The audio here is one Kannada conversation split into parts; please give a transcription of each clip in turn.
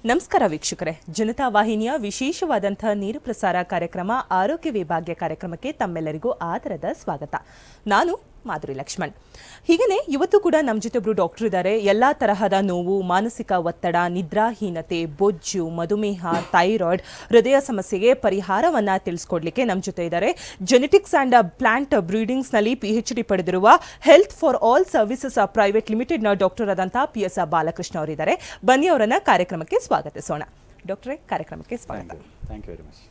ನಮಸ್ಕಾರ ವೀಕ್ಷಕರೇ, ಜನತಾ ವಾಹಿನಿಯ ವಿಶೇಷವಾದಂತಹ ನೇರ ಪ್ರಸಾರ ಕಾರ್ಯಕ್ರಮ ಆರೋಗ್ಯ ವಿಭಾಗ್ಯ ಕಾರ್ಯಕ್ರಮಕ್ಕೆ ತಮ್ಮೆಲ್ಲರಿಗೂ ಆದರದ ಸ್ವಾಗತ. ನಾನು ಮಾಧುರಿ ಲಕ್ಷ್ಮಣ್. ಹೀಗೇನೆ ಇವತ್ತು ಕೂಡ ನಮ್ಮ ಜೊತೆ ಒಬ್ರು ಡಾಕ್ಟರ್ ಇದ್ದಾರೆ. ಎಲ್ಲಾ ತರಹದ ನೋವು, ಮಾನಸಿಕ ಒತ್ತಡ, ನಿದ್ರಾಹೀನತೆ, ಬೊಜ್ಜು, ಮಧುಮೇಹ, ಥೈರಾಯ್ಡ್, ಹೃದಯ ಸಮಸ್ಯೆಗೆ ಪರಿಹಾರವನ್ನ ತಿಳಿಸ್ಕೊಡ್ಲಿಕ್ಕೆ ನಮ್ಮ ಜೊತೆ ಇದ್ದಾರೆ. ಜೆನೆಟಿಕ್ಸ್ ಅಂಡ್ ಪ್ಲಾಂಟ್ ಬ್ರೀಡಿಂಗ್ಸ್ ನಲ್ಲಿ PhD ಪಡೆದಿರುವ health for all services private limited ನ ಡಾಕ್ಟರ್ ಆದಂತಹ PS ಬಾಲಕೃಷ್ಣ ಅವರಿದ್ದಾರೆ. ಬನ್ನಿ ಅವರನ್ನ ಕಾರ್ಯಕ್ರಮಕ್ಕೆ ಸ್ವಾಗತಿಸೋಣ. ಡಾಕ್ಟರೇ, ಕಾರ್ಯಕ್ರಮಕ್ಕೆ ಸ್ವಾಗತ. Thank you very much.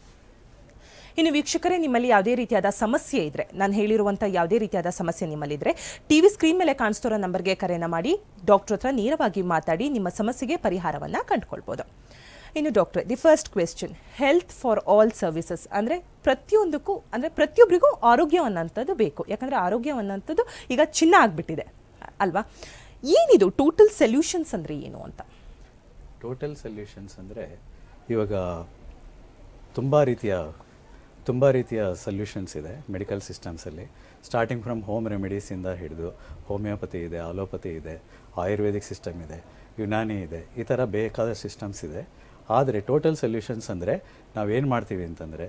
ಇನ್ನು ವೀಕ್ಷಕರೇ, ನಿಮ್ಮಲ್ಲಿ ಯಾವುದೇ ರೀತಿಯಾದ ಸಮಸ್ಯೆ ಇದ್ರೆ, ನಾನು ಹೇಳಿರುವಂಥ ಯಾವುದೇ ರೀತಿಯಾದ ಸಮಸ್ಯೆ ನಿಮ್ಮಲ್ಲಿದ್ರೆ TV ಸ್ಕ್ರೀನ್ ಮೇಲೆ ಕಾಣಿಸ್ತಿರೋ ನಂಬರ್ಗೆ ಕರೆಯನ್ನು ಮಾಡಿ ಡಾಕ್ಟರ್ ಹತ್ರ ನೇರವಾಗಿ ಮಾತಾಡಿ ನಿಮ್ಮ ಸಮಸ್ಯೆಗೆ ಪರಿಹಾರವನ್ನು ಕಂಡುಕೊಳ್ಬೋದು. ಇನ್ನು ಡಾಕ್ಟ್ರೆ, the first question, health for all services ಅಂದರೆ ಪ್ರತಿಯೊಂದಕ್ಕೂ, ಅಂದರೆ ಪ್ರತಿಯೊಬ್ಬರಿಗೂ ಆರೋಗ್ಯ ಅನ್ನೋಂಥದ್ದು ಬೇಕು. ಯಾಕಂದರೆ ಆರೋಗ್ಯ ಅನ್ನೋಂಥದ್ದು ಈಗ ಚಿನ್ನ ಆಗಿಬಿಟ್ಟಿದೆ ಅಲ್ವಾ? ಏನಿದು ಟೋಟಲ್ ಸೊಲ್ಯೂಷನ್ಸ್ ಅಂದರೆ ಏನು ಅಂತ? ಟೋಟಲ್ ಸೊಲ್ಯೂಷನ್ಸ್ ಅಂದರೆ ಇವಾಗ ತುಂಬ ರೀತಿಯ ಸೊಲ್ಯೂಷನ್ಸ್ ಇದೆ ಮೆಡಿಕಲ್ ಸಿಸ್ಟಮ್ಸಲ್ಲಿ. ಸ್ಟಾರ್ಟಿಂಗ್ ಫ್ರಮ್ ಹೋಮ್ ರೆಮಿಡೀಸಿಂದ ಹಿಡಿದು ಹೋಮಿಯೋಪತಿ ಇದೆ, ಅಲೋಪತಿ ಇದೆ, ಆಯುರ್ವೇದಿಕ್ ಸಿಸ್ಟಮ್ ಇದೆ, ಯುನಾನಿ ಇದೆ, ಈ ಥರ ಬೇಕಾದ ಸಿಸ್ಟಮ್ಸ್ ಇದೆ. ಆದರೆ ಟೋಟಲ್ ಸೊಲ್ಯೂಷನ್ಸ್ ಅಂದರೆ ನಾವೇನು ಮಾಡ್ತೀವಿ ಅಂತಂದರೆ,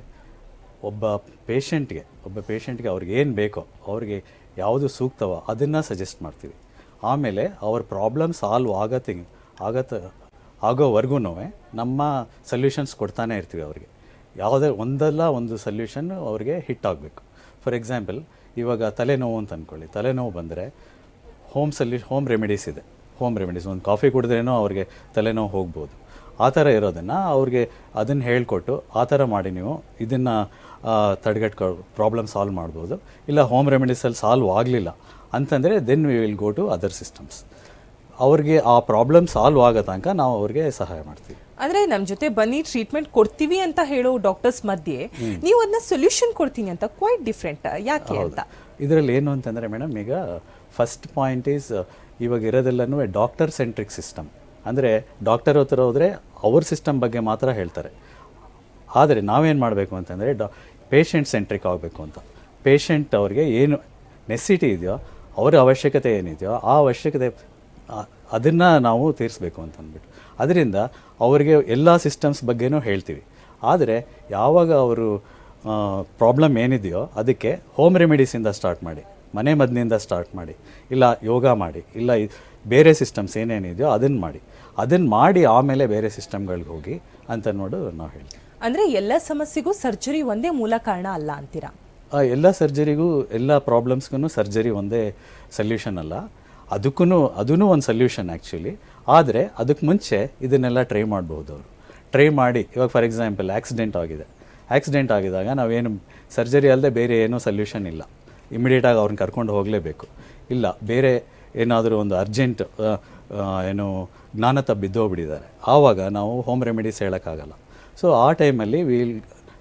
ಒಬ್ಬ ಪೇಷಂಟ್ಗೆ ಅವ್ರಿಗೆ ಏನು ಬೇಕೋ, ಅವ್ರಿಗೆ ಯಾವುದು ಸೂಕ್ತವೋ ಅದನ್ನು ಸಜೆಸ್ಟ್ ಮಾಡ್ತೀವಿ. ಆಮೇಲೆ ಅವ್ರ ಪ್ರಾಬ್ಲಮ್ ಸಾಲ್ವ್ ಆಗೋವರೆಗೂ ನಮ್ಮ ಸೊಲ್ಯೂಷನ್ಸ್ ಕೊಡ್ತಾನೆ ಇರ್ತೀವಿ ಅವ್ರಿಗೆ. ಯಾವುದೇ ಒಂದು ಸೊಲ್ಯೂಷನ್ ಅವ್ರಿಗೆ ಹಿಟ್ ಆಗಬೇಕು. ಫಾರ್ ಎಕ್ಸಾಂಪಲ್, ಇವಾಗ ತಲೆನೋವು ಅಂತ ಅಂದ್ಕೊಳ್ಳಿ. ತಲೆನೋವು ಬಂದರೆ ಹೋಮ್ ರೆಮಿಡೀಸ್ ಇದೆ. ಹೋಮ್ ರೆಮಿಡೀಸ್, ಒಂದು ಕಾಫಿ ಕುಡಿದ್ರೇನೋ ಅವ್ರಿಗೆ ತಲೆನೋವು ಹೋಗ್ಬೋದು. ಆ ಥರ ಇರೋದನ್ನು ಅವ್ರಿಗೆ ಅದನ್ನು ಹೇಳ್ಕೊಟ್ಟು ಆ ಥರ ಮಾಡಿ ನೀವು ಇದನ್ನು ತಡೆಗಟ್ಕೊ ಪ್ರಾಬ್ಲಮ್ ಸಾಲ್ವ್ ಮಾಡ್ಬೋದು. ಇಲ್ಲ ಹೋಮ್ ರೆಮಿಡೀಸಲ್ಲಿ ಸಾಲ್ವ್ ಆಗಲಿಲ್ಲ ಅಂತಂದರೆ then we will go to other systems. ಅವ್ರಿಗೆ ಆ ಪ್ರಾಬ್ಲಮ್ ಸಾಲ್ವ್ ಆಗೋ ತನಕ ನಾವು ಅವ್ರಿಗೆ ಸಹಾಯ ಮಾಡ್ತೀವಿ. ಅಂದರೆ ನಮ್ಮ ಜೊತೆ ಬನ್ನಿ ಟ್ರೀಟ್ಮೆಂಟ್ ಕೊಡ್ತೀವಿ ಅಂತ ಹೇಳೋ ಡಾಕ್ಟರ್ಸ್ ಮಧ್ಯೆ ನೀವು ಅದನ್ನ ಸೊಲ್ಯೂಷನ್ ಕೊಡ್ತೀನಿ ಅಂತ ಕ್ವೈಟ್ ಡಿಫ್ರೆಂಟ್. ಯಾಕೆ ಅಂತ? ಇದರಲ್ಲಿ ಏನು ಅಂತಂದರೆ ಮೇಡಮ್, ಈಗ ಫಸ್ಟ್ ಪಾಯಿಂಟ್ ಈಸ್, ಇವಾಗ ಇರೋದೆಲ್ಲನೂ ಡಾಕ್ಟರ್ ಸೆಂಟ್ರಿಕ್ ಸಿಸ್ಟಮ್. ಅಂದರೆ ಡಾಕ್ಟರ್ ಹತ್ರ ಹೋದರೆ ಅವ್ರ ಸಿಸ್ಟಮ್ ಬಗ್ಗೆ ಮಾತ್ರ ಹೇಳ್ತಾರೆ. ಆದರೆ ನಾವೇನು ಮಾಡಬೇಕು ಅಂತಂದರೆ ಪೇಷಂಟ್ ಸೆಂಟ್ರಿಕ್ ಆಗಬೇಕು ಅಂತ. ಪೇಷಂಟ್ ಅವ್ರಿಗೆ ಏನು ನೆಸಿಟಿ ಇದೆಯೋ, ಅವರ ಅವಶ್ಯಕತೆ ಏನಿದೆಯೋ ಆ ಅವಶ್ಯಕತೆ ಅದನ್ನು ನಾವು ತೀರಿಸ್ಬೇಕು ಅಂತ ಅಂದ್ಬಿಟ್ಟು, ಅದರಿಂದ ಅವರಿಗೆ ಎಲ್ಲ ಸಿಸ್ಟಮ್ಸ್ ಬಗ್ಗೆನೂ ಹೇಳ್ತೀವಿ. ಆದರೆ ಯಾವಾಗ ಅವರು ಪ್ರಾಬ್ಲಮ್ ಏನಿದೆಯೋ ಅದಕ್ಕೆ ಹೋಮ್ ರೆಮಿಡೀಸಿಂದ ಸ್ಟಾರ್ಟ್ ಮಾಡಿ, ಮನೆ ಮದ್ದಿನಿಂದ ಸ್ಟಾರ್ಟ್ ಮಾಡಿ, ಇಲ್ಲ ಯೋಗ ಮಾಡಿ, ಇಲ್ಲ ಬೇರೆ ಸಿಸ್ಟಮ್ಸ್ ಏನೇನಿದೆಯೋ ಅದನ್ನು ಮಾಡಿ ಆಮೇಲೆ ಬೇರೆ ಸಿಸ್ಟಮ್ಗಳಿಗೆ ಹೋಗಿ ಅಂತ ನಾವು ಹೇಳ್ತೀವಿ. ಅಂದರೆ ಎಲ್ಲ ಸಮಸ್ಯೆಗೂ ಸರ್ಜರಿ ಒಂದೇ ಮೂಲ ಕಾರಣ ಅಲ್ಲ ಅಂತೀರಾ? ಎಲ್ಲ ಸರ್ಜರಿಗೂ, ಎಲ್ಲ ಪ್ರಾಬ್ಲಮ್ಸ್ಗೂ ಸರ್ಜರಿ ಒಂದೇ ಸೊಲ್ಯೂಷನ್ ಅಲ್ಲ. ಅದೂ ಒಂದು ಸೊಲ್ಯೂಷನ್ ಆ್ಯಕ್ಚುಲಿ. ಆದರೆ ಅದಕ್ಕೆ ಮುಂಚೆ ಇದನ್ನೆಲ್ಲ ಟ್ರೈ ಮಾಡ್ಬೋದು. ಅವರು ಟ್ರೈ ಮಾಡಿ, ಇವಾಗ ಫಾರ್ ಎಕ್ಸಾಂಪಲ್ ಆಕ್ಸಿಡೆಂಟ್ ಆಗಿದಾಗ ನಾವೇನು ಸರ್ಜರಿ ಅಲ್ಲದೆ ಬೇರೆ ಏನೂ ಸೊಲ್ಯೂಷನ್ ಇಲ್ಲ. ಇಮಿಡಿಯೇಟಾಗಿ ಅವ್ರನ್ನ ಕರ್ಕೊಂಡು ಹೋಗಲೇಬೇಕು. ಇಲ್ಲ ಬೇರೆ ಏನಾದರೂ ಒಂದು ಅರ್ಜೆಂಟ್ ಜ್ಞಾನ ಬಿದ್ದೋಗ್ಬಿಟ್ಟಿದ್ದಾರೆ, ಆವಾಗ ನಾವು ಹೋಮ್ ರೆಮಿಡೀಸ್ ಹೇಳೋಕ್ಕಾಗಲ್ಲ. ಸೊ ಆ ಟೈಮಲ್ಲಿ will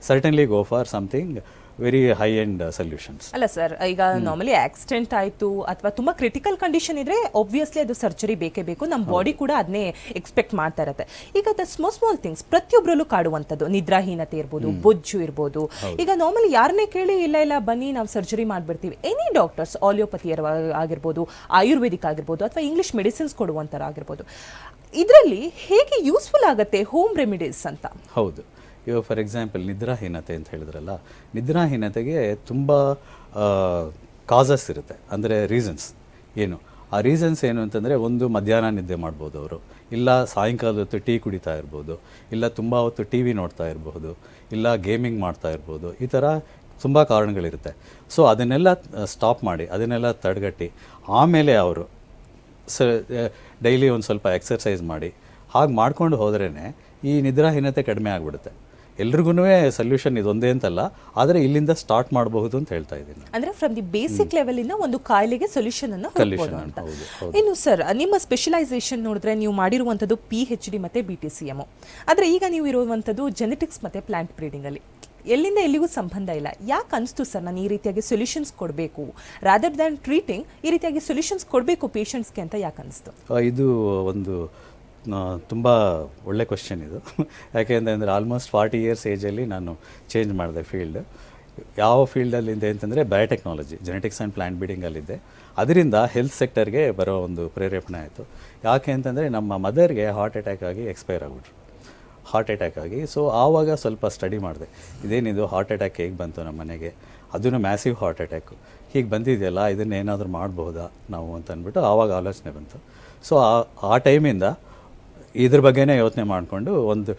certainly go for something very high end solutions. ಅಲ್ಲ ಸರ್, ಈಗ ನಾರ್ಮಲಿ ಆಕ್ಸಿಡೆಂಟ್ ಆಯಿತು ಅಥವಾ ತುಂಬ ಕ್ರಿಟಿಕಲ್ ಕಂಡೀಷನ್ ಇದ್ರೆ ಆಬ್ವಿಯಸ್ಲಿ ಅದು ಸರ್ಜರಿ ಬೇಕೇ ಬೇಕು. ನಮ್ಮ ಬಾಡಿ ಕೂಡ ಅದನ್ನೇ ಎಕ್ಸ್ಪೆಕ್ಟ್ ಮಾಡ್ತಾ ಇರುತ್ತೆ. ಈಗ ದ ಸ್ಮಾಲ್ ಥಿಂಗ್ಸ್ ಪ್ರತಿಯೊಬ್ಬರಲ್ಲೂ ಕಾಡುವಂಥದ್ದು, ನಿದ್ರಾಹೀನತೆ ಇರ್ಬೋದು, ಬೊಜ್ಜು ಇರ್ಬೋದು. ಈಗ ನಾರ್ಮಲಿ ಯಾರನ್ನೇ ಕೇಳಿ ಇಲ್ಲ ಬನ್ನಿ ನಾವು ಸರ್ಜರಿ ಮಾಡಿಬಿಡ್ತೀವಿ. ಎನಿ ಡಾಕ್ಟರ್ಸ್, ಆಲಿಯೋಪತಿ ಆಗಿರ್ಬೋದು, ಆಯುರ್ವೇದಿಕ್ ಆಗಿರ್ಬೋದು, ಅಥವಾ ಇಂಗ್ಲಿಷ್ ಮೆಡಿಸಿನ್ಸ್ ಕೊಡುವಂಥರ ಆಗಿರ್ಬೋದು, ಇದರಲ್ಲಿ ಹೇಗೆ ಯೂಸ್ಫುಲ್ ಆಗುತ್ತೆ ಹೋಮ್ ರೆಮಿಡೀಸ್ ಅಂತ? ಹೌದು. ಇವಾಗ ಫಾರ್ ಎಕ್ಸಾಂಪಲ್ ನಿದ್ರಾಹೀನತೆ ಅಂತ ಹೇಳಿದ್ರಲ್ಲ, ನಿದ್ರಾಹೀನತೆಗೆ ತುಂಬ ಕಾಸಸ್ ಇರುತ್ತೆ. ಅಂದರೆ ರೀಸನ್ಸ್ ಆ ರೀಸನ್ಸ್ ಏನು ಅಂತಂದರೆ, ಒಂದು ಮಧ್ಯಾಹ್ನ ನಿದ್ದೆ ಮಾಡ್ಬೋದು ಅವರು, ಇಲ್ಲ ಸಾಯಂಕಾಲದ ಹೊತ್ತು ಟೀ ಕುಡಿತಾ ಇರ್ಬೋದು, ಇಲ್ಲ ತುಂಬ ಹೊತ್ತು TV ನೋಡ್ತಾ ಇರ್ಬೋದು, ಇಲ್ಲ ಗೇಮಿಂಗ್ ಮಾಡ್ತಾ ಇರ್ಬೋದು. ಈ ಥರ ತುಂಬ ಕಾರಣಗಳಿರುತ್ತೆ. ಸೊ ಅದನ್ನೆಲ್ಲ ಸ್ಟಾಪ್ ಮಾಡಿ, ಅದನ್ನೆಲ್ಲ ತಡೆಗಟ್ಟಿ ಆಮೇಲೆ ಅವರು ಡೈಲಿ ಒಂದು ಸ್ವಲ್ಪ ಎಕ್ಸರ್ಸೈಸ್ ಮಾಡಿ, ಹಾಗೆ ಮಾಡ್ಕೊಂಡು ಹೋದ್ರೇ ಈ ನಿದ್ರಾಹೀನತೆ ಕಡಿಮೆ ಆಗಿಬಿಡುತ್ತೆ. ಎಲ್ರಿಗೂ ಸೊಲ್ಯೂಷನ್ ಇದೊಂದೇ ಅಂತಲ್ಲ, ಆದರೆ ಇಲ್ಲಿಂದ ಸ್ಟಾರ್ಟ್ ಮಾಡಬಹುದು ಅಂತ ಹೇಳ್ತಾ ಇದ್ದೀನಿ. ಅಂದ್ರೆ ಫ್ರಮ್ ದಿ ಬೇಸಿಕ್ ಲೆವೆಲ್ ಇಂದ ಒಂದು ಕಾಯಿಲೆಗೆ ಸೊಲ್ಯೂಷನ್ ಅನ್ನು ಹುಡುಕಬಹುದು ಅಂತ. ಇನ್ನು ಸರ್, ನಿಮ್ಮ ಸ್ಪೆಷಲೈಸೇಷನ್ ನೋಡಿದ್ರೆ ನೀವು ಮಾಡಿರುವಂಥದ್ದು PhD ಮತ್ತೆ BTCM. ಆದರೆ ಈಗ ನೀವು ಇರುವಂಥದ್ದು ಜೆನೆಟಿಕ್ಸ್ ಮತ್ತೆ ಪ್ಲಾಂಟ್ ಬ್ರೀಡಿಂಗ್ ಅಲ್ಲಿ. ಎಲ್ಲಿಂದ ಎಲ್ಲಿಗೂ ಸಂಬಂಧ ಇಲ್ಲ. ಯಾಕೆ ಅನಿಸ್ತು ಸರ್ ನಾನು ಈ ರೀತಿಯಾಗಿ ಸೊಲ್ಯೂಷನ್ಸ್ ಕೊಡಬೇಕು, ರಾದರ್ ದ್ಯಾನ್ ಟ್ರೀಟಿಂಗ್ ಈ ರೀತಿಯಾಗಿ ಸೊಲ್ಯೂಷನ್ಸ್ ಕೊಡಬೇಕು ಪೇಷಂಟ್ಸ್ಗೆ ಅಂತ ಯಾಕೆ ಅನಿಸ್ತು? ಇದು ಒಂದು ತುಂಬ ಒಳ್ಳೆ ಕ್ವೆಶ್ಚನ್ ಇದು. ಯಾಕೆಂದರೆ ಆಲ್ಮೋಸ್ಟ್ 40 ಇಯರ್ಸ್ ಏಜಲ್ಲಿ ನಾನು ಚೇಂಜ್ ಮಾಡಿದೆ ಫೀಲ್ಡ್. ಯಾವ ಫೀಲ್ಡಲ್ಲಿದೆ ಅಂತಂದರೆ ಬಯೋಟೆಕ್ನಾಲಜಿ, ಜೆನೆಟಿಕ್ಸ್ ಆ್ಯಂಡ್ ಪ್ಲಾಂಟ್ ಬ್ರೀಡಿಂಗಲ್ಲಿದ್ದೆ. ಅದರಿಂದ ಹೆಲ್ತ್ ಸೆಕ್ಟರ್ಗೆ ಬರೋ ಒಂದು ಪ್ರೇರೇಪಣೆ ಆಯಿತು. ಯಾಕೆ ಅಂತಂದರೆ ನಮ್ಮ ಮದರ್ಗೆ ಹಾರ್ಟ್ ಅಟ್ಯಾಕ್ ಆಗಿ ಎಕ್ಸ್ಪೈರ್ ಆಗಿಬಿಟ್ರು. ಹಾರ್ಟ್ ಅಟ್ಯಾಕ್ ಆಗಿ. ಸೊ ಆವಾಗ ಸ್ವಲ್ಪ ಸ್ಟಡಿ ಮಾಡಿದೆ, ಇದೇನಿದು ಹಾರ್ಟ್ ಅಟ್ಯಾಕ್ ಹೇಗೆ ಬಂತು ನಮ್ಮ ಮನೆಗೆ, ಅದನ್ನು ಮ್ಯಾಸಿವ್ ಹಾರ್ಟ್ ಅಟ್ಯಾಕು ಹೀಗೆ ಬಂದಿದೆಯಲ್ಲ, ಇದನ್ನು ಏನಾದರೂ ಮಾಡ್ಬೋದಾ ನಾವು ಅಂತ ಅಂದ್ಬಿಟ್ಟು ಆವಾಗ ಆಲೋಚನೆ ಬಂತು. ಸೊ ಆ ಟೈಮಿಂದ ಇದ್ರ ಬಗ್ಗೆನೇ ಯೋಚನೆ ಮಾಡಿಕೊಂಡು ಒಂದು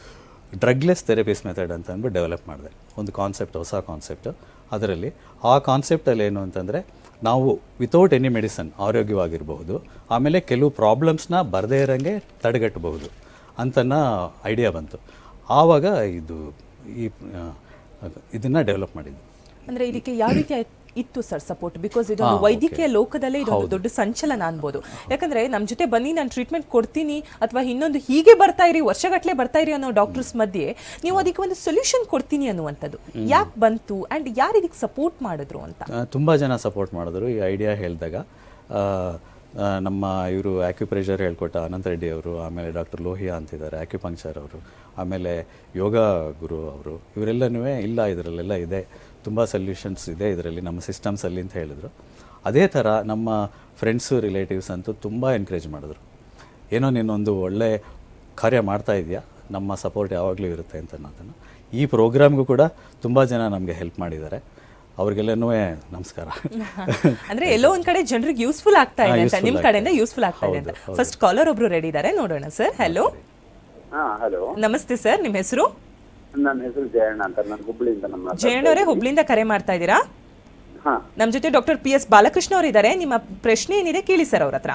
ಡ್ರಗ್ಲೆಸ್ ಥೆರಪಿಸ್ ಮೆಥಡ್ ಅಂತ ಅಂದ್ಬಿಟ್ಟು ಡೆವಲಪ್ ಮಾಡಿದೆ. ಒಂದು ಕಾನ್ಸೆಪ್ಟ್, ಹೊಸ ಕಾನ್ಸೆಪ್ಟು. ಅದರಲ್ಲಿ ಆ ಕಾನ್ಸೆಪ್ಟಲ್ಲಿ ಏನು ಅಂತಂದರೆ, ನಾವು ವಿತೌಟ್ ಎನಿ ಮೆಡಿಸನ್ ಆರೋಗ್ಯವಾಗಿರಬಹುದು, ಆಮೇಲೆ ಕೆಲವು ಪ್ರಾಬ್ಲಮ್ಸ್ನ ಬರದೇ ಇರೋಂಗೆ ತಡೆಗಟ್ಟಬಹುದು ಅಂತನ ಐಡಿಯಾ ಬಂತು. ಆವಾಗ ಇದನ್ನು ಡೆವಲಪ್ ಮಾಡಿದ್ದು. ಅಂದ್ರೆ ಇದಕ್ಕೆ ಯಾವ ರೀತಿ ಇತ್ತು ಸರ್ ಸಪೋರ್ಟ್? ಬಿಕಾಸ್ ಇದೊಂದು ವೈದ್ಯಕೀಯ ಲೋಕದಲ್ಲೇ ಇದೊಂದು ದೊಡ್ಡ ಸಂಚಲನ ಅನ್ಬೋದು. ಯಾಕಂದ್ರೆ ನಮ್ಮ ಜೊತೆ ಬನ್ನಿ, ನಾನು ಟ್ರೀಟ್ಮೆಂಟ್ ಕೊಡ್ತೀನಿ, ಅಥವಾ ಇನ್ನೊಂದು ಹೀಗೆ ಬರ್ತಾ ಇರಿ, ವರ್ಷಗಟ್ಟಲೆ ಬರ್ತಾ ಇರಿ ಅನ್ನೋ ಡಾಕ್ಟರ್ಸ್ ಮಧ್ಯೆ ನೀವು ಅದಕ್ಕೆ ಒಂದು ಸೊಲ್ಯೂಷನ್ ಕೊಡ್ತೀನಿ ಅನ್ನುವಂಥದ್ದು ಯಾಕೆ ಬಂತು ಆ್ಯಂಡ್ ಯಾರು ಇದಕ್ಕೆ ಸಪೋರ್ಟ್ ಮಾಡಿದ್ರು ಅಂತ? ತುಂಬ ಜನ ಸಪೋರ್ಟ್ ಮಾಡಿದ್ರು ಈ ಐಡಿಯಾ ಹೇಳಿದಾಗ. ನಮ್ಮ ಇವರು ಆಕ್ಯುಪ್ರೆಷರ್ ಹೇಳ್ಕೊಟ್ಟ ಅನಂತ ರೆಡ್ಡಿ ಅವರು, ಆಮೇಲೆ ಡಾಕ್ಟರ್ ಲೋಹಿಯಾ ಅಂತಿದ್ದಾರೆ ಆಕ್ಯುಪಂಕ್ಚರ್ ಅವರು, ಆಮೇಲೆ ಯೋಗ ಗುರು ಅವರು, ಇವರೆಲ್ಲನೂ ಇಲ್ಲ ಇದರಲ್ಲೆಲ್ಲ ಇದೆ, ತುಂಬ ಸೊಲ್ಯೂಷನ್ಸ್ ಇದೆ ಇದರಲ್ಲಿ ನಮ್ಮ ಸಿಸ್ಟಮ್ಸಲ್ಲಿ ಅಂತ ಹೇಳಿದರು. ಅದೇ ಥರ ನಮ್ಮ ಫ್ರೆಂಡ್ಸು ರಿಲೇಟಿವ್ಸ್ ಅಂತೂ ತುಂಬ ಎನ್ಕರೇಜ್ ಮಾಡಿದ್ರು. ಏನೋ ನೀನೊಂದು ಒಳ್ಳೆ ಕಾರ್ಯ ಮಾಡ್ತಾ ಇದೆಯಾ, ನಮ್ಮ ಸಪೋರ್ಟ್ ಯಾವಾಗಲೂ ಇರುತ್ತೆ ಅಂತ ಅನ್ನೋದನ್ನು. ಈ ಪ್ರೋಗ್ರಾಮ್ಗೂ ಕೂಡ ತುಂಬ ಜನ ನಮಗೆ ಹೆಲ್ಪ್ ಮಾಡಿದ್ದಾರೆ, ಅವ್ರಿಗೆಲ್ಲನೂ ನಮಸ್ಕಾರ. ಅಂದ್ರೆ ಎಲ್ಲೋ ಒಂದ್ ಕಡೆ ಜನರಿಗೆ ಯೂಸ್ಫುಲ್ ಆಗ್ತಾ ಇದೆ ಅಂತ, ನಿಮ್ಮ ಕಡೆಯಿಂದ ಯೂಸ್ಫುಲ್ ಆಗ್ತಾ ಇದೆ ಅಂತ. ಫಸ್ಟ್ ಕಾಲರ್ ಒಬ್ರು ರೆಡಿ ಇದ್ದಾರೆ, ನೋಡೋಣ ಸರ್. ಹಲೋ. ಹಲೋ, ನಮಸ್ತೆ ಸರ್, ನಿಮ್ಮ ಹೆಸರು? ನನ್ನ ಹೆಸರು ಜಯಣ್ಣ ಅಂತ, ನಾನು ಹುಬ್ಳಿಯಿಂದ. ಜಯಣ್ಣ ಅವರೇ, ಹುಬ್ಳಿಯಿಂದ ಕರೆ ಮಾಡ್ತಾ ಇದ್ದೀರಾ? ನಮ್ಮ ಜೊತೆ ಡಾಕ್ಟರ್ PS ಬಾಲಕೃಷ್ಣ ಅವರು ಇದ್ದಾರೆ. ನಿಮ್ಮ ಪ್ರಶ್ನೆ ಏನಿದೆ ಕೇಳಿ ಸರ್ ಅವ್ರ ಹತ್ರ.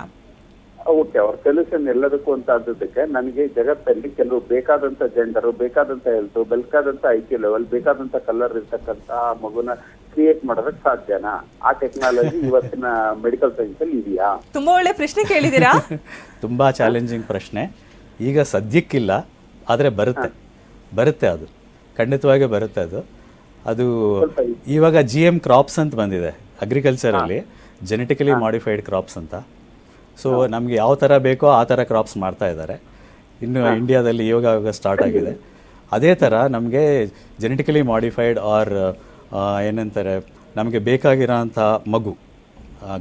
ಓಕೆ, ಅವ್ರ ಸೊಲ್ಯೂಷನ್ ಎಲ್ಲದಕ್ಕೂ ಅಂತ ಆದದ್ದಕ್ಕೆ, ನನಗೆ ಜಗತ್ತಲ್ಲಿ ಕೆಲವು ಬೇಕಾದಂತ ಜೆಂಡರು, ಬೇಕಾದಂತ ಹೆಲ್ತ್, ಬೇಕಾದಂತ IQ ಲೆವೆಲ್, ಬೇಕಾದಂತ ಕಲರ್ ಇರ್ತಕ್ಕಂತ ಮಗುನ ಕ್ರಿಯೇಟ್ ಮಾಡೋದಕ್ಕೆ ಸಾಧ್ಯನಾ? ಆ ಟೆಕ್ನಾಲಜಿ ಇವತ್ತಿನ ಮೆಡಿಕಲ್ ಸೈನ್ಸ್ ಅಲ್ಲಿ ಇದೆಯಾ? ತುಂಬಾ ಒಳ್ಳೆ ಪ್ರಶ್ನೆ ಕೇಳಿದ್ದೀರಾ. ತುಂಬ ಚಾಲೆಂಜಿಂಗ್ ಪ್ರಶ್ನೆ. ಈಗ ಸದ್ಯಕ್ಕಿಲ್ಲ, ಆದರೆ ಬರುತ್ತೆ ಅದು ಖಂಡಿತವಾಗಿ ಬರುತ್ತೆ. ಅದು ಇವಾಗ GM ಕ್ರಾಪ್ಸ್ ಅಂತ ಬಂದಿದೆ ಅಗ್ರಿಕಲ್ಚರಲ್ಲಿ, ಜೆನೆಟಿಕಲಿ ಮಾಡಿಫೈಡ್ ಕ್ರಾಪ್ಸ್ ಅಂತ. ಸೊ ನಮಗೆ ಯಾವ ಥರ ಬೇಕೋ ಆ ಥರ ಕ್ರಾಪ್ಸ್ ಮಾಡ್ತಾ ಇದ್ದಾರೆ. ಇನ್ನು ಇಂಡಿಯಾದಲ್ಲಿ ಇವಾಗ ಸ್ಟಾರ್ಟ್ ಆಗಿದೆ. ಅದೇ ಥರ ನಮಗೆ ಜೆನೆಟಿಕಲಿ ಮಾಡಿಫೈಡ್ ಆರ್ ಏನಂತಾರೆ, ನಮಗೆ ಬೇಕಾಗಿರೋಂಥ ಮಗು,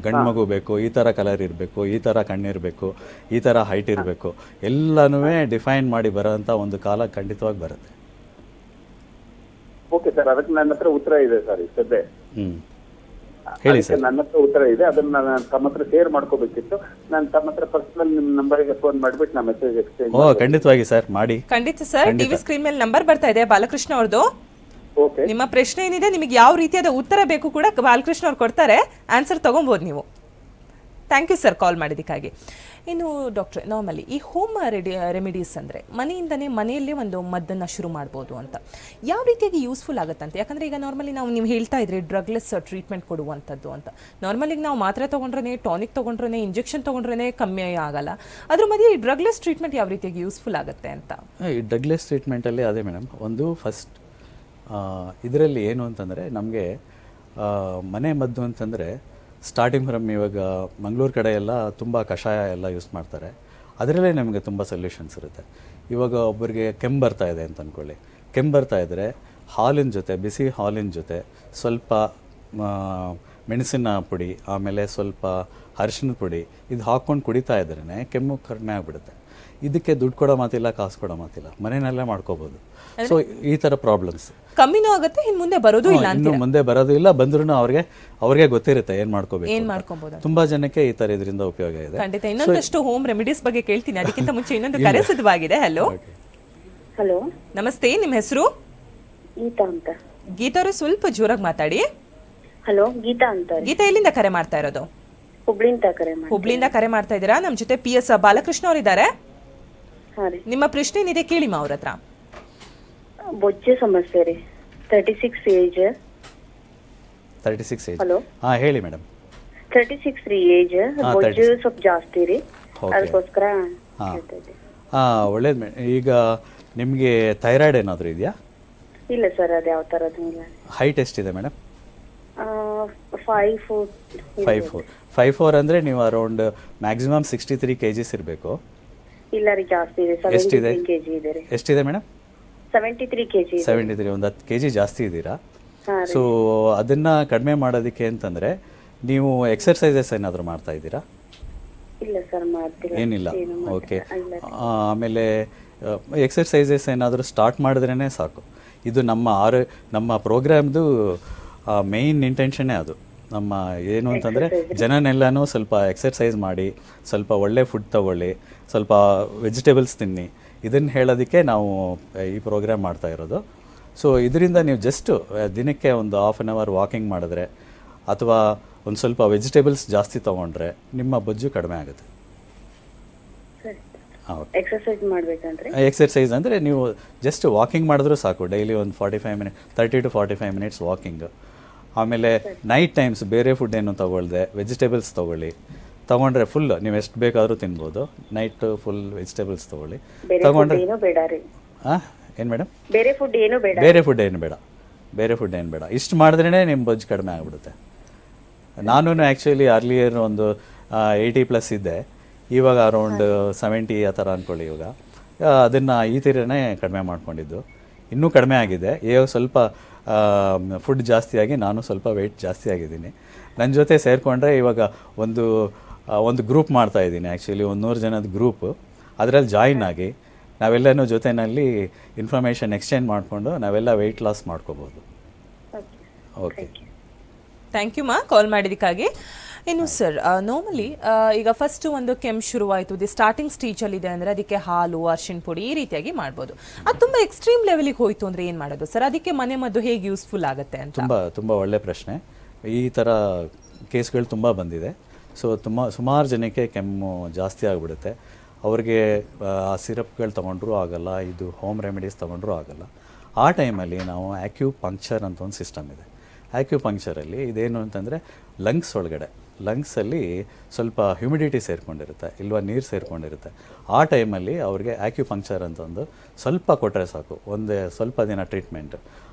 ಗಂಡು ಮಗು ಬೇಕು, ಈ ಥರ ಕಲರ್ ಇರಬೇಕು, ಈ ಥರ ಕಣ್ಣಿರಬೇಕು, ಈ ಥರ ಹೈಟ್ ಇರಬೇಕು, ಎಲ್ಲನೂ ಡಿಫೈನ್ ಮಾಡಿ ಬರೋಂಥ ಒಂದು ಕಾಲ ಖಂಡಿತವಾಗಿ ಬರುತ್ತೆ. ಓಕೆ ಸರ್, ಅದಕ್ಕೆ ನನ್ನ ಹತ್ರ ಉತ್ತರ ಇದೆ ಸರ್. ಸದ್ಯ ಹೇಳಿ ಸರ್. ನನ್ನ ಹತ್ರ ಉತ್ತರ ಇದೆ, ಅದನ್ನ ನಾನು ತಮ್ಮ ಹತ್ರ ಶೇರ್ ಮಾಡ್ಕೋಬೇಕಿತ್ತು. ನಾನು ತಮ್ಮ ಹತ್ರ ಪರ್ಸನಲ್ ನಿಮ್ಮ ನಂಬರ್ಗೆ ಫೋನ್ ಮಾಡಿಬಿಟ್ಟು ನಾ ಮೆಸೇಜ್ ಎಕ್ಸ್ಚೇಂಜ್. ಖಂಡಿತವಾಗಿ ಸರ್, ಮಾಡಿ. ಖಂಡಿತ ಸರ್, ಟಿವಿ ಸ್ಕ್ರೀನ್ ಮೇಲೆ ನಂಬರ್ ಬರ್ತಾ ಇದೆ ಬಾಲಕೃಷ್ಣ ಅವ್ರದ್ದು. ಓಕೆ, ನಿಮ್ಮ ಪ್ರಶ್ನೆ ಏನಿದೆ, ನಿಮಗೆ ಯಾವ ರೀತಿಯಾದ ಉತ್ತರ ಬೇಕು ಕೂಡ ಬಾಲಕೃಷ್ಣ ಅವ್ರು ಕೊಡ್ತಾರೆ, ಆನ್ಸರ್ ತಗೊಬೋದು ನೀವು. ಥ್ಯಾಂಕ್ ಯು ಸರ್ ಕಾಲ್ ಮಾಡಿದ್ದಕ್ಕಾಗಿ. ಇನ್ನು ಡಾಕ್ಟ್ರೆ, ನಾರ್ಮಲಿ ಈ ಹೋಮ್ ರೆಮಿಡೀಸ್ ಅಂದರೆ ಮನೆಯಿಂದನೇ ಮನೆಯಲ್ಲೇ ಒಂದು ಮದ್ದನ್ನು ಶುರು ಮಾಡ್ಬೋದು ಅಂತ, ಯಾವ ರೀತಿಯಾಗಿ ಯೂಸ್ಫುಲ್ ಆಗುತ್ತಂತೆ? ಯಾಕಂದರೆ ಈಗ ನಾರ್ಮಲಿ ನೀವು ಹೇಳ್ತಾ ಇದ್ರಿ ಡ್ರಗ್ಲೆಸ್ ಟ್ರೀಟ್ಮೆಂಟ್ ಕೊಡುವಂಥದ್ದು ಅಂತ. ನಾರ್ಮಲಿಗೆ ನಾವು ಮಾತ್ರೆ ತೊಗೊಂಡ್ರೆ, ಟಾನಿಕ್ ತೊಗೊಂಡ್ರೆ, ಇಂಜೆಕ್ಷನ್ ತೊಗೊಂಡ್ರೆ ಕಮ್ಮಿ ಆಗಲ್ಲ. ಅದ್ರ ಮಧ್ಯೆ ಈ ಡ್ರಗ್ಲೆಸ್ ಟ್ರೀಟ್ಮೆಂಟ್ ಯಾವ ರೀತಿಯಾಗಿ ಯೂಸ್ಫುಲ್ ಆಗುತ್ತೆ ಅಂತ? ಈ ಡ್ರಗ್ಲೆಸ್ ಟ್ರೀಟ್ಮೆಂಟಲ್ಲಿ ಅದೇ ಮೇಡಮ್, ಒಂದು ಫಸ್ಟ್ ಇದರಲ್ಲಿ ಏನು ಅಂತಂದರೆ, ನಮಗೆ ಮನೆ ಮದ್ದು ಅಂತಂದರೆ ಸ್ಟಾರ್ಟಿಂಗ್ ಫ್ರಮ್ ಇವಾಗ ಮಂಗಳೂರು ಕಡೆ ಎಲ್ಲ ತುಂಬ ಕಷಾಯ ಎಲ್ಲ ಯೂಸ್ ಮಾಡ್ತಾರೆ. ಅದರಲ್ಲೇ ನಮಗೆ ತುಂಬ ಸೊಲ್ಯೂಷನ್ಸ್ ಇರುತ್ತೆ. ಇವಾಗ ಒಬ್ಬರಿಗೆ ಕೆಮ್ಮು ಬರ್ತಾ ಇದೆ ಅಂತ ಅಂದ್ಕೊಳ್ಳಿ, ಕೆಮ್ಮು ಬರ್ತಾ ಇದ್ದರೆ ಹಾಲಿನ ಜೊತೆ, ಬಿಸಿ ಹಾಲಿನ ಜೊತೆ ಸ್ವಲ್ಪ ಮೆಣಸಿನ ಪುಡಿ, ಆಮೇಲೆ ಸ್ವಲ್ಪ ಅರಿಶಿಣದ ಪುಡಿ, ಇದು ಹಾಕ್ಕೊಂಡು ಕುಡಿತಾ ಇದ್ರೇ ಕೆಮ್ಮು ಕಡಿಮೆ ಆಗಿಬಿಡುತ್ತೆ. ಇದಕ್ಕೆ ದುಡ್ಡು ಕೊಡೋ ಮಾತಿಲ್ಲ, ಕಾಸು ಕೊಡೋ ಮಾತಿಲ್ಲ, ಮನೆಯಲ್ಲೇ ಮಾಡ್ಕೋಬೋದು. ಸೊ ಈ ಥರ ಪ್ರಾಬ್ಲಮ್ಸ್ ಕಮ್ಮಿನೂ ಆಗುತ್ತೆ, ಇನ್ನು ಮುಂದೆ ಬರೋದು ಇಲ್ಲ, ಇನ್ನು ಮುಂದೆ ಬರೋದು ಇಲ್ಲ, ಬಂದ್ರೂ ಅವ್ರಿಗೆ ಗೊತ್ತಿರುತ್ತೆ ಏನು ಮಾಡ್ಕೋಬೇಕು. ತುಂಬಾ ಜನಕ್ಕೆ ಈ ತರ ಇದರಿಂದ ಉಪಯೋಗ ಇದೆ. ಖಂಡಿತ ಇನ್ನೊಂದಷ್ಟು ಹೋಮ್ ರೆಮಿಡೀಸ್ ಬಗ್ಗೆ ಕೇಳ್ತೀನಿ. ಅದಕ್ಕಿಂತ ಮುಂಚೆ ಇನ್ನೊಂದು ಕರೆ ಸಿದ್ಧವಾಗಿದೆ. ಹಲೋ. ಹಲೋ, ನಮಸ್ತೆ, ನಿಮ್ಮ ಹೆಸರು? ಗೀತಾ ಅಂತ. ಗೀತಾ ಅವರು ಸ್ವಲ್ಪ ಜೋರಾಗಿ ಮಾತಾಡಿ. ಹಲೋ, ಗೀತಾ ಅಂತ. ಗೀತಾ ಎಲ್ಲಿಂದ ಕರೆ ಮಾಡ್ತಾ ಇರೋದು? ಹುಬ್ಳಿಯಿಂದ ಕರೆ ಮಾಡ್ತಾ ಇದ್ದೀರಾ. ನಮ್ಮ ಜೊತೆ PS ಬಾಲಕೃಷ್ಣ ಅವರು ಇದ್ದಾರೆ. ನಿಮ್ಮ ಪ್ರಶ್ನೆ ಏನಿದೆ ಕೇಳಿ ಅವ್ರ ಹತ್ರ. ಬೊಜ್ಜೆ ಸಮಸ್ಯೆ ರೀ, 36 ಏಜ್. 36 ಏಜ್. ಹಲೋ, ಹೇಳಿ ಮೇಡಮ್. 36 ರೀ ಏಜ್, ಬೊಜ್ಜು ಸ್ವಲ್ಪ ಜಾಸ್ತಿ ರೀ, ಅದಕ್ಕೋಸ್ಕರ ಹೇಳ್ತಾ ಇದ್ದೆ. ಒಳ್ಳೇದು. ಈಗ ನಿಮಗೆ ಥೈರಾಯ್ಡ್ ಏನಾದರೂ ಇದೆಯಾ? ಇಲ್ಲ ಸರ್, ಅದು ಯಾವ ಥರದ್ದು ಇಲ್ಲ. ಹೈಟ್ ಎಷ್ಟಿದೆ ಮೇಡಮ್? 5'4". 5'4" ಅಂದರೆ ನೀವು ಅರೌಂಡ್ ಮ್ಯಾಕ್ಸಿಮಮ್ 63 kgs ಇರಬೇಕು. ಇಲ್ಲ ರೀ, ಜಾಸ್ತಿ ಇದೆ. 73 kg ಇದೆ ರೀ. ಎಷ್ಟಿದೆ ಮೇಡಮ್? 73 kg. 73, ಒಂದು 10 kg ಜಾಸ್ತಿ ಇದ್ದೀರಾ. ಸೊ ಅದನ್ನು ಕಡಿಮೆ ಮಾಡೋದಕ್ಕೆ ಅಂತಂದರೆ ನೀವು ಎಕ್ಸರ್ಸೈಸಸ್ ಏನಾದರೂ ಮಾಡ್ತಾ ಇದ್ದೀರಾ? ಇಲ್ಲ ಸರ್, ಮಾಡ್ತಿಲ್ಲ. ಏನಿಲ್ಲ. ಓಕೆ. ಆಮೇಲೆ ಎಕ್ಸರ್ಸೈಸಸ್ ಏನಾದರೂ ಸ್ಟಾರ್ಟ್ ಮಾಡಿದ್ರೇ ಸಾಕು. ಇದು ನಮ್ಮ ಪ್ರೋಗ್ರಾಮ್ದು ಮೇಯ್ನ್ ಇಂಟೆನ್ಷನ್ನೇ ಅದು. ನಮ್ಮ ಏನು ಅಂತಂದರೆ ಜನನೆಲ್ಲನೂ ಸ್ವಲ್ಪ ಎಕ್ಸರ್ಸೈಸ್ ಮಾಡಿ, ಸ್ವಲ್ಪ ಒಳ್ಳೆ ಫುಡ್ ತಗೊಳ್ಳಿ, ಸ್ವಲ್ಪ ವೆಜಿಟೇಬಲ್ಸ್ ತಿನ್ನಿ, ಇದನ್ನು ಹೇಳೋದಕ್ಕೆ ನಾವು ಈ ಪ್ರೋಗ್ರಾಮ್ ಮಾಡ್ತಾ ಇರೋದು. ಸೊ ಇದರಿಂದ ನೀವು ಜಸ್ಟು ದಿನಕ್ಕೆ ಒಂದು ಹಾಫ್ ಆನ್ ಅವರ್ ವಾಕಿಂಗ್ ಮಾಡಿದ್ರೆ ಅಥವಾ ಒಂದು ಸ್ವಲ್ಪ ವೆಜಿಟೇಬಲ್ಸ್ ಜಾಸ್ತಿ ತೊಗೊಂಡ್ರೆ ನಿಮ್ಮ ಬೊಜ್ಜು ಕಡಿಮೆ ಆಗುತ್ತೆ. ಎಕ್ಸರ್ಸೈಸ್ ಮಾಡಬೇಕಂದ್ರೆ ಎಕ್ಸರ್ಸೈಸ್ ಅಂದರೆ ನೀವು ಜಸ್ಟ್ ವಾಕಿಂಗ್ ಮಾಡಿದ್ರೂ ಸಾಕು. ಡೈಲಿ ಒಂದು 30 to 45 ಮಿನಿಟ್ಸ್ ವಾಕಿಂಗ್. ಆಮೇಲೆ ನೈಟ್ ಟೈಮ್ಸ್ ಬೇರೆ ಫುಡ್ ಏನು ತೊಗೊಳ್ದೆ ವೆಜಿಟೇಬಲ್ಸ್ ತೊಗೊಂಡ್ರೆ ಫುಲ್ ನೀವು ಎಷ್ಟು ಬೇಕಾದರೂ ತಿನ್ಬೋದು. ನೈಟ್ ಫುಲ್ ವೆಜಿಟೇಬಲ್ಸ್ ತೊಗೊಳ್ಳಿ. ತೊಗೊಂಡ್ರೆ ಹಾಂ ಏನು ಮೇಡಮ್, ಬೇರೆ ಫುಡ್ ಏನು ಬೇಡ. ಇಷ್ಟು ಮಾಡಿದ್ರೇ ನಿಮ್ಮ ಬೊಜ್ಜು ಕಡಿಮೆ ಆಗಿಬಿಡುತ್ತೆ. ನಾನು ಆ್ಯಕ್ಚುಲಿ ಅರ್ಲಿಯರ್ ಒಂದು 80+ ಇದ್ದೆ, ಇವಾಗ ಅರೌಂಡ್ 70 ಆ ಥರ ಅಂದ್ಕೊಳ್ಳಿ. ಇವಾಗ ಅದನ್ನು ಈ ಥರನೇ ಕಡಿಮೆ ಮಾಡ್ಕೊಂಡಿದ್ದು. ಇನ್ನೂ ಕಡಿಮೆ ಆಗಿದೆ. ಇವಾಗ ಸ್ವಲ್ಪ ಫುಡ್ ಜಾಸ್ತಿಯಾಗಿ ನಾನು ಸ್ವಲ್ಪ ವೆಯ್ಟ್ ಜಾಸ್ತಿ ಆಗಿದ್ದೀನಿ. ನನ್ನ ಜೊತೆ ಸೇರಿಕೊಂಡ್ರೆ ಇವಾಗ ಒಂದು ಗ್ರೂಪ್ ಮಾಡ್ತಾಯಿದ್ದೀನಿ. ಆ್ಯಕ್ಚುಲಿ 100 ಜನದ ಗ್ರೂಪು. ಅದರಲ್ಲಿ ಜಾಯಿನ್ ಆಗಿ ನಾವೆಲ್ಲನೂ ಜೊತೆಯಲ್ಲಿ ಇನ್ಫಾರ್ಮೇಷನ್ ಎಕ್ಸ್ಚೇಂಜ್ ಮಾಡಿಕೊಂಡು ನಾವೆಲ್ಲ ವೆಯ್ಟ್ ಲಾಸ್ ಮಾಡ್ಕೋಬೋದು. ಓಕೆ, ಥ್ಯಾಂಕ್ ಯು ಮಾ ಕಾಲ್ ಮಾಡಿದ್ದಕ್ಕಾಗಿ. ಇನ್ನು ಸರ್, ನಾರ್ಮಲಿ ಈಗ ಫಸ್ಟ್ ಒಂದು ಕೆಮ್ಮು ಶುರುವಾಯಿತು, ಸ್ಟಾರ್ಟಿಂಗ್ ಸ್ಟೇಜಲ್ಲಿದೆ ಅಂದರೆ ಅದಕ್ಕೆ ಹಾಲು, ಅರಿಶಿಣ ಪುಡಿ ಈ ರೀತಿಯಾಗಿ ಮಾಡ್ಬೋದು. ಅದು ತುಂಬ ಎಕ್ಸ್ಟ್ರೀಮ್ ಲೆವೆಲಿಗೆ ಹೋಯಿತು ಅಂದರೆ ಏನು ಮಾಡೋದು ಸರ್? ಅದಕ್ಕೆ ಮನೆ ಮದ್ದು ಹೇಗೆ ಯೂಸ್ಫುಲ್ ಆಗುತ್ತೆ ಅಂತ. ತುಂಬ ಒಳ್ಳೆ ಪ್ರಶ್ನೆ. ಈ ಥರ ಕೇಸ್ಗಳು ತುಂಬ ಬಂದಿದೆ. ಸೊ ಸುಮಾರು ಜನಕ್ಕೆ ಕೆಮ್ಮು ಜಾಸ್ತಿ ಆಗಿಬಿಡುತ್ತೆ. ಅವ್ರಿಗೆ ಆ ಸಿರಪ್ಗಳು ತೊಗೊಂಡ್ರೂ ಆಗಲ್ಲ, ಇದು ಹೋಮ್ ರೆಮಿಡೀಸ್ ತೊಗೊಂಡ್ರೂ ಆಗಲ್ಲ. ಆ ಟೈಮಲ್ಲಿ ನಾವು ಆಕ್ಯುಪಂಕ್ಚರ್ ಅಂತ ಒಂದು ಸಿಸ್ಟಮ್ ಇದೆ. ಆಕ್ಯುಪಂಕ್ಚರಲ್ಲಿ ಇದೇನು ಅಂತಂದರೆ ಲಂಗ್ಸಲ್ಲಿ ಸ್ವಲ್ಪ ಹ್ಯುಮಿಡಿಟಿ ಸೇರಿಕೊಂಡಿರುತ್ತೆ, ಇಲ್ವಾ ನೀರು ಸೇರಿಕೊಂಡಿರುತ್ತೆ. ಆ ಟೈಮಲ್ಲಿ ಅವ್ರಿಗೆ ಆಕ್ಯುಪಂಕ್ಚರ್ ಅಂತ ಒಂದು ಸ್ವಲ್ಪ ಕೊಟ್ಟರೆ ಸಾಕು, ಸ್ವಲ್ಪ ದಿನ ಟ್ರೀಟ್ಮೆಂಟ್.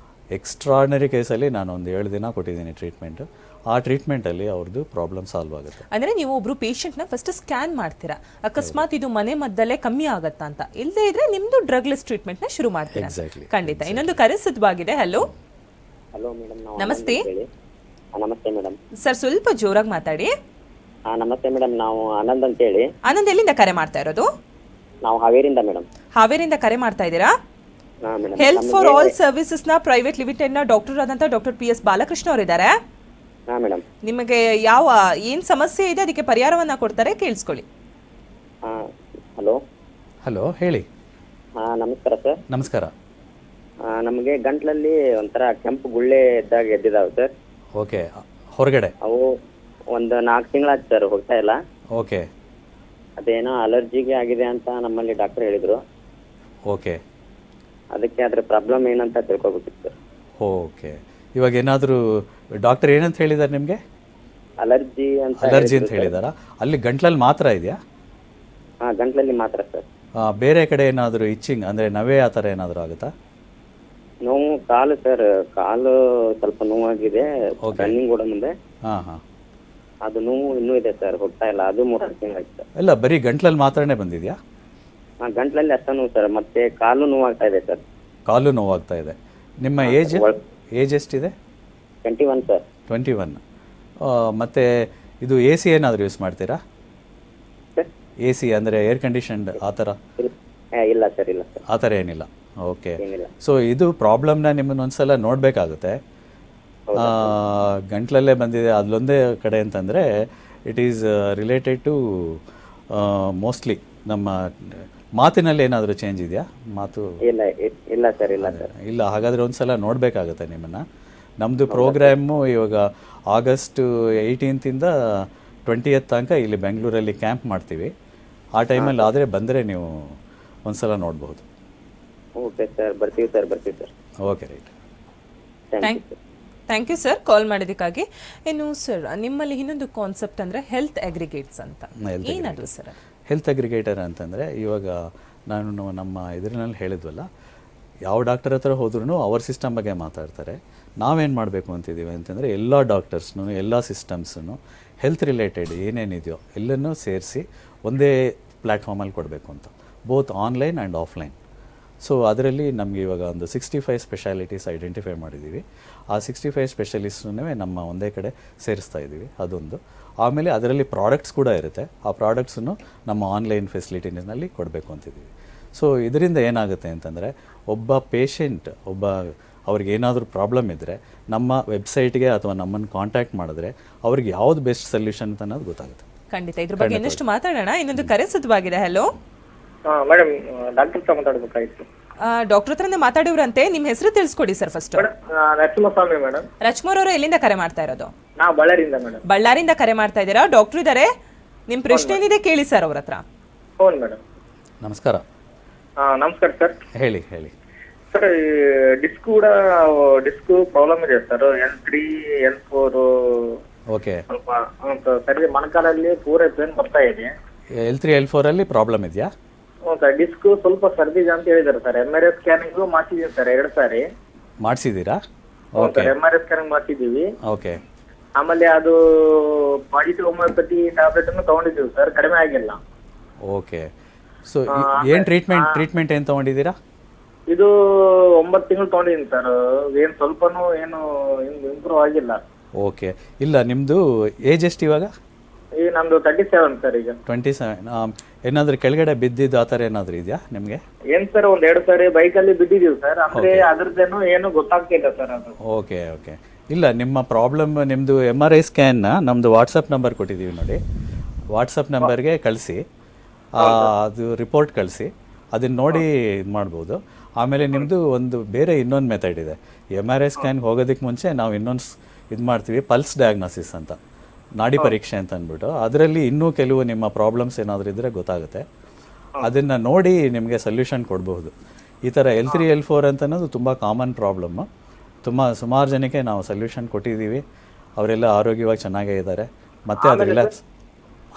ಎಕ್ಸ್ಟ್ರಾರ್ಡಿನರಿ ಕೇಸಲ್ಲಿ ನಾನು ಒಂದು 7 ದಿನ ಕೊಟ್ಟಿದ್ದೀನಿ ಟ್ರೀಟ್ಮೆಂಟು. ಆ ಟ್ರೀಟ್ಮೆಂಟಲ್ಲಿ ಅವ್ರದ್ದು ಪ್ರಾಬ್ಲಮ್ ಸಾಲ್ವ್ ಆಗುತ್ತೆ. ಅಂದರೆ ನೀವು ಒಬ್ರು ಪೇಷಂಟ್ನ ಫಸ್ಟ್ ಸ್ಕ್ಯಾನ್ ಮಾಡ್ತೀರಾ, ಅಕಸ್ಮಾತ್ ಇದು ಮನೆ ಮದ್ದಲ್ಲೇ ಕಮ್ಮಿ ಆಗುತ್ತಾ ಅಂತ. ಇಲ್ಲದೇ ಇದ್ರೆ ನಿಮ್ಮದು ಡ್ರಗ್ಲೆಸ್ ಟ್ರೀಟ್ಮೆಂಟ್ನ ಶುರು ಮಾಡ್ತೀರಾ. ಖಂಡಿತ. ಇನ್ನೊಂದು ಕರೆ ಸಿದ್ಧವಾಗಿದೆ. ಹಲೋ ಮೇಡಮ್, ನಮಸ್ತೆ. ನಮಸ್ತೆ ಮೇಡಮ್. ಸರ್ ಸ್ವಲ್ಪ ಜೋರಾಗಿ ಮಾತಾಡಿ. ನಮಸ್ತೆ ಮೇಡಮ್, ನಾವು ಆನಂದ್ ಅಂತ ಹೇಳಿ. ಆನಂದ್, ಎಲ್ಲಿಂದ ಕರೆ ಮಾಡ್ತಾ ಇರೋದು? ನಾವು ಹಾವೇರಿಯಿಂದ ಮೇಡಮ್. ಹಾವೇರಿಯಿಂದ ಕರೆ ಮಾಡ್ತಾ ಇದ್ದೀರಾ? ಹೆಲ್ತ್ ಫಾರ್ ಆಲ್ ಸರ್ವಿಸಸ್ ನ ಪ್ರೈವೇಟ್ ಲಿಮಿಟೆಡ್ ನ ಡಾಕ್ಟರ್ ಆದಂತ ಡಾಕ್ಟರ್ PS ಬಾಲಕೃಷ್ಣ ಅವರಿದ್ದಾರೆ. ನಿಮಗೆ ಏನ್ ಸಮಸ್ಯೆ ಇದೆ ಅದಕ್ಕೆ ಪರಿಹಾರವನ್ನ ಕೊಡ್ತಾರೆ, ಕೇಳಿಸ್ಕೊಳ್ಳಿ. ಹಲೋ, ಹೇಳಿ. ನಮಸ್ಕಾರ ಸರ್. ನಮಸ್ಕಾರ. ನಮಗೆ ಗಂಟ್ಲಲ್ಲಿ ಒಂಥರ ಕೆಂಪು ಗುಳ್ಳೆ ಇದ್ದಾಗ ಎದ್ದಿದಾವೆ ಸರ್. ಓಕೆ, ಹೊರಗಡೆ ಅವು ಒಂದು 4 ತಿಂಗಳಾಯ್ತು ಸರ್, ಹೋಗ್ತಾ ಇಲ್ಲ. ಓಕೆ, ಅದೇನೋ ಅಲರ್ಜಿಗೆ ಆಗಿದೆ ಅಂತ ನಮ್ಮಲ್ಲಿ ಡಾಕ್ಟರ್ ಹೇಳಿದ್ರು. ಓಕೆ, ಅದಕ್ಕೆ ಅದ್ರ ಪ್ರಾಬ್ಲಮ್ ಏನಂತ ತಿಳ್ಕೊಬೇಕಿತ್ತು ಸರ್. ಓಕೆ, ಇವಾಗ ಏನಾದರೂ ಡಾಕ್ಟರ್ ಏನಂತ ಹೇಳಿದ್ದಾರೆ ನಿಮಗೆ? ಅಲರ್ಜಿ ಅಂತ ಹೇಳಿದಾರಾ? ಅಲ್ಲಿ ಗಂಟ್ಲಲ್ಲಿ ಮಾತ್ರ ಇದೆಯಾ? ಗಂಟ್ಲಲ್ಲಿ ಮಾತ್ರ ಸರ್. ಬೇರೆ ಕಡೆ ಏನಾದರೂ ಇಚ್ಚಿಂಗ್ ಅಂದರೆ ನವೆ ಆ ಥರ ಏನಾದರೂ ಆಗುತ್ತಾ? ನೋವು ಕಾಲು ಸರ್, ಕಾಲು ಸ್ವಲ್ಪ ನೋವಾಗಿದೆ. ರನ್ನಿಂಗ್ ಓಡೋ ಮುಂದೆ ಅದು ನೋವು ಇನ್ನೂ ಇದೆ ಸರ್, ಹೋಗ್ತಾ ಇಲ್ಲ. ಅದು 3 ತಿಂಗಳಾಯ್ತು ಸರ್. ಇಲ್ಲ, ಬರೀ ಗಂಟ್ಲಲ್ಲಿ ಮಾತ್ರನೇ ಬಂದಿದೆಯಾ? ಗಂಟ್ಲಲ್ಲಿ ಅಷ್ಟ ನೋವು ಸರ್, ಮತ್ತೆ ಕಾಲು ನೋವಾಗ್ತಾ ಇದೆ ಸರ್. ಕಾಲು ನೋವಾಗ್ತಾ ಇದೆ. ನಿಮ್ಮ ಏಜ್ ಎಷ್ಟಿದೆ? 21 ಸರ್. 21. ಮತ್ತು ಇದು AC ಏನಾದರೂ ಯೂಸ್ ಮಾಡ್ತೀರಾ? AC ಅಂದರೆ ಏರ್ ಕಂಡೀಷನ್ಡ್ ಆ ಥರ? ಇಲ್ಲ ಸರ್, ಇಲ್ಲ ಸರ್, ಆ ಥರ ಏನಿಲ್ಲ. ಓಕೆ, ಸೊ ಇದು ಪ್ರಾಬ್ಲಮ್ನ ನಿಮ್ಮನ್ನು ಒಂದ್ಸಲ ನೋಡಬೇಕಾಗುತ್ತೆ. ಗಂಟ್ಲಲ್ಲೇ ಬಂದಿದೆ ಅದೊಂದೇ ಕಡೆ ಅಂತಂದರೆ it is related to mostly ನಮ್ಮ ಮಾತಿನಲ್ಲಿ ಏನಾದರೂ ಚೇಂಜ್ ಇದೆಯಾ? ಮಾತು ಇಲ್ಲ ಸರ್, ಇಲ್ಲ. ಹಾಗಾದರೆ ಒಂದ್ಸಲ ನೋಡಬೇಕಾಗುತ್ತೆ ನಿಮ್ಮನ್ನು. ನಮ್ಮದು ಪ್ರೋಗ್ರಾಮು ಇವಾಗ ಆಗಸ್ಟ್ 18 20 ತನಕ ಇಲ್ಲಿ ಬೆಂಗಳೂರಲ್ಲಿ ಕ್ಯಾಂಪ್ ಮಾಡ್ತೀವಿ. ಆ ಟೈಮಲ್ಲಿ ಆದರೆ ಬಂದರೆ ನೀವು ಒಂದ್ಸಲ ನೋಡ್ಬೋದು. ಓಕೆ ಸರ್, ಬರ್ತೀವಿ sir. Okay, right. Thank you sir call ಮಾಡೋದಕ್ಕಾಗಿ. ಇನ್ನು ಸರ್, ನಿಮ್ಮಲ್ಲಿ ಇನ್ನೊಂದು ಕಾನ್ಸೆಪ್ಟ್ ಅಂದರೆ ಹೆಲ್ತ್ ಅಗ್ರಿಗೇಟ್ಸ್ ಅಂತ. ಏನದು ಸರ್? ಹೆಲ್ತ್ ಅಗ್ರಿಗೇಟರ್ ಅಂತಂದರೆ ಇವಾಗ ನಾನು ನಮ್ಮ ಇದರಲ್ಲಿ ಹೇಳಿದ್ವಲ್ಲ, ಯಾವ ಡಾಕ್ಟರ್ ಹತ್ರ ಹೋದ್ರೂ ಅವ್ರ ಸಿಸ್ಟಮ್ ಬಗ್ಗೆ ಮಾತಾಡ್ತಾರೆ. ನಾವೇನು ಮಾಡಬೇಕು ಅಂತಿದ್ದೀವಿ ಅಂತಂದರೆ ಎಲ್ಲ ಡಾಕ್ಟರ್ಸ್ನು, ಎಲ್ಲ ಸಿಸ್ಟಮ್ಸನ್ನು ಹೆಲ್ತ್ ರಿಲೇಟೆಡ್ ಏನೇನಿದೆಯೋ ಎಲ್ಲನೂ ಸೇರಿಸಿ ಒಂದೇ ಪ್ಲ್ಯಾಟ್ಫಾರ್ಮಲ್ಲಿ ಕೊಡಬೇಕು ಅಂತ, both online and offline. So ಅದರಲ್ಲಿ ನಮಗೆ ಇವಾಗ ಒಂದು 65 ಸ್ಪೆಷಾಲಿಟೀಸ್ ಐಡೆಂಟಿಫೈ ಮಾಡಿದ್ದೀವಿ. ಆ 65 ಸ್ಪೆಷಲಿಸ್ಟನ್ನೇ ನಮ್ಮ ಒಂದೇ ಕಡೆ ಸೇರಿಸ್ತಾ ಇದ್ದೀವಿ, ಅದೊಂದು. ಆಮೇಲೆ ಅದರಲ್ಲಿ ಪ್ರಾಡಕ್ಟ್ಸ್ ಕೂಡ ಇರುತ್ತೆ. ಆ ಪ್ರಾಡಕ್ಟ್ಸನ್ನು ನಮ್ಮ ಆನ್ಲೈನ್ ಫೆಸಿಲಿಟೀಸ್ನಲ್ಲಿ ಕೊಡಬೇಕು ಅಂತಿದ್ದೀವಿ. ಸೊ ಇದರಿಂದ ಏನಾಗುತ್ತೆ ಅಂತಂದರೆ ಒಬ್ಬ ಪೇಷಂಟ್ ಅವ್ರಿಗೆ ಏನಾದರೂ ಪ್ರಾಬ್ಲಮ್ ಇದ್ದರೆ ನಮ್ಮ ವೆಬ್ಸೈಟ್ಗೆ ಅಥವಾ ನಮ್ಮನ್ನು ಕಾಂಟ್ಯಾಕ್ಟ್ ಮಾಡಿದ್ರೆ ಅವ್ರಿಗೆ ಯಾವ್ದು ಬೆಸ್ಟ್ ಸೊಲ್ಯೂಷನ್ ಅಂತ ಅನ್ನೋದು ಗೊತ್ತಾಗುತ್ತೆ. ಖಂಡಿತ ಇದ್ರ ಬಗ್ಗೆ ಇನ್ನಷ್ಟು ಮಾತಾಡೋಣ. ಇನ್ನೊಂದು ಕರೆ ಸಿದ್ಧವಾಗಿದೆ. ಹಲೋ ಮೇಡಮ್, ಡಾಕ್ಟರ್ ಹತ್ರ ಮಾತಾಡ್ಬೇಕಾಯ್ತು. ಡಾಕ್ಟರ್ ಹತ್ರನೇ ಮಾತಾಡಿವ್ರಂತೆ. ನಿಮ್ಮ ಹೆಸರು ತಿಳಿಸ್ಕೊಡಿ ಸರ್ ಫಸ್ಟ್. ನರಸಿಂಹಸ್ವಾಮಿ ಮೇಡಮ್. ರಚ್ಮೋರ್ ಅವರು ಎಲ್ಲಿಂದ ಕರೆ ಮಾಡ್ತಾ ಇರೋದು? ನಾವು ಬಳ್ಳಾರಿಯಿಂದ ಮೇಡಮ್. ಬಳ್ಳಾರಿಯಿಂದ ಕರೆ ಮಾಡ್ತಾ ಇದ್ದೀರಾ? ಡಾಕ್ಟರ್ ಇದ್ದಾರೆ, ನಿಮ್ಮ ಪ್ರಶ್ನೆ ಏನಿದೆ ಕೇಳಿ ಸರ್ ಅವ್ರ ಹತ್ರ. ಹೌದು ಮೇಡಮ್. ನಮಸ್ಕಾರ. ನಮಸ್ಕಾರ ಸರ್. ಹೇಳಿ. ಸರ್, ಡಿಸ್ಕ್ ಪ್ರಾಬ್ಲಮ್ ಇದೆ ಸರ್. L3 L4 okay. ಸ್ವಲ್ಪ ಸರಿ ಮೊಣಕಾಲಲ್ಲಿ ಪೂರ ಪೇನ್ ಬರ್ತಾ ಇದೆ. L3 L4 ಅಲ್ಲಿ ಪ್ರಾಬ್ಲಮ್ ಇದೆಯಾ? ಹ್ಞೂ ಸರ್, ಡಿಸ್ಕ್ ಸ್ವಲ್ಪ ಸರ್ದಿದೆ ಅಂತ ಹೇಳಿದ್ದಾರೆ ಸರ್. MRI ಸ್ಕ್ಯಾನಿಂಗ್ ಮಾಡ್ಸಿದೀವಿ ಸರ್ 2 ಸಾರಿ. ಮಾಡಿಸಿದ್ದೀರಾ? ಹ್ಞೂ ಸರ್, MRI ಸ್ಕ್ಯಾನಿಂಗ್ ಮಾಡ್ಸಿದ್ದೀವಿ. ಓಕೆ. ಆಮೇಲೆ ಅದು ಪಾಸಿಟಿವ್ ಹೋಮಿಯೋಪತಿ ಟ್ಯಾಬ್ಲೆಟ್ ಅನ್ನು ತಗೊಂಡಿದ್ದೀವಿ ಸರ್, ಕಡಿಮೆ ಆಗಿಲ್ಲ. ಓಕೆ. ಸೊ ಏನು ಟ್ರೀಟ್ಮೆಂಟ್ ಏನು ತೊಗೊಂಡಿದ್ದೀರಾ? ಇದು 9 ತಿಂಗಳು ತಗೊಂಡಿದ್ದೀನಿ ಸರ್. ಏನು ಸ್ವಲ್ಪನೂ ಏನು ಇಂಪ್ರೂವ್ ಆಗಿಲ್ಲ. ಓಕೆ. ಇಲ್ಲ, ನಿಮ್ಮದು ಏಜ್ ಎಷ್ಟು ಇವಾಗ? ಈಗ ನಮ್ದು 37 ಸರ್. ಈಗ 27. ಏನಾದರೂ ಕೆಳಗಡೆ ಬಿದ್ದಿದ್ದು ಆ ಥರ ಏನಾದರೂ ಇದೆಯಾ ನಿಮಗೆ? ಏನ್ ಸರ್, 1-2 ಸಾರಿ ಬೈಕಲ್ಲಿ ಬಿದ್ದಿದ್ದೀವಿ ಸರ್. ಅಂದ್ರೆ ಅದ್ರದ್ದೇನು ಏನು ಗೊತ್ತಾಗ್ತಿಲ್ಲ ಸರ್ ಅದು. ಓಕೆ. ಇಲ್ಲ, ನಿಮ್ಮ ಪ್ರಾಬ್ಲಮ್ ನಿಮ್ಮದು MRI ಸ್ಕ್ಯಾನ್ನ ನಮ್ಮದು ವಾಟ್ಸಪ್ ನಂಬರ್ ಕೊಟ್ಟಿದ್ದೀವಿ ನೋಡಿ. ವಾಟ್ಸಪ್ ನಂಬರ್ಗೆ ಕಳಿಸಿ, ಅದು ರಿಪೋರ್ಟ್ ಕಳಿಸಿ, ಅದನ್ನು ನೋಡಿ ಇದು ಮಾಡ್ಬೋದು. ಆಮೇಲೆ ನಿಮ್ಮದು ಇನ್ನೊಂದು ಮೆಥಡ್ ಇದೆ. MRI ಸ್ಕ್ಯಾನ್ಗೆ ಹೋಗೋದಕ್ಕೆ ಮುಂಚೆ ನಾವು ಇದು ಮಾಡ್ತೀವಿ, ಪಲ್ಸ್ ಡಯಾಗ್ನೋಸಿಸ್ ಅಂತ, ನಾಡಿ ಪರೀಕ್ಷೆ ಅಂತ ಅಂದ್ಬಿಟ್ಟು. ಅದರಲ್ಲಿ ಇನ್ನೂ ಕೆಲವು ನಿಮ್ಮ ಪ್ರಾಬ್ಲಮ್ಸ್ ಏನಾದರೂ ಇದ್ದರೆ ಗೊತ್ತಾಗುತ್ತೆ. ಅದನ್ನು ನೋಡಿ ನಿಮಗೆ ಸೊಲ್ಯೂಷನ್ ಕೊಡಬಹುದು. ಈ ಥರ L3 L4 ಅಂತ ಅನ್ನೋದು ತುಂಬ ಕಾಮನ್ ಪ್ರಾಬ್ಲಮ್ಮು. ಸುಮಾರು ಜನಕ್ಕೆ ನಾವು ಸೊಲ್ಯೂಷನ್ ಕೊಟ್ಟಿದ್ದೀವಿ. ಅವರೆಲ್ಲ ಆರೋಗ್ಯವಾಗಿ ಚೆನ್ನಾಗೇ ಇದ್ದಾರೆ. ಮತ್ತೆ ಅದು ರಿಲ್ಯಾಕ್ಸ್.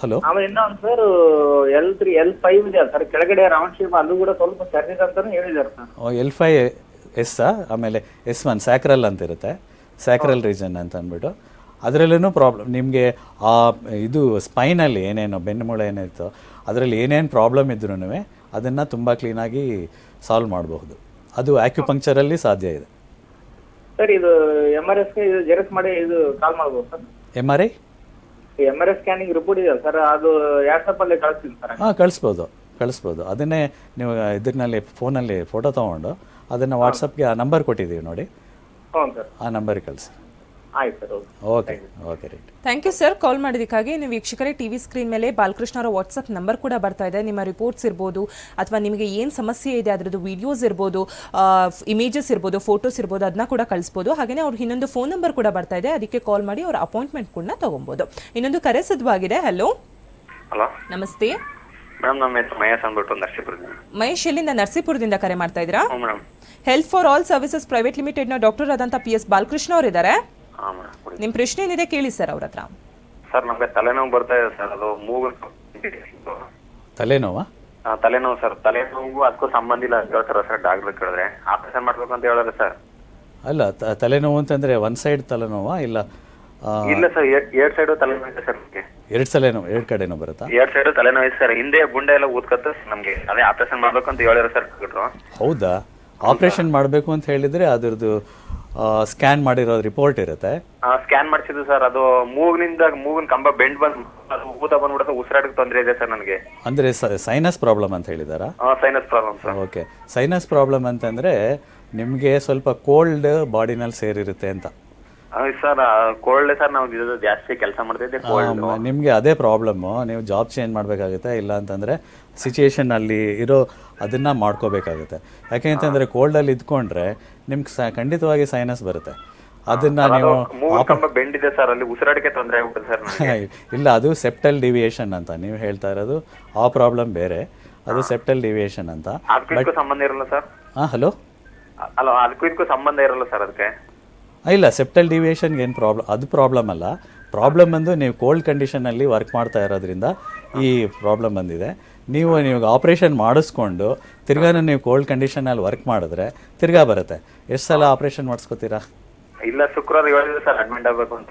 ಹಲೋ. ಆಮೇಲೆ ಇನ್ನೊಂದು ಸರ್, L3 L5 ಇದೆ ಸರ್, ಕೆಳಗಡೆ ರೌಂಡ್ ಶೇಪ್, ಅದು ಕೂಡ ಸ್ವಲ್ಪ ಸರ್ದಿದೆ ಅಂತಾನು ಹೇಳಿದ್ದಾರೆ ಸರ್. L5S, ಆಮೇಲೆ S1 ಸ್ಯಾಕ್ರಲ್ ಅಂತ ಇರುತ್ತೆ, ಸ್ಯಾಕ್ರಲ್ ರೀಜನ್ ಅಂತ ಅಂದ್ಬಿಟ್ಟು. ಅದರಲ್ಲೂ ಪ್ರಾಬ್ಲಮ್ ನಿಮಗೆ ಇದು ಸ್ಪೈನಲ್ಲಿ ಏನೇನು ಬೆನ್ನುಮೂಳೆ ಏನಿತ್ತು ಅದರಲ್ಲಿ ಏನೇನು ಪ್ರಾಬ್ಲಮ್ ಇದ್ರೂ ಅದನ್ನು ತುಂಬ ಕ್ಲೀನಾಗಿ ಸಾಲ್ವ್ ಮಾಡಬಹುದು. ಅದು ಆಕ್ಯುಪಂಕ್ಚರಲ್ಲಿ ಸಾಧ್ಯ ಇದೆ. ಸರ್, ಇದು MRI ಜೆರಾಕ್ಸ್ ಮಾಡಿ ಇದು ಕಾಲ್ ಮಾಡ್ಬೋದು ಸರ್? MRI ಸ್ಕ್ಯಾನಿಂಗ್ ರಿಪೋರ್ಟ್ ಇದೆ ಸರ್, ಅದು ವಾಟ್ಸಪ್ ಅಲ್ಲಿ ಕಳಿಸ್ತೀನಿ ಸರ್. ಕಳಿಸ್ಬೋದು. ಅದನ್ನೇ ನೀವು ಇದರಲ್ಲಿ ಫೋನಲ್ಲಿ ಫೋಟೋ ತೊಗೊಂಡು ಅದನ್ನು ವಾಟ್ಸಪ್ಗೆ ಆ ನಂಬರ್ ಕೊಟ್ಟಿದ್ದೀವಿ ನೋಡಿ, ಹ್ಞೂ ಸರ್, ಆ ನಂಬರ್ಗೆ ಕಳಿಸಿ. ಆಯ್ತು sir. Okay. Right. Thank you sir call ಮಾಡಿದ್ದಕ್ಕಾಗಿ. ನೀವು ವೀಕ್ಷಕರೇ, ಟಿವಿ ಸ್ಕ್ರೀನ್ ಮೇಲೆ ಬಾಲಕೃಷ್ಣ ಅವರ ವಾಟ್ಸಪ್ ನಂಬರ್ ಕೂಡ ಬರ್ತಾ ಇದೆ. ನಿಮ್ಮ ರಿಪೋರ್ಟ್ಸ್ ಇರ್ಬೋದು, ಅಥವಾ ನಿಮಗೆ ಏನು ಸಮಸ್ಯೆ ಇದೆ ಅದರದ್ದು ವಿಡಿಯೋಸ್ ಇರ್ಬೋದು, ಇಮೇಜಸ್ ಇರ್ಬೋದು, ಫೋಟೋಸ್ ಇರ್ಬೋದು, ಅದನ್ನ ಕೂಡ ಕಳಿಸ್ಬೋದು. ಹಾಗೆಯೇ ಅವ್ರಿಗೆ ಇನ್ನೊಂದು ಫೋನ್ ನಂಬರ್ ಕೂಡ ಬರ್ತಾ ಇದೆ, ಅದಕ್ಕೆ ಕಾಲ್ ಮಾಡಿ ಅವರ ಅಪಾಯಿಂಟ್ಮೆಂಟ್ ಕೂಡ ತಗೊಬೋದು. ಇನ್ನೊಂದು ಕರೆ ಸಿದ್ಧವಾಗಿದೆ. ಹಲೋ. ನಮಸ್ತೆ ಮೇಡಮ್. ನಮ್ಮ ಹೆಸರು ಮಹೇಶ್ ಅಂದ್ಬಿಟ್ಟು ನರಸೀಪುರದಿಂದ. ಮಹೇಶ್ ಎಲ್ಲಿಂದ? ನರಸೀಪುರದಿಂದ ಕರೆ ಮಾಡ್ತಾ ಇದ್ದೀರಾ? Health for all services private ಲಿಮಿಟೆಡ್ನ ಡಾಕ್ಟರ್ ಆದಂಥ PS ಬಾಲಕೃಷ್ಣ ಅವರು ಇದ್ದಾರೆ. ನಿಮ್ಮ ಪ್ರಶ್ನೆ ಏನಿದೆ ಕೇಳಿ ಸರ್ ಅವ್ರ ಹತ್ರ. ಸರ್, ನಮಗೆ ತಲೆನೋವು ಬರ್ತಾ ಇದೆ ಸರ್. ಅದು ತಲೆನೋವಾ? ತಲೆನೋವು ಸರ್. ತಲೆನೋವು ಅದಕ್ಕೂ ಸಂಬಂಧ ಇಲ್ಲ ಅಂತ ಹೇಳ್ತಾರೆ ಸರ್ ಡಾಕ್ಟರ್ ಕೇಳಿದ್ರೆ. ಆಪರೇಷನ್ ಮಾಡ್ಬೇಕು ಅಂತ ಹೇಳಿದ್ರೆ ಸರ್. ಅಲ್ಲ, ತಲೆನೋವು ಅಂತಂದ್ರೆ ಒನ್ ಸೈಡ್ ತಲೆನೋವಾ? ಇಲ್ಲ ಸರ್, 2 ಸೈಡು ತಲೆನೋವು ಇದೆ ಸರ್. ನಮಗೆ 2 ಕಡೆನೂ ಬರುತ್ತಾ? 2 ಸೈಡು ತಲೆನೋವು ಇದೆ ಸರ್. ಹಿಂದೆ ಗುಂಡೆ ಎಲ್ಲ ಊದ್ಕತ್ತ ನಮಗೆ. ಅದೇ ಆಪರೇಷನ್ ಮಾಡ್ಬೇಕು ಅಂತ ಹೇಳಿದ್ರು ಸರ್ ಡಾಕ್ಟ್ರು. ಹೌದಾ? ಆಪರೇಷನ್ ಮಾಡಬೇಕು ಅಂತ ಹೇಳಿದ್ರೆ ಅದ್ರದ್ದು ಸ್ಕ್ಯಾನ್ ಮಾಡಿರೋ ರಿಪೋರ್ಟ್ ಇರುತ್ತೆ. ಸ್ಕ್ಯಾನ್ ಮಾಡಿಸಿದ್ದು ಸರ್. ಅದು ಮೂಗಿನ ಕಂಬ ಬೆಂಡ್ ಬಂದು ಊತ ಬಂದ್ಬಿಡುತ್ತೆ, ಉಸಿರಾಟಕ್ಕೆ ತೊಂದರೆ ಇದೆ ಸರ್ ನನಗೆ. ಅಂದ್ರೆ ಸೈನಸ್ ಪ್ರಾಬ್ಲಮ್ ಅಂತ ಹೇಳಿದಾರಾ? Sinus problem sir. Okay. Sinus problem ಅಂತಂದ್ರೆ ನಿಮಗೆ ಸ್ವಲ್ಪ ಕೋಲ್ಡ್ ಬಾಡಿನಲ್ಲಿ ಸೇರಿರುತ್ತೆ ಅಂತ. Sir, cold sir. ನಾವು ಜಾಸ್ತಿ ಕೆಲಸ ಮಾಡ್ತಿದ್ದೆ, ನಿಮಗೆ ಅದೇ ಪ್ರಾಬ್ಲಮ್ಮು. ನೀವು ಜಾಬ್ ಚೇಂಜ್ ಮಾಡಬೇಕಾಗುತ್ತೆ, ಇಲ್ಲ ಅಂತಂದರೆ ಸಿಚುಯೇಷನ್ ಅಲ್ಲಿ ಇರೋ ಅದನ್ನು ಮಾಡ್ಕೋಬೇಕಾಗುತ್ತೆ. ಯಾಕೆ ಅಂತಂದರೆ ಕೋಲ್ಡಲ್ಲಿ ಇದ್ಕೊಂಡ್ರೆ ನಿಮ್ಗೆ ಖಂಡಿತವಾಗಿ ಸೈನಸ್ ಬರುತ್ತೆ. ಅದನ್ನು ನೀವು ಬೆಂಡ್ ಇದೆ ಸರ್, ಅಲ್ಲಿ ಉಸಿರಾಟಕ್ಕೆ ತೊಂದರೆ ಆಗುತ್ತೆ ಸರ್. ಇಲ್ಲ, ಅದು ಸೆಪ್ಟಲ್ ಡಿವಿಯೇಷನ್ ಅಂತ ನೀವು ಹೇಳ್ತಾ ಇರೋದು. ಆ ಪ್ರಾಬ್ಲಮ್ ಬೇರೆ, ಅದು ಸೆಪ್ಟಲ್ ಡಿವಿಯೇಷನ್ ಅಂತ. ಅದಕ್ಕೂ ಸಂಬಂಧ ಇರಲ್ಲ ಸರ್? ಹಲೋ. ಅಲ್ಲ, ಅದಕ್ಕೂ ಸಂಬಂಧ ಇರಲ್ಲ ಸರ್ ಅದಕ್ಕೆ? ಇಲ್ಲ, ಸೆಪ್ಟಲ್ ಡಿವಿಯೇಷನ್ಗೆ ಏನು ಅದು ಪ್ರಾಬ್ಲಮ್ ಅಲ್ಲ. ಪ್ರಾಬ್ಲಮ್ ಬಂದು ನೀವು ಕೋಲ್ಡ್ ಕಂಡೀಷನಲ್ಲಿ ವರ್ಕ್ ಮಾಡ್ತಾ ಇರೋದ್ರಿಂದ ಈ ಪ್ರಾಬ್ಲಮ್ ಬಂದಿದೆ. ನೀವು ಆಪ್ರೇಷನ್ ಮಾಡಿಸ್ಕೊಂಡು ತಿರ್ಗಾನು ನೀವು ಕೋಲ್ಡ್ ಕಂಡೀಷನಲ್ಲಿ ವರ್ಕ್ ಮಾಡಿದ್ರೆ ತಿರ್ಗಾ ಬರುತ್ತೆ. ಎಷ್ಟು ಸಲ ಆಪ್ರೇಷನ್ ಮಾಡಿಸ್ಕೋತೀರಾ? ಇಲ್ಲ, ಶುಕ್ರವಾರ ಹೇಳಿದ್ರೆ ಸರ್ ಅಡ್ಮಿಟ್ ಆಗಬೇಕು ಅಂತ.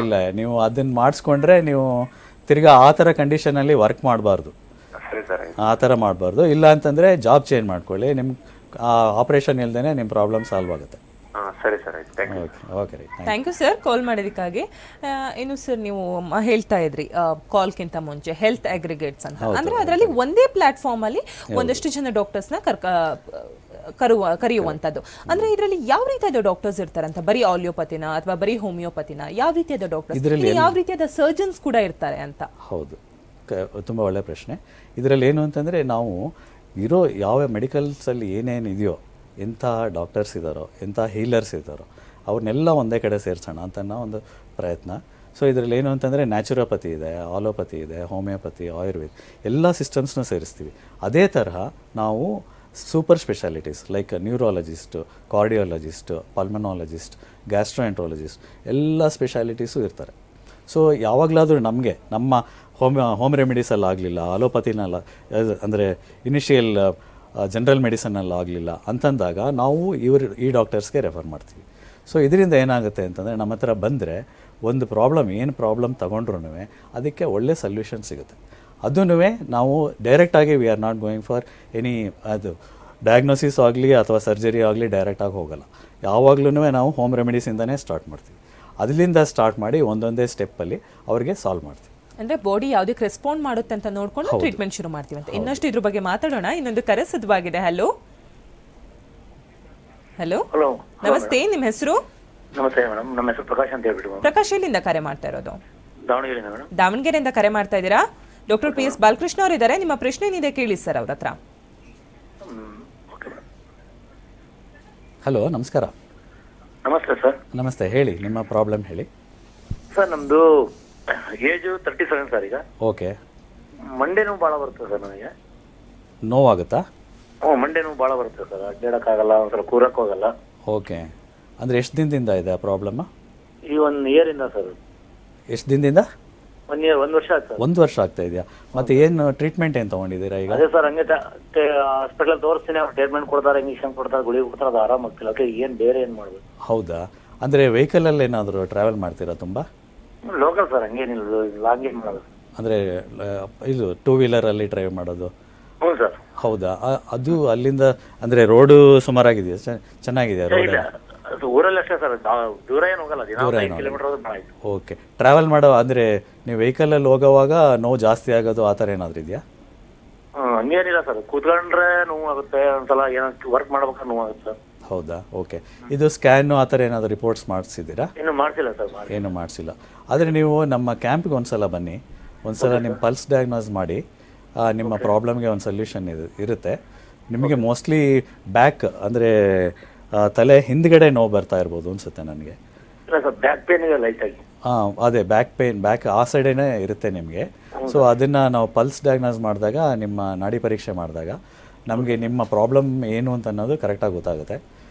ಇಲ್ಲ, ನೀವು ಅದನ್ನು ಮಾಡಿಸ್ಕೊಂಡ್ರೆ ನೀವು ತಿರ್ಗಾ ಆ ಥರ ಕಂಡೀಷನಲ್ಲಿ ವರ್ಕ್ ಮಾಡಬಾರ್ದು. ಆ ಥರ ಮಾಡಬಾರ್ದು. ಇಲ್ಲ ಅಂತಂದರೆ ಜಾಬ್ ಚೇಂಜ್ ಮಾಡ್ಕೊಳ್ಳಿ. ನಿಮ್ಮ ಆಪ್ರೇಷನ್ ಇಲ್ದೇ ನಿಮ್ಮ ಪ್ರಾಬ್ಲಮ್ ಸಾಲ್ವ್ ಆಗುತ್ತೆ. ಸರಿ ಸರ್, ಆಯ್ತು, ಥ್ಯಾಂಕ್ ಯು. ಓಕೆ ಓಕೆ ರೀ, ಥ್ಯಾಂಕ್ ಯು ಸರ್ ಕಾಲ್ ಮಾಡೋದಕ್ಕಾಗಿ. ಇನ್ನು ಸರ್ ನೀವು ಹೇಳ್ತಾ ಇದ್ರಿ ಕಾಲ್ಗಿಂತ ಮುಂಚೆ ಹೆಲ್ತ್ ಅಗ್ರಿಗೇಟ್ಸ್ ಅಂತ, ಅಂದ್ರೆ ಅದರಲ್ಲಿ ಒಂದೇ ಪ್ಲಾಟ್ಫಾರ್ಮ್ ಅಲ್ಲಿ ಒಂದಷ್ಟು ಜನ ಡಾಕ್ಟರ್ಸ್ನ ಕರೆಯುವಂಥದ್ದು. ಅಂದ್ರೆ ಇದರಲ್ಲಿ ಯಾವ ರೀತಿಯಾದ ಡಾಕ್ಟರ್ಸ್ ಇರ್ತಾರೆ ಅಂತ, ಬರೀ ಆಲಿಯೋಪತಿನ ಅಥವಾ ಬರೀ ಹೋಮಿಯೋಪತಿನ, ಯಾವ ರೀತಿಯಾದ ಡಾಕ್ಟರ್ಸ್, ಯಾವ ರೀತಿಯಾದ ಸರ್ಜನ್ಸ್ ಕೂಡ ಇರ್ತಾರೆ ಅಂತ? ಹೌದು, ತುಂಬ ಒಳ್ಳೆಯ ಪ್ರಶ್ನೆ. ಇದರಲ್ಲಿ ಏನು ಅಂತಂದರೆ, ನಾವು ಇರೋ ಯಾವ ಮೆಡಿಕಲ್ಸಲ್ಲಿ ಏನೇನು ಇದೆಯೋ, ಎಂಥ ಡಾಕ್ಟರ್ಸ್ ಇದ್ದಾರೋ, ಎಂಥ ಹೀಲರ್ಸ್ ಇದ್ದಾರೋ, ಅವ್ರನ್ನೆಲ್ಲ ಒಂದೇ ಕಡೆ ಸೇರಿಸೋಣ ಅಂತ ಒಂದು ಪ್ರಯತ್ನ. ಸೊ ಇದರಲ್ಲಿ ಏನು ಅಂತಂದರೆ, ನ್ಯಾಚುರೋಪತಿ ಇದೆ, ಆಲೋಪತಿ ಇದೆ, ಹೋಮಿಯೋಪತಿ, ಆಯುರ್ವೇದ, ಎಲ್ಲ ಸಿಸ್ಟಮ್ಸ್ನ ಸೇರಿಸ್ತೀವಿ. ಅದೇ ತರಹ ನಾವು super specialities like neurologist, cardiologist, pulmonologist, gastroenterologist, ಎಲ್ಲ ಸ್ಪೆಷಾಲಿಟೀಸು ಇರ್ತಾರೆ. ಸೊ ಯಾವಾಗಲಾದರೂ ನಮಗೆ ನಮ್ಮ ಹೋಮ್ ರೆಮಿಡೀಸಲ್ಲಿ ಆಗಲಿಲ್ಲ, ಅಲೋಪತಿನಲ್ಲ ಅಂದರೆ ಇನಿಷಿಯಲ್ ಜನರಲ್ ಮೆಡಿಸನ್ನಲ್ಲಿ ಆಗಲಿಲ್ಲ ಅಂತಂದಾಗ ನಾವು ಈ ಡಾಕ್ಟರ್ಸ್ಗೆ ರೆಫರ್ ಮಾಡ್ತೀವಿ. ಸೊ ಇದರಿಂದ ಏನಾಗುತ್ತೆ ಅಂತಂದರೆ, ನಮ್ಮ ಹತ್ರ ಬಂದರೆ ಒಂದು ಏನು ಪ್ರಾಬ್ಲಮ್ ತೊಗೊಂಡ್ರೂ ಅದಕ್ಕೆ ಒಳ್ಳೆ ಸೊಲ್ಯೂಷನ್ ಸಿಗುತ್ತೆ. ಅದೂ ನಾವು ಡೈರೆಕ್ಟಾಗಿ we are not going for any ಅದು ಡಯಾಗ್ನೋಸಿಸ್ ಆಗಲಿ ಅಥವಾ ಸರ್ಜರಿ ಆಗಲಿ ಡೈರೆಕ್ಟಾಗಿ ಹೋಗಲ್ಲ. ಯಾವಾಗಲೂ ನಾವು ಹೋಮ್ ರೆಮಿಡೀಸಿಂದನೇ ಸ್ಟಾರ್ಟ್ ಮಾಡ್ತೀವಿ. ಅದರಿಂದ ಸ್ಟಾರ್ಟ್ ಮಾಡಿ ಒಂದೊಂದೇ ಸ್ಟೆಪ್ಪಲ್ಲಿ ಅವ್ರಿಗೆ ಸಾಲ್ವ್ ಮಾಡ್ತೀವಿ. ಅಂದ್ರೆ ಬಾಡಿ ಯಾವುದಕ್ಕೆ ರೆಸ್ಪಾಂಡ್ ಮಾಡುತ್ತೆ ಅಂತ ನೋಡ್ಕೊಂಡು ಟ್ರೀಟ್ಮೆಂಟ್ ಶುರು ಮಾಡ್ತೀವಿ ಅಂತ. ಇನ್ನಷ್ಟು ಇದ್ರ ಬಗ್ಗೆ ಮಾತಾಡೋಣ. ಇನ್ನೊಂದು ಕರೆ ಸಿದ್ಧವಾಗಿದೆ. ಹಲೋ ಹಲೋ ಹಲೋ, ನಮಸ್ತೆ, ನಿಮ್ಮ ಹೆಸರು? ನಮಸ್ತೆ ಮೇಡಮ್, ನಮ್ಮ ಹೆಸರು ಪ್ರಕಾಶ್ ಅಂತ ಹೇಳ್ಬಿಟ್ಟು. ಪ್ರಕಾಶ್, ಎಲ್ಲಿಂದ ಕರೆ ಮಾಡ್ತಾ ಇರೋದು? ದಾವಣಗೆರೆಯಿಂದ ಮೇಡಮ್. ದಾವಣಗೆರೆಯಿಂದ ಕರೆ ಮಾಡ್ತಾ ಇದ್ದೀರಾ? ಡಾಕ್ಟರ್ PS ಬಾಲಕೃಷ್ಣ ಅವರು ಇದ್ದಾರೆ, ನಿಮ್ಮ ಪ್ರಶ್ನೆ ಏನಿದೆ ಕೇಳಿ ಸರ್ ಅವ್ರ ಹತ್ರ. ಹಲೋ, ನಮಸ್ಕಾರ. ನಮಸ್ತೆ ಸರ್. ನಮಸ್ತೆ, ಹೇಳಿ, ನಿಮ್ಮ ಪ್ರಾಬ್ಲಮ್ ಹೇಳಿ. ಸರ್ ನಮ್ದು ಏಜು 37 ಸರ್. ಈಗ ಓಕೆ. ಮಂಡೆ ನೋವು ಭಾಳ ಬರುತ್ತೆ ಸರ್ ನನಗೆ. ನೋವಾಗುತ್ತಾ? ಮಂಡೆ ನೋವು ಭಾಳ ಬರುತ್ತೆ ಸರ್, ಅಡ್ಡಾಡಕ್ಕಾಗಲ್ಲ, ಒಂದ್ಸಲ ಕೂರಕ್ಕೆ ಹೋಗಲ್ಲ. ಓಕೆ. ಅಂದರೆ ಎಷ್ಟು ದಿನದಿಂದ ಇದೆ ಆ ಪ್ರಾಬ್ಲಮ್ಮ? ಈ 1 ಇಯರಿಂದ ಸರ್. ಎಷ್ಟು ದಿನದಿಂದ? 1 ಇಯರ್, 1 ವರ್ಷ ಆಯ್ತು ಸರ್. 1 ವರ್ಷ ಆಗ್ತಾ ಇದೆಯಾ? ಮತ್ತೆ ಏನು ಟ್ರೀಟ್ಮೆಂಟ್ ಏನು ತೊಗೊಂಡಿದ್ದೀರಾ ಈಗ? ಅದೇ ಸರ್, ಹಂಗೆ ಹಾಸ್ಪಿಟಲ್ ತೋರಿಸ್ತೀನಿ, ಅವ್ರು ಟ್ರೀಟ್ಮೆಂಟ್ ಕೊಡ್ತಾರೆ, ಇಂಜೆಕ್ಷನ್ ಕೊಡ್ತಾರೆ, ಗುಳಿಗೆ ಕೊಡ್ತಾರೆ, ಅದು ಆರಾಮಾಗ್ತಿಲ್ಲ. ಅದಕ್ಕೆ ಏನು ಬೇರೆ ಏನು ಮಾಡ್ಬೇಕು? ಹೌದಾ? ಅಂದರೆ ವೆಹಿಕಲಲ್ಲಿ ಏನಾದರೂ ಟ್ರಾವೆಲ್ ಮಾಡ್ತೀರಾ ತುಂಬ? ಲೋಕಲ್ ಸರ್, ಹಂಗೇನಿಲ್ಲ, ಲಾಂಗ್ ಏನು ಮಾಡೋದು. ಅಂದರೆ ಇದು 2 ವೀಲರಲ್ಲಿ ಡ್ರೈವ್ ಮಾಡೋದು? ಹ್ಞೂ ಸರ್. ಹೌದಾ? ಅದು ಅಲ್ಲಿಂದ ಅಂದರೆ ರೋಡು ಸುಮಾರಾಗಿದೆಯಾ? ಚೆನ್ನಾಗಿದೆಯಾ ರೋಡ್? ಊರಲ್ಲಿ ಅಷ್ಟೇ ಸರ್, ದೂರ ಏನು ಹೋಗಲ್ಲ. ದೂರ ಏನು? ಕಿಲೋಮೀಟರ್. ಓಕೆ. ಟ್ರಾವೆಲ್ ಮಾಡೋ ಅಂದರೆ ನೀವು ವೆಹಿಕಲಲ್ಲಿ ಹೋಗೋವಾಗ ನೋವು ಜಾಸ್ತಿ ಆಗೋದು ಆ ಥರ ಏನಾದರೂ ಇದೆಯಾ? ಹಂಗೇನಿಲ್ಲ ಸರ್, ಕೂತ್ಕೊಂಡ್ರೆ ನೋವು ಆಗುತ್ತೆ, ಒಂದ್ಸಲ ಏನೋ ವರ್ಕ್ ಮಾಡ್ಬೇಕಾದ್ರೆ ನೋವು ಆಗುತ್ತೆ ಸರ್. ಹೌದಾ? ಓಕೆ. ಇದು ಸ್ಕ್ಯಾನು ಆ ಥರ ಏನಾದರೂ ರಿಪೋರ್ಟ್ಸ್ ಮಾಡಿಸಿದ್ದೀರಾ? ಇನ್ನೂ ಮಾಡಿಸಿಲ್ಲ ಸರ್. ಏನು ಮಾಡಿಸಿಲ್ಲ. ಆದರೆ ನೀವು ನಮ್ಮ ಕ್ಯಾಂಪ್ಗೆ ಒಂದ್ಸಲ ಬನ್ನಿ, ಒಂದ್ಸಲ ನಿಮ್ಮ ಪಲ್ಸ್ ಡಯಾಗ್ನೋಸ್ ಮಾಡಿ ನಿಮ್ಮ ಪ್ರಾಬ್ಲಮ್ಗೆ ಒಂದು ಸೊಲ್ಯೂಷನ್ ಇರುತ್ತೆ. ನಿಮಗೆ ಮೋಸ್ಟ್ಲಿ ಬ್ಯಾಕ್ ಅಂದರೆ ತಲೆ ಹಿಂದ್ಗಡೆ ನೋವು ಬರ್ತಾ ಇರ್ಬೋದು ಅನ್ಸುತ್ತೆ ನನಗೆ. ಬ್ಯಾಕ್ ಪೇನ್ ಇದೆ ಲೈಟಾಗಿ. ಅದೇ ಬ್ಯಾಕ್ ಪೇನ್, ಬ್ಯಾಕ್ ಆ ಸೈಡೇನೆ ಇರುತ್ತೆ ನಿಮಗೆ. ಸೊ ಅದನ್ನು ನಾವು ಪಲ್ಸ್ ಡಯಾಗ್ನೋಸ್ ಮಾಡಿದಾಗ, ನಿಮ್ಮ ನಾಡಿ ಪರೀಕ್ಷೆ ಮಾಡಿದಾಗ ನಮಗೆ ನಿಮ್ಮ ಪ್ರಾಬ್ಲಮ್ ಏನು ಅಂತ ಅನ್ನೋದು ಕರೆಕ್ಟಾಗಿ ಗೊತ್ತಾಗುತ್ತೆ.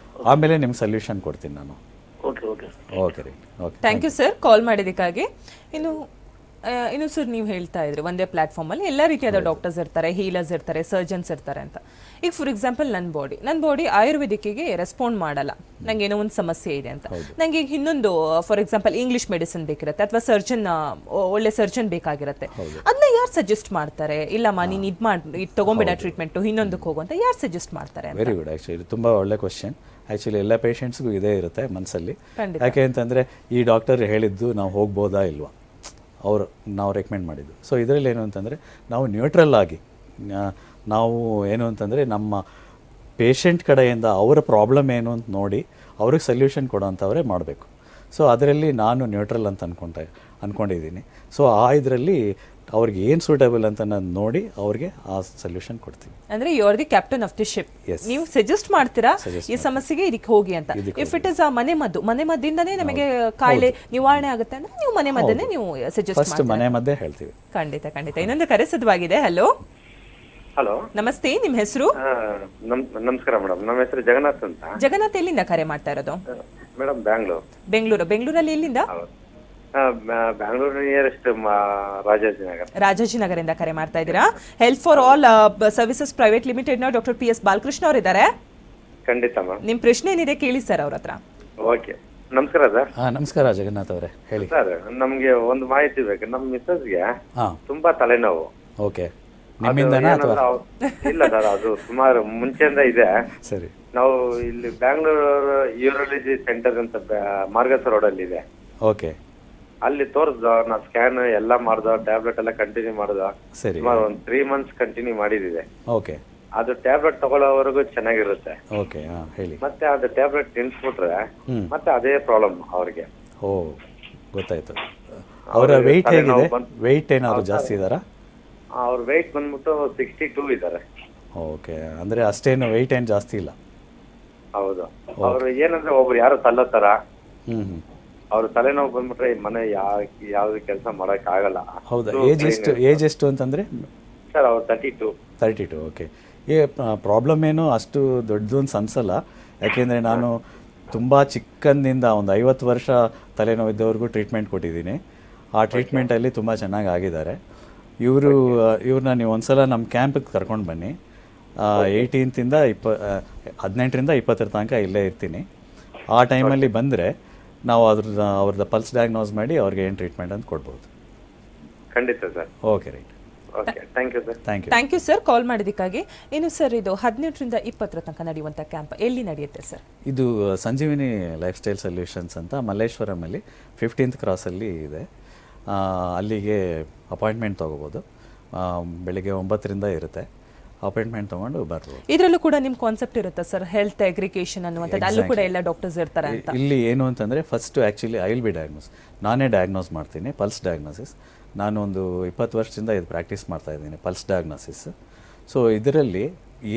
ಆಮೇಲೆ ನಿಮ್ಗೆ ಸೊಲ್ಯೂಷನ್ ಕೊಡ್ತೀನಿ ನಾನು. ಓಕೆ ರೀ. Okay, thank you sir call ಮಾಡಿದ್ದಕ್ಕಾಗಿ. ಇನ್ನು ಸರ್, ನೀವು ಹೇಳ್ತಾ ಇದ್ರಿ ಒಂದೇ ಪ್ಲಾಟ್ಫಾರ್ಮಲ್ಲಿ ಎಲ್ಲ ರೀತಿಯಾದ ಡಾಕ್ಟರ್ಸ್ ಇರ್ತಾರೆ, ಹೀಲರ್ಸ್ ಇರ್ತಾರೆ, ಸರ್ಜನ್ಸ್ ಇರ್ತಾರೆ ಅಂತ. ಈಗ ಫಾರ್ ಎಕ್ಸಾಂಪಲ್ ನನ್ನ ಬಾಡಿ ಆಯುರ್ವೇದಿಕ್ಕಿಗೆ ರೆಸ್ಪಾಂಡ್ ಮಾಡಲ್ಲ, ನಂಗೆ ಏನೋ ಒಂದು ಸಮಸ್ಯೆ ಇದೆ ಅಂತ. ನಂಗೆ ಈಗ ಇನ್ನೊಂದು ಫಾರ್ ಎಕ್ಸಾಂಪಲ್ ಇಂಗ್ಲಿಷ್ ಮೆಡಿಸಿನ್ ಬೇಕಿರುತ್ತೆ, ಅಥವಾ ಒಳ್ಳೆ ಸರ್ಜನ್ ಬೇಕಾಗಿರುತ್ತೆ. ಅದನ್ನ ಯಾರು ಸಜೆಸ್ಟ್ ಮಾಡ್ತಾರೆ? ಇಲ್ಲಮ್ಮ ನೀನು ಇದು ತಗೊಂಬೇಡ ಟ್ರೀಟ್ಮೆಂಟು, ಇನ್ನೊಂದಕ್ಕೆ ಹೋಗು ಅಂತ ಯಾರು ಸಜೆಸ್ಟ್ ಮಾಡ್ತಾರೆ? Very good. ಆ್ಯಕ್ಚುಲಿ ತುಂಬ ಒಳ್ಳೆ ಕ್ವಶನ್. ಆ್ಯಕ್ಚುಲಿ ಎಲ್ಲ ಪೇಷಂಟ್ಸ್ಗೂ ಇದೇ ಇರುತ್ತೆ ಮನಸ್ಸಲ್ಲಿ. ಯಾಕೆ ಅಂತಂದರೆ, ಈ ಡಾಕ್ಟರ್ ಹೇಳಿದ್ದು ನಾವು ಹೋಗ್ಬೋದಾ ಇಲ್ವಾ, ನಾವು ರೆಕಮೆಂಡ್ ಮಾಡಿದ್ದು. ಸೊ ಇದರಲ್ಲಿ ಏನು ಅಂತಂದರೆ, ನಾವು ನ್ಯೂಟ್ರಲ್ ಆಗಿ ನಾವು ಏನು ಅಂತಂದರೆ, ನಮ್ಮ ಪೇಷಂಟ್ ಕಡೆಯಿಂದ ಅವರ ಪ್ರಾಬ್ಲಮ್ ಏನು ಅಂತ ನೋಡಿ ಅವ್ರಿಗೆ ಸೊಲ್ಯೂಷನ್ ಕೊಡೋಂಥವ್ರೆ ಮಾಡಬೇಕು. ಸೊ ಅದರಲ್ಲಿ ನಾನು ನ್ಯೂಟ್ರಲ್ ಅಂತ ಅಂದ್ಕೊಂಡಿದ್ದೀನಿ. ಸೊ ಇದರಲ್ಲಿ ಅವ್ರಿಗೆ ಏನು ಸೂಟೇಬಲ್ ಅಂತ ನಾನು ನೋಡಿ ಅವ್ರಿಗೆ ಆ ಸೊಲ್ಯೂಷನ್ ಕೊಡ್ತೀವಿ. ಅಂದ್ರೆ you are the captain of the ship. ನೀವು ಸಜೆಸ್ಟ್ ಮಾಡ್ತೀರಾ ಈ ಸಮಸ್ಯೆಗೆ ಇದಕ್ಕೆ ಹೋಗಿ ಅಂತ. ಇಫ್ ಇಟ್ ಇಸ್ ಆ ಮನೆ ಮದ್ದಿಂದನೇ ನಮಗೆ ಕಾಯಿಲೆ ನಿವಾರಣೆ ಆಗುತ್ತೆ ಅಂದ್ರೆ ನೀವು ಮನೆ ಮದ್ದನ್ನೇ ನೀವು ಸಜೆಸ್ಟ್ ಫಸ್ಟ್ ಮನೆ ಮದ್ದೇ ಹೇಳ್ತೀವಿ. ಖಂಡಿತ. ಇನ್ನೊಂದು ಕರೆ ಸಿದ್ಧವಾಗಿದೆ. ಹಲೋ ಹಲೋ, ನಮಸ್ತೆ, ನಿಮ್ಮ ಹೆಸರು? ನಮಸ್ಕಾರ ಮೇಡಮ್, ನಮ್ಮ ಹೆಸರು ಜಗನ್ನಾಥ್ ಅಂತ. ಜಗನ್ನಾಥ್, ಎಲ್ಲಿಂದ ಕರೆ ಮಾಡ್ತಾ ಇರೋದು? ಮೇಡಮ್ ಬೆಂಗಳೂರಲ್ಲಿ ಎಲ್ಲಿಂದ? ಬ್ಯಾಂಗ್ಳೂರು ನಿಯರೆಸ್ಟ್ ರಾಜಾಜಿನಗರದಿಂದ ಕರೆ ಮಾಡ್ತಾ ಇದ್ದೀರಾ? Health for all services private limited ನ ಡಾಕ್ಟರ್ PS ಬಾಲಕೃಷ್ಣ ಅವರು ಇದ್ದಾರೆ. ಖಂಡಿತ ಮ್ಯಾಮ್. ನಿಮ್ ಪ್ರಶ್ನೆ ಏನಿದೆ ಕೇಳಿ ಸರ್ ಅವ್ರ ಹತ್ರ. ಓಕೆ, ನಮಸ್ಕಾರ ಸರ್. ನಮಸ್ಕಾರ ಜಗನ್ನಾಥ್ ಅವರೇ, ಹೇಳಿ ಸರ್. ನಮ್ಗೆ ಒಂದು ಮಾಹಿತಿ ಬೇಕು. ನಮ್ಮ ಮಿಸ್ಸಸ್ಗೆ ತುಂಬಾ ತಲೆನೋವು. ಓಕೆ, ನಿಮ್ಮಿಂದನಾ ಅಥವಾ? ಇಲ್ಲ ಸರ್, ಅದು ಸುಮಾರು ಮುಂಚೆಯಿಂದ ಇದೆ. ಸರಿ. ನಾವು ಇಲ್ಲಿ ಬ್ಯಾಂಗ್ಳೂರ್ ಯೂರಾಲಜಿ ಸೆಂಟರ್ ಅಂತ ಮಾರ್ಗಸ ರೋಡ್ ಅಲ್ಲಿ ಇದೆ. ಓಕೆ. ಅಲ್ಲಿ ತೋರಿಸ್ದ, ನಾ ಸ್ಕ್ಯಾನ್ ಎಲ್ಲ ಮಾಡ್ದ, ಟ್ಯಾಬ್ಲೆಟ್ ಎಲ್ಲ ಕಂಟಿನ್ಯೂ ಮಾಡ್ದ. ಸರಿ. ಸುಮಾರು ಒಂದು 3 months ಕಂಟಿನ್ಯೂ ಮಾಡಿದಿದೆ. ಓಕೆ. ಅದು ಟ್ಯಾಬ್ಲೆಟ್ ತಗೊಳ್ಳೋವರೆಗೂ ಚೆನ್ನಾಗಿರುತ್ತೆ. ಓಕೆ, ಹೇಳಿ. ಮತ್ತೆ ಅದು ಟ್ಯಾಬ್ಲೆಟ್ ನಿಲ್ಸ್ಬಿಟ್ರೆ ಮತ್ತೆ ಅದೇ ಪ್ರಾಬ್ಲಮ್ ಅವ್ರಿಗೆ. ಓ, ಗೊತ್ತಾಯ್ತು. ಅವರ ವೆಯ್ಟ್ ಹೇಗಿದೆ? ವೆಯ್ಟ್ ಏನಾದ್ರು ಜಾಸ್ತಿ ಇದಾರಾ? ಅವ್ರ ವೆಯ್ಟ್ ಬಂದ್ಬಿಟ್ಟು 62 ಇದ್ದಾರೆ. ಓಕೆ, ಅಂದ್ರೆ ಅಷ್ಟೇನು ವೆಯ್ಟ್ ಏನು ಜಾಸ್ತಿ ಇಲ್ಲ. ಹೌದು. ಅವ್ರು ಏನಂದ್ರೆ ಒಬ್ರು ಯಾರು ತಲ್ಲತ್ತಾರ, ಅವ್ರ ತಲೆನೋವು ಬಂದ್ಬಿಟ್ರೆ ಮನೆ ಯಾವ್ದು ಕೆಲಸ ಮಾಡಕ್ ಆಗಲ್ಲ. ಹೌದಾ? ಏಜ್ ಎಷ್ಟು ಅಂತಂದ್ರೆ ಸರ್? ಅವ್ರು 32. ಓಕೆ. ಪ್ರಾಬ್ಲಮ್ ಏನು ಅಷ್ಟು ದೊಡ್ಡದು ಅಂತ ಅನ್ಸಲ್ಲ, ಯಾಕೆಂದರೆ ನಾನು ತುಂಬ ಚಿಕ್ಕಂದಿಂದ ಒಂದು 50 ವರ್ಷ ತಲೆನೋವಿದ್ದವ್ರಿಗೂ ಟ್ರೀಟ್ಮೆಂಟ್ ಕೊಟ್ಟಿದ್ದೀನಿ. ಆ ಟ್ರೀಟ್ಮೆಂಟಲ್ಲಿ ತುಂಬ ಚೆನ್ನಾಗಿ ಆಗಿದ್ದಾರೆ. ಇವ್ರನ್ನ ನೀವು ಒಂದ್ಸಲ ನಮ್ಮ ಕ್ಯಾಂಪಿಗೆ ಕರ್ಕೊಂಡು ಬನ್ನಿ. 18ರಿಂದ 20 ತನಕ ಇಲ್ಲೇ ಇರ್ತೀನಿ. ಆ ಟೈಮಲ್ಲಿ ಬಂದರೆ ನಾವು ಅವ್ರದ್ದು ಪಲ್ಸ್ ಡಯಾಗ್ನೋಸ್ ಮಾಡಿ ಅವ್ರಿಗೆ ಏನು ಟ್ರೀಟ್ಮೆಂಟ್ ಅಂತ ಕೊಡ್ಬೋದು. ಖಂಡಿತ sir. Okay, right. Okay, thank you sir. Thank you sir, call ಮಾಡಿದ್ದಕ್ಕಾಗಿ. ಇನ್ನು ಸರ್, ಇದು 18ರಿಂದ 20 ತನಕ ನಡೆಯುವಂಥ ಕ್ಯಾಂಪ್ ಎಲ್ಲಿ ನಡೆಯುತ್ತೆ ಸರ್? ಇದು ಸಂಜೀವಿನಿ ಲೈಫ್ ಸ್ಟೈಲ್ ಸೊಲ್ಯೂಷನ್ಸ್ ಅಂತ ಮಲ್ಲೇಶ್ವರಮಲ್ಲಿ 15th ಕ್ರಾಸಲ್ಲಿ ಇದೆ. ಅಲ್ಲಿಗೆ ಅಪಾಯಿಂಟ್ಮೆಂಟ್ ತೊಗೋಬೋದು. ಬೆಳಿಗ್ಗೆ 9ರಿಂದ ಇರುತ್ತೆ. ಅಪಾಯಿಂಟ್ಮೆಂಟ್ ತೊಗೊಂಡು ಬರ್ಬೋದು. ಇದರಲ್ಲೂ ಕೂಡ ನಿಮ್ಮ ಕಾನ್ಸೆಪ್ಟ್ ಇರುತ್ತೆ ಸರ್, ಹೆಲ್ತ್ ಅಗ್ರಿಗೇಷನ್ ಅನ್ನುವಂಥದ್ದು. ಅಲ್ಲೂ ಕೂಡ ಎಲ್ಲ ಡಾಕ್ಟರ್ಸ್ ಇರ್ತಾರೆ ಅಂತ. ಇಲ್ಲಿ ಏನು ಅಂತಂದರೆ first actually I will be diagnose. ನಾನೇ ಡಯಾಗ್ನೋಸ್ ಮಾಡ್ತೀನಿ, ಪಲ್ಸ್ ಡಯಾಗ್ನೋಸಿಸ್. ನಾನು ಒಂದು 20 ವರ್ಷದಿಂದ ಇದು ಪ್ರಾಕ್ಟೀಸ್ ಮಾಡ್ತಾ ಇದ್ದೀನಿ, ಪಲ್ಸ್ ಡಯಾಗ್ನೋಸಿಸ್. ಸೊ ಇದರಲ್ಲಿ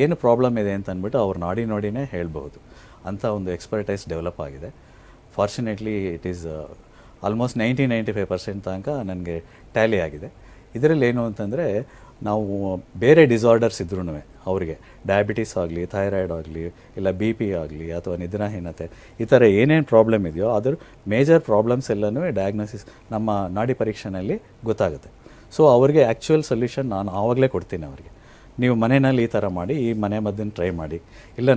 ಏನು ಪ್ರಾಬ್ಲಮ್ ಇದೆ ಅಂತ ಅಂದ್ಬಿಟ್ಟು ಅವ್ರು ನೋಡಿನೇ ಹೇಳ್ಬೋದು ಅಂತ ಒಂದು ಎಕ್ಸ್ಪರ್ಟೈಸ್ ಡೆವಲಪ್ ಆಗಿದೆ. ಫಾರ್ಚುನೇಟ್ಲಿ ಇಟ್ ಈಸ್ ಆಲ್ಮೋಸ್ಟ್ 90-95% ತನಕ ನನಗೆ ಟ್ಯಾಲಿ ಆಗಿದೆ. ಇದರಲ್ಲಿ ಏನು ಅಂತಂದರೆ, ನಾವು ಬೇರೆ ಡಿಸಾರ್ಡರ್ಸ್ ಇದ್ರೂ ಅವರಿಗೆ ಡಯಾಬಿಟೀಸ್ ಆಗಲಿ, ಥೈರಾಯ್ಡ್ ಆಗಲಿ, ಇಲ್ಲ BP ಆಗಲಿ, ಅಥವಾ ನಿದ್ರಾಹೀನತೆ, ಈ ಥರ ಏನೇನು ಪ್ರಾಬ್ಲಮ್ ಇದೆಯೋ ಅದ್ರ ಮೇಜರ್ ಪ್ರಾಬ್ಲಮ್ಸ್ ಎಲ್ಲನೂ ಡಯಾಗ್ನೋಸಿಸ್ ನಮ್ಮ ನಾಡಿ ಪರೀಕ್ಷೆಯಲ್ಲಿ ಗೊತ್ತಾಗುತ್ತೆ. ಸೊ ಅವ್ರಿಗೆ ಆ್ಯಕ್ಚುಯಲ್ ಸೊಲ್ಯೂಷನ್ ನಾನು ಆವಾಗಲೇ ಕೊಡ್ತೀನಿ ಅವ್ರಿಗೆ. ನೀವು ಮನೆಯಲ್ಲಿ ಈ ಥರ ಮಾಡಿ, ಈ ಮನೆ ಮದ್ದನ್ನು ಟ್ರೈ ಮಾಡಿ, ಇಲ್ಲ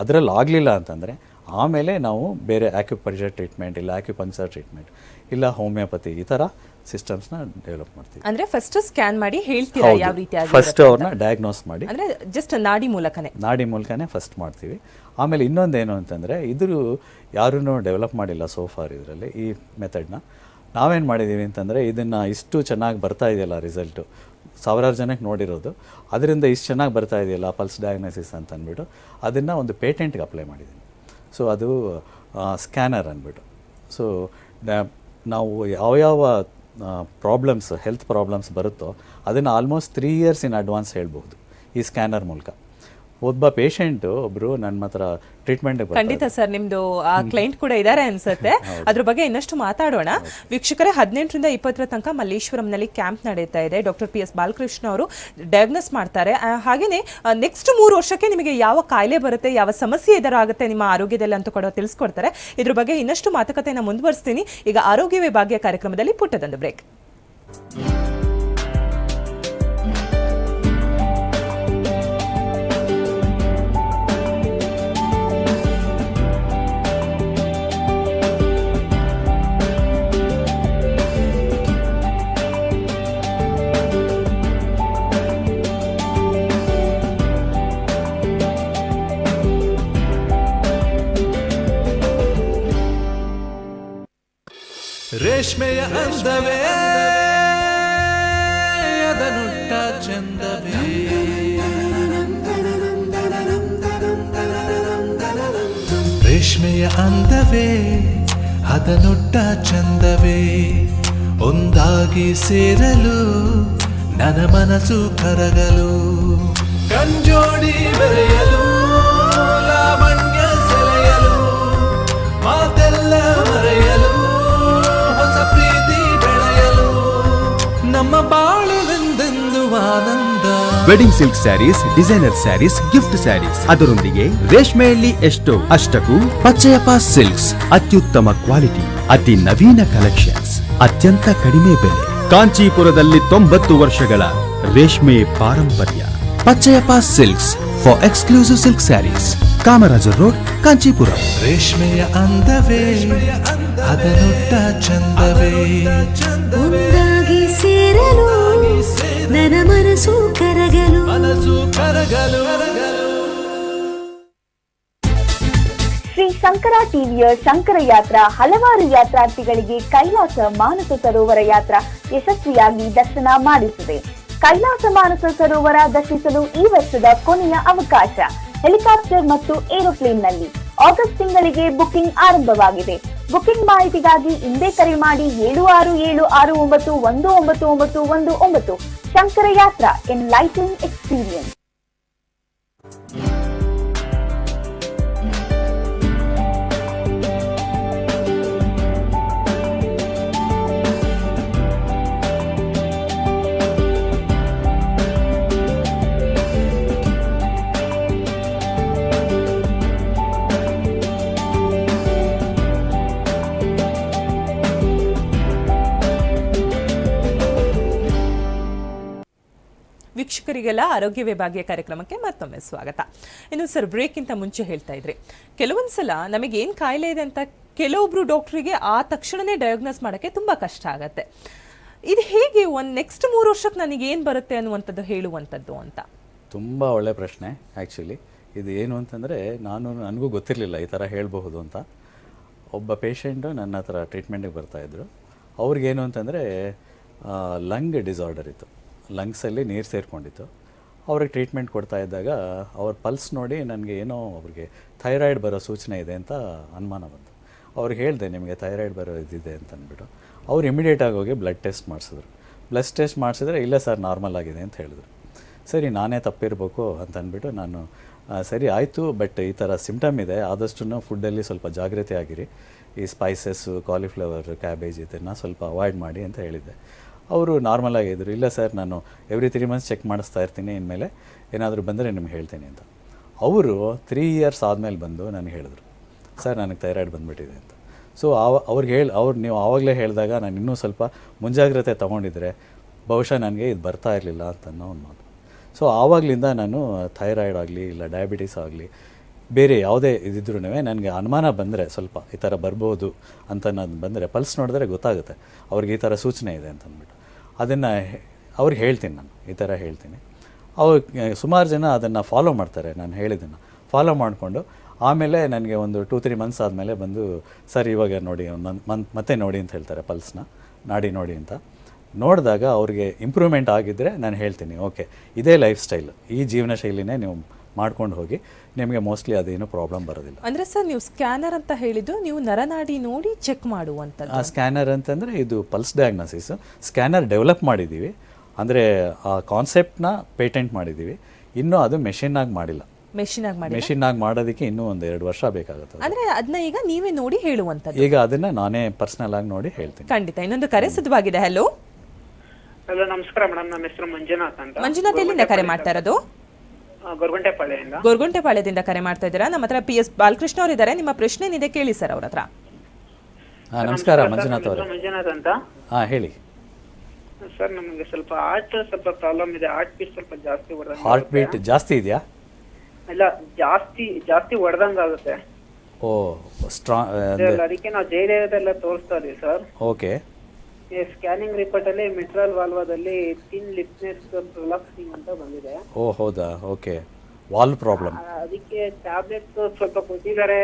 ಅದರಲ್ಲಿ ಆಗಲಿಲ್ಲ ಅಂತಂದರೆ ಆಮೇಲೆ ನಾವು ಬೇರೆ ಆಕ್ಯುಪಂಕ್ಚರ್ ಟ್ರೀಟ್ಮೆಂಟ್, ಇಲ್ಲ ಆಕ್ಯುಪಂಕ್ಚರ್ ಟ್ರೀಟ್ಮೆಂಟ್, ಇಲ್ಲ ಹೋಮಿಯೋಪತಿ, ಈ ಥರ ಸಿಸ್ಟಮ್ಸ್ನ ಡೆವಲಪ್ ಮಾಡ್ತೀವಿ. ಅಂದರೆ ಫಸ್ಟ್ ಸ್ಕ್ಯಾನ್ ಮಾಡಿ ಹೇಳ್ತೀರಾ ಯಾವ ರೀತಿಯಾಗಿ? ಫಸ್ಟ್ ಅವ್ರನ್ನ ಡಯಾಗ್ನೋಸ್ ಮಾಡಿ, ಅಂದರೆ ಜಸ್ಟ್ ನಾಡಿ ಮೂಲಕನೇ ಫಸ್ಟ್ ಮಾಡ್ತೀವಿ. ಆಮೇಲೆ ಇನ್ನೊಂದೇನು ಅಂತಂದರೆ, ಇದ್ರ ಯಾರೂ ಡೆವಲಪ್ ಮಾಡಿಲ್ಲ ಸೋಫಾರ್ ಇದರಲ್ಲಿ ಈ ಮೆಥಡ್ನ. ನಾವೇನು ಮಾಡಿದ್ದೀವಿ ಅಂತಂದರೆ, ಇದನ್ನು ಇಷ್ಟು ಚೆನ್ನಾಗಿ ಬರ್ತಾ ಇದೆಯಲ್ಲ ರಿಸಲ್ಟು, ಸಾವಿರಾರು ಜನಕ್ಕೆ ನೋಡಿರೋದು, ಅದರಿಂದ ಇಷ್ಟು ಚೆನ್ನಾಗಿ ಬರ್ತಾ ಇದೆಯಲ್ಲ ಪಲ್ಸ್ ಡಯಾಗ್ನೋಸಿಸ್ ಅಂತ ಅಂದ್ಬಿಟ್ಟು ಅದನ್ನು ಒಂದು ಪೇಟೆಂಟ್ಗೆ ಅಪ್ಲೈ ಮಾಡಿದ್ದೀನಿ. ಸೊ ಅದು ಸ್ಕ್ಯಾನರ್ ಅಂದ್ಬಿಟ್ಟು. ಸೊ ನಾವು ಯಾವ್ಯಾವ ಪ್ರಾಬ್ಲಮ್ಸ್, ಹೆಲ್ತ್ ಪ್ರಾಬ್ಲಮ್ಸ್ ಬರುತ್ತೋ ಅದನ್ನು ಆಲ್ಮೋಸ್ಟ್ 3 years ಇನ್ ಅಡ್ವಾನ್ಸ್ ಹೇಳ್ಬೋದು ಈ ಸ್ಕ್ಯಾನರ್ ಮೂಲಕ. ಒಬ್ಬ ಪೇಷಂಟು ಒಬ್ಬರು ನನ್ನ ಹತ್ರ ಟ್ರೀಟ್ಮೆಂಟ್. ಖಂಡಿತ ಸರ್, ನಿಮ್ದು ಆ ಕ್ಲೈಂಟ್ ಕೂಡ ಇದ್ದಾರೆ ಅನ್ಸುತ್ತೆ. ಅದ್ರ ಬಗ್ಗೆ ಇನ್ನಷ್ಟು ಮಾತಾಡೋಣ. ವೀಕ್ಷಕರೇ, 18ರಿಂದ 20 ತನಕ ಮಲ್ಲೇಶ್ವರಂನಲ್ಲಿ ಕ್ಯಾಂಪ್ ನಡೀತಾ ಇದೆ. ಡಾಕ್ಟರ್ PS ಬಾಲಕೃಷ್ಣ ಅವರು ಡಯಾಗ್ನೋಸ್ ಮಾಡ್ತಾರೆ. ಹಾಗೇನೆ ನೆಕ್ಸ್ಟ್ 3 ವರ್ಷಕ್ಕೆ ನಿಮಗೆ ಯಾವ ಕಾಯಿಲೆ ಬರುತ್ತೆ, ಯಾವ ಸಮಸ್ಯೆ ಎದುರಾಗುತ್ತೆ ನಿಮ್ಮ ಆರೋಗ್ಯದಲ್ಲಿ ಅಂತ ಕೂಡ ತಿಳಿಸ್ಕೊಡ್ತಾರೆ. ಇದ್ರ ಬಗ್ಗೆ ಇನ್ನಷ್ಟು ಮಾತುಕತೆಯನ್ನು ಮುಂದುವರಿಸ್ತೀನಿ. ಈಗ ಆರೋಗ್ಯವೇ ಭಾಗ್ಯ ಕಾರ್ಯಕ್ರಮದಲ್ಲಿ ಪುಟ್ಟದೊಂದು ಬ್ರೇಕ್. ರೇಷ್ಮೆಯ ಅಂದವೇ ಅದನುಟ್ಟ ಚಂದವೇ, ರೇಷ್ಮೆಯ ಅಂದವೇ ಅದನುಟ್ಟ ಚಂದವೇ, ಒಂದಾಗಿ ಸೇರಲು ನನ್ನ ಮನಸ್ಸು ಕರಗಲು, ಕಂಜೋಡಿ ಬೆರೆಯಲು, ಲಾವಣ್ಯ ಸೆಳೆಯಲು, ಮಾತೆಲ್ಲ ಮರೆಯಲು, ನಮ್ಮ ಬಾಳವೆಂದೆಂದು ಆನಂದ. Wedding silk sarees, designer sarees, gift sarees, ಅದರೊಂದಿಗೆ ರೇಷ್ಮೆಯಲ್ಲಿ ಎಷ್ಟೋ ಅಷ್ಟಕ್ಕೂ ಪಚ್ಚಯಪ್ಪ ಸಿಲ್ಕ್ಸ್ ಅತ್ಯುತ್ತಮ ಕ್ವಾಲಿಟಿ, ಅತಿ ನವೀನ ಕಲೆಕ್ಷನ್ಸ್, ಅತ್ಯಂತ ಕಡಿಮೆ ಬೆಲೆ. ಕಾಂಚೀಪುರದಲ್ಲಿ 90 ವರ್ಷಗಳ ರೇಷ್ಮೆ ಪಾರಂಪರ್ಯ. Pachaiyappa silks for exclusive silk sarees, Kamarajar road, Kanchipuram. ರೇಷ್ಮೆಯ ಅಂದವೇ ಅದನುಟ್ಟ ಚಂದವೇ, ಒಂದಾಗಿ ಸೇರಲು ನನ್ನ ಮನಸ್ಸು ಕರಗಲು, ಮನಸ್ಸು ಕರಗಲು. ಶಂಕರ ಟಿವಿಯ ಶಂಕರ ಯಾತ್ರಾ ಹಲವಾರು ಯಾತ್ರಾರ್ಥಿಗಳಿಗೆ ಕೈಲಾಸ ಮಾನಸ ಸರೋವರ ಯಾತ್ರಾ ಯಶಸ್ವಿಯಾಗಿ ದರ್ಶನ ಮಾಡಿಸಿದೆ. ಕೈಲಾಸ ಮಾನಸ ಸರೋವರ ದರ್ಶಿಸಲು ಈ ವರ್ಷದ ಕೊನೆಯ ಅವಕಾಶ. ಹೆಲಿಕಾಪ್ಟರ್ ಮತ್ತು ಏರೋಪ್ಲೇನ್ನಲ್ಲಿ ಆಗಸ್ಟ್ ತಿಂಗಳಿಗೆ ಬುಕಿಂಗ್ ಆರಂಭವಾಗಿದೆ. ಬುಕಿಂಗ್ ಮಾಹಿತಿಗಾಗಿ ಹಿಂದೆ ಕರೆ ಮಾಡಿ 7676919919. ಶಂಕರ ಯಾತ್ರಾ ಎನ್ಲೈಟನಿಂಗ್ ಎಕ್ಸ್ಪೀರಿಯನ್ಸ್. ವೀಕ್ಷಕರಿಗೆಲ್ಲ ಆರೋಗ್ಯ ವಿಭಾಗೀಯ ಕಾರ್ಯಕ್ರಮಕ್ಕೆ ಮತ್ತೊಮ್ಮೆ ಸ್ವಾಗತ. ಇನ್ನು ಸರ್, ಬ್ರೇಕ್ಗಿಂತ ಮುಂಚೆ ಹೇಳ್ತಾ ಇದ್ರಿ, ಕೆಲವೊಂದ್ಸಲ ನಮಗೇನು ಕಾಯಿಲೆ ಇದೆ ಅಂತ ಕೆಲವೊಬ್ರು ಡಾಕ್ಟ್ರಿಗೆ ಆ ತಕ್ಷಣನೇ ಡಯಾಗ್ನೋಸ್ ಮಾಡೋಕ್ಕೆ ತುಂಬ ಕಷ್ಟ ಆಗುತ್ತೆ. ಇದು ಹೇಗೆ ನೆಕ್ಸ್ಟ್ 3 ವರ್ಷಕ್ಕೆ ನನಗೆ ಏನು ಬರುತ್ತೆ ಅನ್ನುವಂಥದ್ದು ಹೇಳುವಂಥದ್ದು ಅಂತ? ತುಂಬ ಒಳ್ಳೆ ಪ್ರಶ್ನೆ. ಆ್ಯಕ್ಚುಲಿ ಇದು ಏನು ಅಂತಂದರೆ ನನಗೂ ಗೊತ್ತಿರಲಿಲ್ಲ ಈ ಥರ ಹೇಳಬಹುದು ಅಂತ. ಒಬ್ಬ ಪೇಷಂಟು ನನ್ನ ಹತ್ರ ಟ್ರೀಟ್ಮೆಂಟಿಗೆ ಬರ್ತಾಯಿದ್ರು. ಅವ್ರಿಗೇನು ಅಂತಂದರೆ ಲಂಗ್ ಡಿಸಾರ್ಡರ್ ಇತ್ತು, ಲಂಗ್ಸಲ್ಲಿ ನೀರು ಸೇರಿಕೊಂಡಿತ್ತು. ಅವ್ರಿಗೆ ಟ್ರೀಟ್ಮೆಂಟ್ ಕೊಡ್ತಾ ಇದ್ದಾಗ ಅವ್ರ ಪಲ್ಸ್ ನೋಡಿ ನನಗೆ ಏನೋ ಅವ್ರಿಗೆ ಥೈರಾಯ್ಡ್ ಬರೋ ಸೂಚನೆ ಇದೆ ಅಂತ ಅನುಮಾನ ಬಂತು. ಅವ್ರಿಗೆ ಹೇಳಿದೆ ನಿಮಗೆ ಥೈರಾಯ್ಡ್ ಬರೋ ಇದಿದೆ ಅಂತ ಅಂದ್ಬಿಟ್ಟು. ಅವ್ರು ಇಮಿಡಿಯೇಟಾಗಿ ಹೋಗಿ ಬ್ಲಡ್ ಟೆಸ್ಟ್ ಮಾಡಿಸಿದ್ರು. ಬ್ಲಡ್ ಟೆಸ್ಟ್ ಮಾಡಿಸಿದ್ರೆ ಇಲ್ಲ ಸರ್ ನಾರ್ಮಲ್ ಆಗಿದೆ ಅಂತ ಹೇಳಿದ್ರು. ಸರಿ, ನಾನೇ ತಪ್ಪಿರಬೇಕು ಅಂತ ಅಂದ್ಬಿಟ್ಟು ನಾನು ಸರಿ ಆಯಿತು, ಬಟ್ ಈ ಥರ ಸಿಮ್ಟಮ್ ಇದೆ, ಆದಷ್ಟು ಫುಡ್ಡಲ್ಲಿ ಸ್ವಲ್ಪ ಜಾಗ್ರತೆ ಆಗಿರಿ, ಈ ಸ್ಪೈಸಸ್ಸು, ಕಾಲಿಫ್ಲವರ್, ಕ್ಯಾಬೇಜ್ ಇದನ್ನು ಸ್ವಲ್ಪ ಅವಾಯ್ಡ್ ಮಾಡಿ ಅಂತ ಹೇಳಿದ್ದೆ. ಅವರು ನಾರ್ಮಲ್ ಆಗಿದ್ದರು. ಇಲ್ಲ ಸರ್ ನಾನು ಎವ್ರಿ 3 ಮಂತ್ಸ್ ಚೆಕ್ ಮಾಡಿಸ್ತಾ ಇರ್ತೀನಿ, ಇನ್ಮೇಲೆ ಏನಾದರೂ ಬಂದರೆ ನಿಮ್ಗೆ ಹೇಳ್ತೀನಿ ಅಂತ. ಅವರು 3 ಇಯರ್ಸ್ ಆದಮೇಲೆ ಬಂದು ನನಗೆ ಹೇಳಿದ್ರು, ಸರ್ ನನಗೆ ಥೈರಾಯ್ಡ್ ಬಂದುಬಿಟ್ಟಿದೆ ಅಂತ. ಸೊ ನೀವು ಆವಾಗಲೇ ಹೇಳಿದಾಗ ನಾನು ಇನ್ನೂ ಸ್ವಲ್ಪ ಮುಂಜಾಗ್ರತೆ ತೊಗೊಂಡಿದ್ರೆ ಬಹುಶಃ ನನಗೆ ಇದು ಬರ್ತಾ ಇರಲಿಲ್ಲ ಅಂತ ಅನ್ನೋ ಒಂದು ಮಾತು. ಸೊ ಆವಾಗಲಿಂದ ನಾನು ಥೈರಾಯ್ಡ್ ಆಗಲಿ ಇಲ್ಲ ಡಯಾಬಿಟಿಸ್ ಆಗಲಿ ಬೇರೆ ಯಾವುದೇ ಇದಿದ್ರೂ ನನಗೆ ಅನುಮಾನ ಬಂದರೆ ಸ್ವಲ್ಪ ಈ ಥರ ಬರ್ಬೋದು ಅಂತ ನಾನು ಬಂದರೆ ಪಲ್ಸ್ ನೋಡಿದ್ರೆ ಗೊತ್ತಾಗುತ್ತೆ ಅವ್ರಿಗೆ ಈ ಥರ ಸೂಚನೆ ಇದೆ ಅಂತ ಅಂದ್ಬಿಟ್ಟು. ಅದನ್ನು ಅವ್ರಿಗೆ ಹೇಳ್ತೀನಿ, ನಾನು ಈ ಥರ ಹೇಳ್ತೀನಿ. ಅವ್ರು ಸುಮಾರು ಜನ ಅದನ್ನು ಫಾಲೋ ಮಾಡ್ತಾರೆ, ನಾನು ಹೇಳಿದ್ದನ್ನು ಫಾಲೋ ಮಾಡಿಕೊಂಡು ಆಮೇಲೆ ನನಗೆ ಒಂದು 2-3 ಮಂತ್ಸ್ ಆದಮೇಲೆ ಬಂದು ಸರ್ ಇವಾಗ ನೋಡಿ ಮತ್ತೆ ನೋಡಿ ಅಂತ ಹೇಳ್ತಾರೆ, ಪಲ್ಸ್ನ ನಾಡಿ ನೋಡಿ ಅಂತ. ನೋಡಿದಾಗ ಅವ್ರಿಗೆ ಇಂಪ್ರೂವ್ಮೆಂಟ್ ಆಗಿದ್ದರೆ ನಾನು ಹೇಳ್ತೀನಿ ಓಕೆ ಇದೇ ಲೈಫ್ ಸ್ಟೈಲ್, ಈ ಜೀವನ ಶೈಲಿನೇ ನೀವು ಮಾಡ್ಕೊಂಡು ಹೋಗಿ, ನಿಮಗೆ ಮೋಸ್ಟ್ಲಿ ಅದೇನು ಪ್ರಾಬ್ಲಮ್ ಬರೋದಿಲ್ಲ. ಅಂದರೆ ಸರ್ ನೀವು ಸ್ಕ್ಯಾನರ್ ಅಂತ ಹೇಳಿದ್ದು ನೀವು ನರನಾಡಿ ನೋಡಿ ಚೆಕ್ ಮಾಡುವಂಥದ್ದು. ಸ್ಕ್ಯಾನರ್ ಅಂತಂದರೆ ಇದು ಪಲ್ಸ್ ಡಯಾಗ್ನೋಸಿಸ್. ಸ್ಕ್ಯಾನರ್ ಡೆವಲಪ್ ಮಾಡಿದ್ದೀವಿ, ಅಂದರೆ ಆ ಕಾನ್ಸೆಪ್ಟ್ನ ಪೇಟೆಂಟ್ ಮಾಡಿದ್ದೀವಿ, ಇನ್ನೂ ಅದು ಮೆಷಿನ್ನಾಗಿ ಮಾಡಿಲ್ಲ. ಮೆಷಿನ್ನಾಗಿ ಮಾಡೋದಕ್ಕೆ ಇನ್ನೂ 1-2 ವರ್ಷ ಬೇಕಾಗುತ್ತೆ. ಅಂದರೆ ಅದನ್ನ ಈಗ ನೀವೇ ನೋಡಿ ಹೇಳುವಂಥದ್ದು. ಈಗ ಅದನ್ನು ನಾನೇ ಪರ್ಸನಲ್ ಆಗಿ ನೋಡಿ ಹೇಳ್ತೀನಿ. ಖಂಡಿತ. ಇನ್ನೊಂದು ಕರೆ ಸಿದ್ಧವಾಗಿದೆ. ಹಲೋ ಹಲೋ, ನಮಸ್ಕಾರ ಮೇಡಮ್. ನಮ್ಮ ಹೆಸರು ಮಂಜುನಾಥ್ ಅಂತ. ಮಂಜುನಾಥ್, ಎಲ್ಲಿಂದ ಕರೆ ಮಾಡ್ತಾ ಇರೋದು? ಗೊರಗುಂಟೆಪಾಳ್ಯದಿಂದ ಕರೆ ಮಾಡ್ತಾ ಇದ್ದೀರಾ. ನಮ್ಮ ಹತ್ರ PS ಬಾಲಕೃಷ್ಣ ಅವರು ಇದ್ದಾರೆ. ನಿಮ್ಮ ಪ್ರಶ್ನೆ ಏನಿದೆ ಕೇಳಿ ಸರ್ ಅವ್ರ ಹತ್ರ. ನಮಸ್ಕಾರ ಮಂಜುನಾಥ್ ಅವರೇ. ಮಂಜುನಾಥ್ ಅಂತ. ಹೇಳಿ ಸರ್, ನಮಗೆ ಸ್ವಲ್ಪ ಹಾರ್ಟ್ ಸ್ವಲ್ಪ ಪ್ರಾಬ್ಲಮ್ ಇದೆ. ಹಾರ್ಟ್ ಬೀಟ್ ಸ್ವಲ್ಪ ಜಾಸ್ತಿ ಹೊಡೆದಂಗೆ. ಹಾರ್ಟ್ ಬೀಟ್ ಜಾಸ್ತಿ ಇದೆಯಾ? ಇಲ್ಲ, ಜಾಸ್ತಿ ಹೊಡೆದಂಗೆ ಆಗುತ್ತೆ. ಓ, ಸ್ಟ್ರಾಂಗ್. ಅದಕ್ಕೆ ನಾವು ಜಯದೇವದೆಲ್ಲ ತೋರಿಸ್ತಾ ಇದೀವಿ ಸರ್. ಓಕೆ. ಸ್ಕ್ಯಾನಿಂಗ್ ರಿಪೋರ್ಟ್ ಅಲ್ಲಿ ಮಿಟ್ರಲ್ ವಾಲ್ವದಲ್ಲಿ ಥಿನ್ ಲಿಪ್ನೆಸ್ ಪ್ರೊಲಾಪ್ಸಿಂಗ್ ಅಂತ ಬಂದಿದೆ. ಓ ಹೌದಾ, ಓಕೆ. Valve problem. ಅದಕ್ಕೆ ಟ್ಯಾಬ್ಲೆಟ್ ಸ್ವಲ್ಪ ಕೊಟ್ಟಿದ್ದಾರೆ.